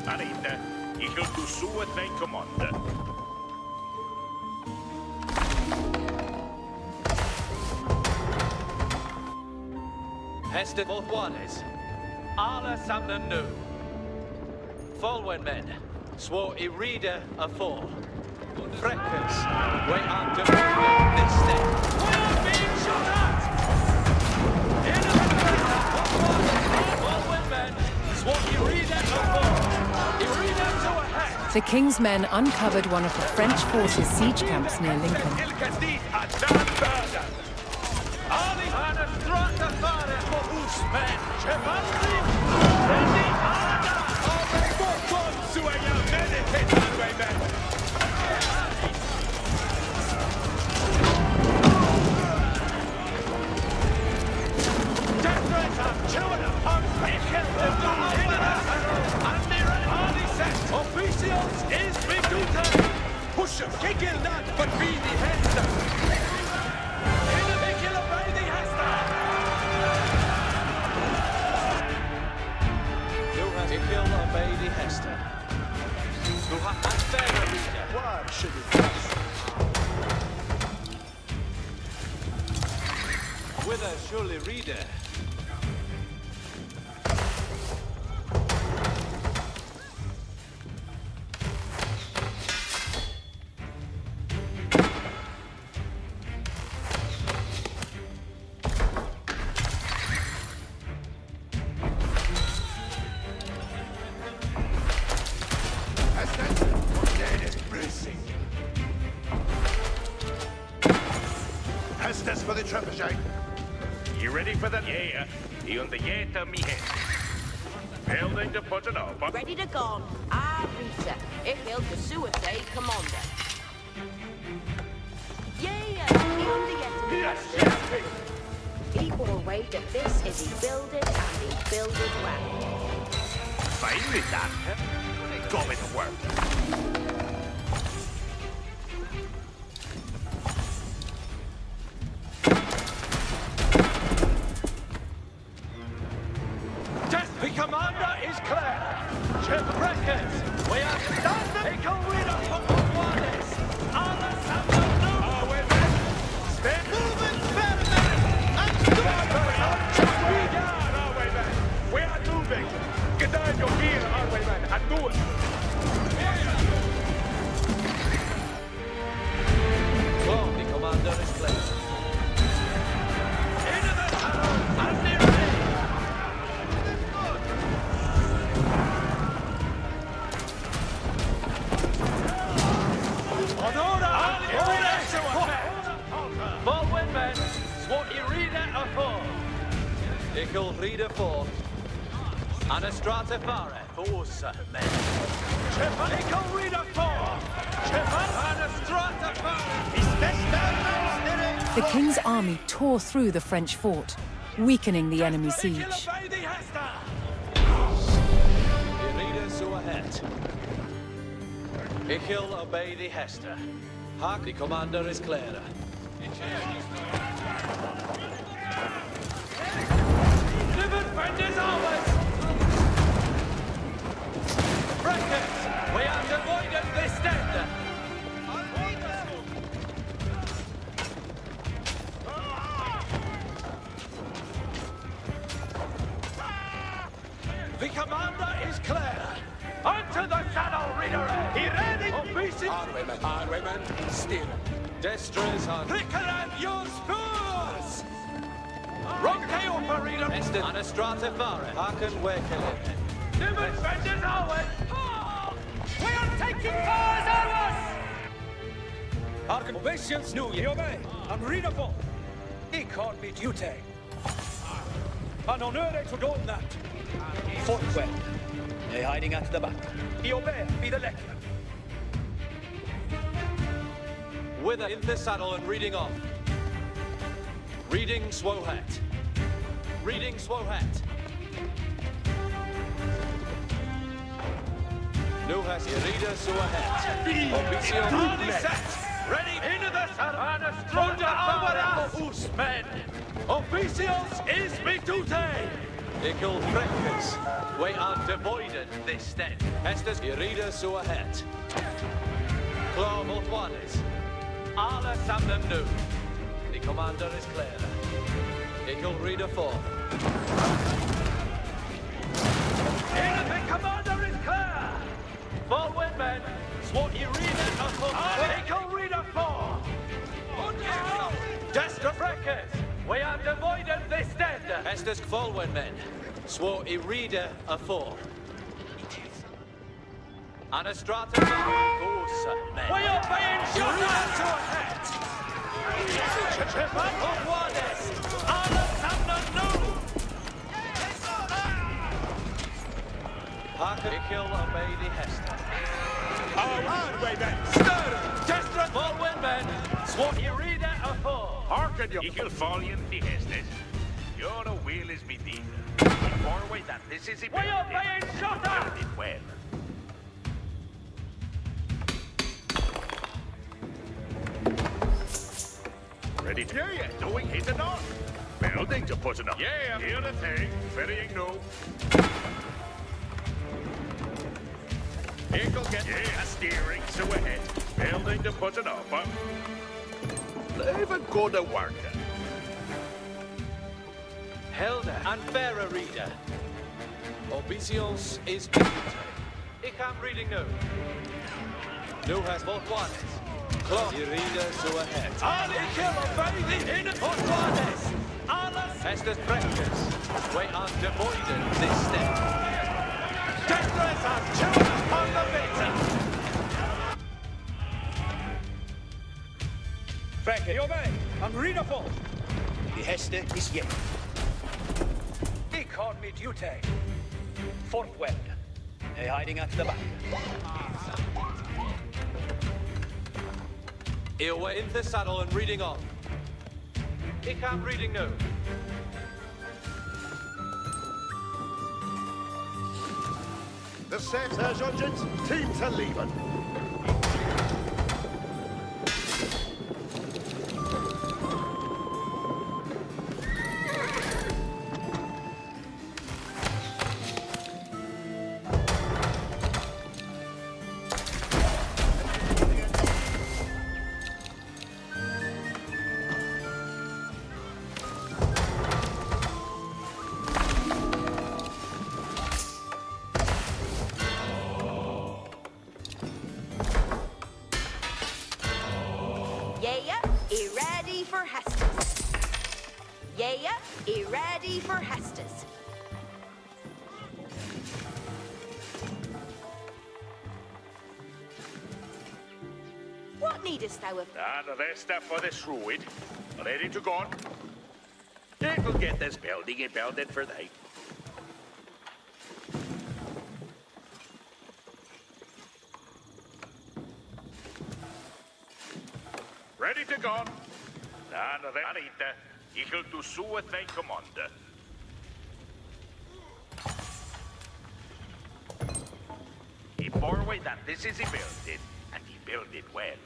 Marita, ich will do so what they command. Hester both waters. Alla samna nu. Folwen men. Swore I reader a four. Freckers. We are defending this step. We are being shot at! The King's men uncovered one of the French forces' siege camps near Lincoln. Pusher, kick in that, but be the Hester. In the kill by the Hester. You have to kill obey the Hester. You have to spare a reader. Why should it be? With a surely reader. Hestes for the trebuchet. You ready for that? Yeah. You on the yeta me head. Building to put it up. Ready to go. Ah, Rita. If he'll pursue it, they commander. Yeah, he on the Yes, yet. yes. He bore weight that this is he builded and he builded well. Fine with that. Go with the work. The commander is clear. Shipwreckers, we are standing. Take a reader from one. Nickel Reader 4. Anastrata Fare. Forza, men. Nickel Reader 4. Anastrata Fare. The king's army tore through the French fort, weakening the enemy siege. Ichil obey the Hester. Hark, the commander is Clara. Defenders always! Breakers! We have avoided this stand! The commander is Clara. Onto the saddle, reader! He ready! Highwaymen, steer. Destras on. Pricker and your spurs! Ronke operator! Ested Anastrata Fare. Harken Wakelin. Newman Brendan Owen! We are taking fires on us! Harken obeisance, new ye obey. And readable. He called me duty. An honore to do that. Fortwell. They hiding at the back. He obey, be the leck. Wither in the saddle and reading off. Reading Swohat. Reading Swohat. No has Yerida Swohat. Obicio set. Ready into the saddle. And a stronger our men. Officials is me duty. Ickle breakers. We are devoided this stead. Estes Yerida Swohat. Claw Multwanes. Alla Samdam Nu. The commander is Clara. Ickle Reader 4. Here the commander is Clara. Forward men. Swat ye reader of 4. Ickle Reader 4. Destra breakers. We have devoided this stead. Estes forward men. Swat ye reader of 4. Anastrata Forza men. We are being shot to a head. Harker kill obey the Hester. Highwaymen, Stir! Destra forward men. Swat ye reader of 4. Harken you. Ichil fall in the Hestes. Your will is me deed. Forward that this is it. We are being shot at! It well. Ready to hear you. Doing hit and on. Building to put it up. Yeah. Hear the thing. Ferrying no. Eagle get steering so ahead. Building to put it up. Even go to work. Helder and Fairer Reader. Obeisance is duty. Ik am reading no. No has both ones. Clock. You reader so ahead. Ali kill obey the in Fortunes. Alas Estes breakers. We are devoided this step. Desperate and chewing upon the victim. Frankie, obey. And readable. The Hester is yet. He called me duty. Fortwell. They hiding at the back. We're in the saddle and reading on. Ik am reading no. The set, Sergeant. Team to leaving. Ready for Hestus. What needest thou of? And the rest for the Shrewd. Ready to go. Eagle get this building and build it for thee. Ready to go. Dan Renita, equal to suet thy commander. He forward that this is he built it, and he built it well.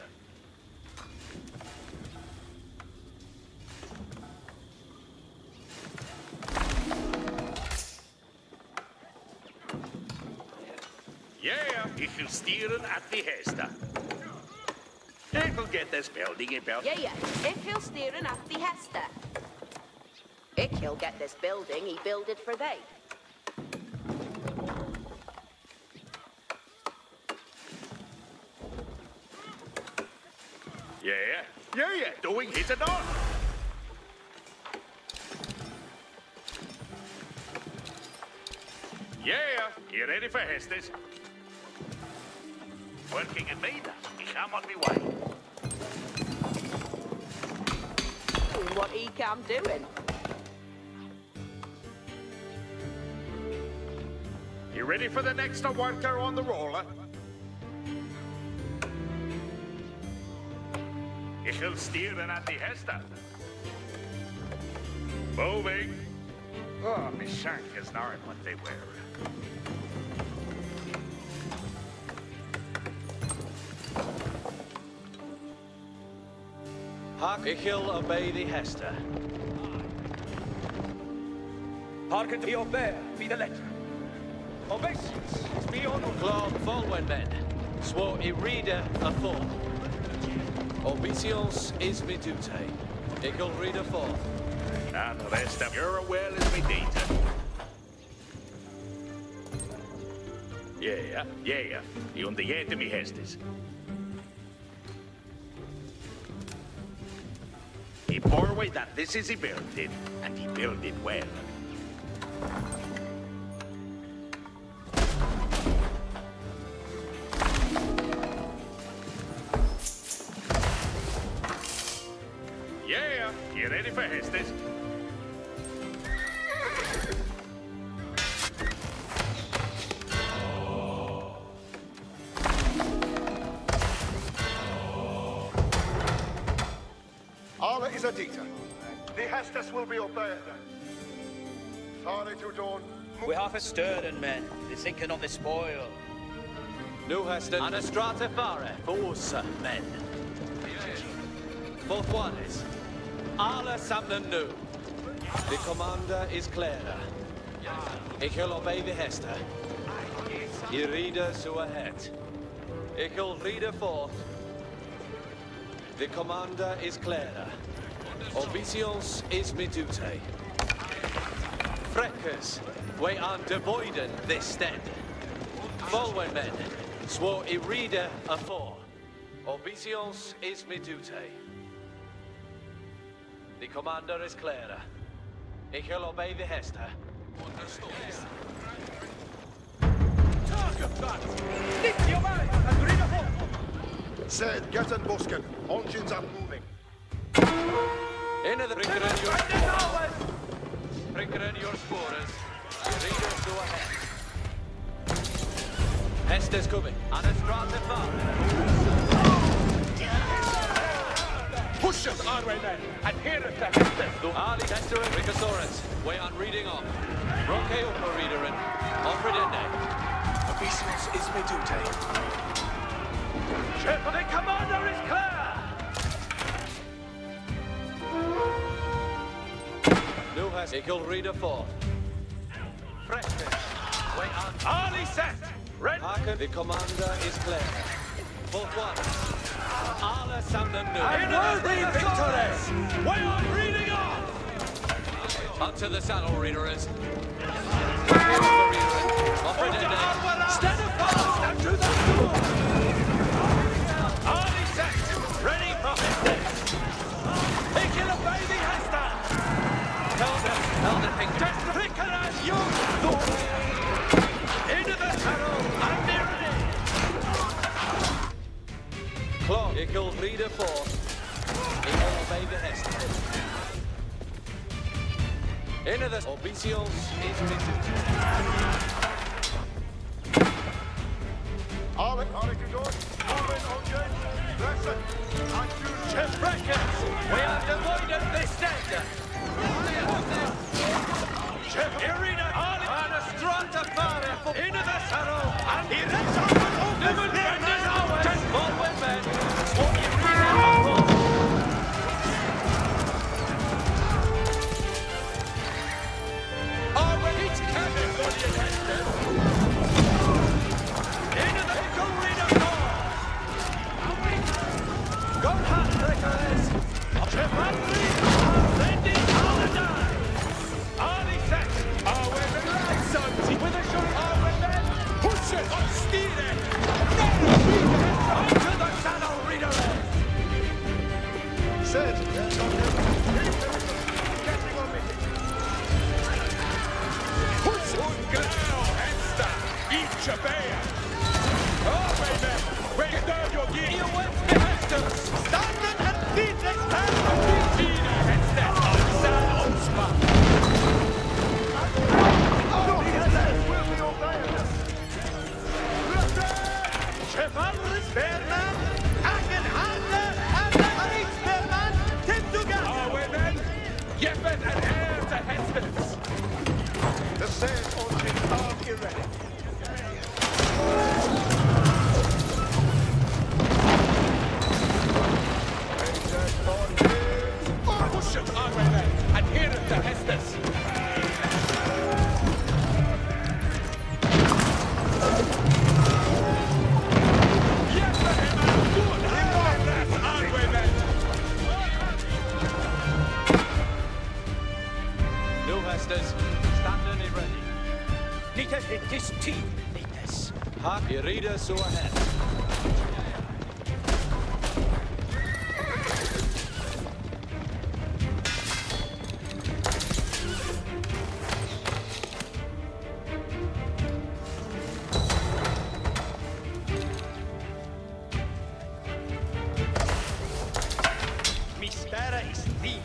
Yeah, ich will steeren at the Hester. They will get this building and build. Yeah. If he'll steering at the Hester. If he'll get this building, he build it for they. Yeah, doing hit it on. Yeah, you ready for Hestes? Working at me, ich am on my way. What he come doing? You ready for the next worker on the roller? Ich will steeren at the Hester. Moving. Oh, my shank is not what they wear. Ich will obey the Hester. Hearken to your bear, be the letter. Obeisance is me on Claude Volwen men, swore a reader a form. Obedience is me duty. Ich will read a forth. And the rest of your well is me data. Yeah. You understand me, Hestes. He forward that this is he built it, and he built it well. Yeah, you ready for Hestes? Arla is a dita. The Hestes will be obeyed. Fare to dawn. We're half a stirring men. They're thinking on the spoil. Nu Hester. Anastrata fare, forsa men. Fourth one is Arla Samden Nu. The commander is Clara. Ich will obey the Hester. Je reader so ahead. Ich will read a forth. The commander is Clara. Obedience is me duty. Freckers, we are devoiden this stead. Volwen men, swore a reader afore. Obedience is me duty. The commander is Clara. Ich will obey the Hester. Said, get and busken. Engines are moving. Into the brinker in your sporers. Readers go ahead. Hester's coming. Anastrata fare. Push us, Arway men, and here at the Hestes. Ali Hester and Ricosaurus. Way on reading off. Roque Upper Reader and Offredende. Obedience is me duty. The commander is clear! Nu has ich will read a forth. Freckers. Way on. Ali set! Red! Harken, the commander is clear. Fourth one. Arla Samden Nu. Worthy victories! Way on reading off! Onto the saddle, readerers. Stand fast and to the door! Ali set! Ready for Hestes! He can obey the Hester! Elder Pink. Just quicker as you go! Into the saddle and be ready! Claw, ich will read a forth. Ich will obey the Hester. Into the obesials is Arwen, Arwen, go. Arwen, okay. Listen, I do Chef Records! We have avoided this danger! Chef Irina, Arwen, Strata Fire, into the saddle, and here is our never benders ours! Just forward, men! What you really Arwen, each cannon, body and head, into the Corina Core! Go hot, Records! Chef Anthony, Randy, Holiday! Arlie set! Arwen, the right sons, with a shot, Arwen, men! Push it, on steer it! Onto the saddle, Reader! Set. Yes, getting on me. Push it! Genau, Hester! Each a bear! Oh, baby! Wake down your gear! Ihr wollt mir Hesters! Standen and feet expand! Tina Hester! Alsan Osman! Oh, yes, will be obeyed. Chef Alris Berman! Hagen Hander! And the Reich Berman! Tintuga! Our women! Jeffen and heir to Hesters! The sails on ship are irready. Push it, our women! And here is the Hesters! Yes, the Hemmer! Good! That's our women! No Hesters, standing ready. Nitas hit this team, Nitas. Hak je reader so ahead. Mi spera is thee.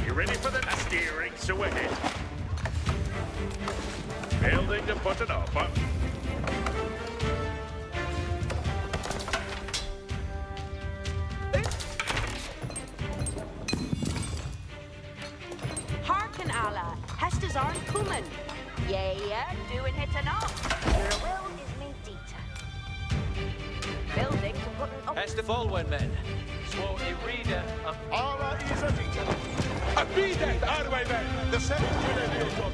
You ready for the steering? So ahead. Building to put it up. Hearken, Allah. Hesters aren't coming. Yeah, doing it or not. Your will is me dita. Building to put it up. Hester Falwen, men. Swore a reader of Ara is a teacher. a reader, our women! The sails are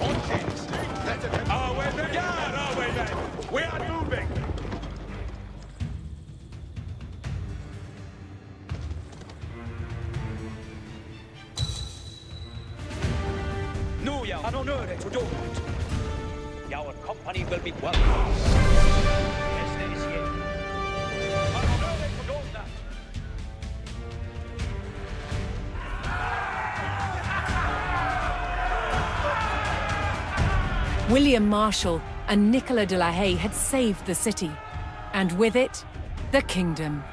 on ships. Let it Our women, yeah, our women! We are moving! No, ja, an honore to do it. Your company will be welcome. Hester is here. An honore to do that. William Marshall and Nicola de la Haye had saved the city, and with it, the kingdom.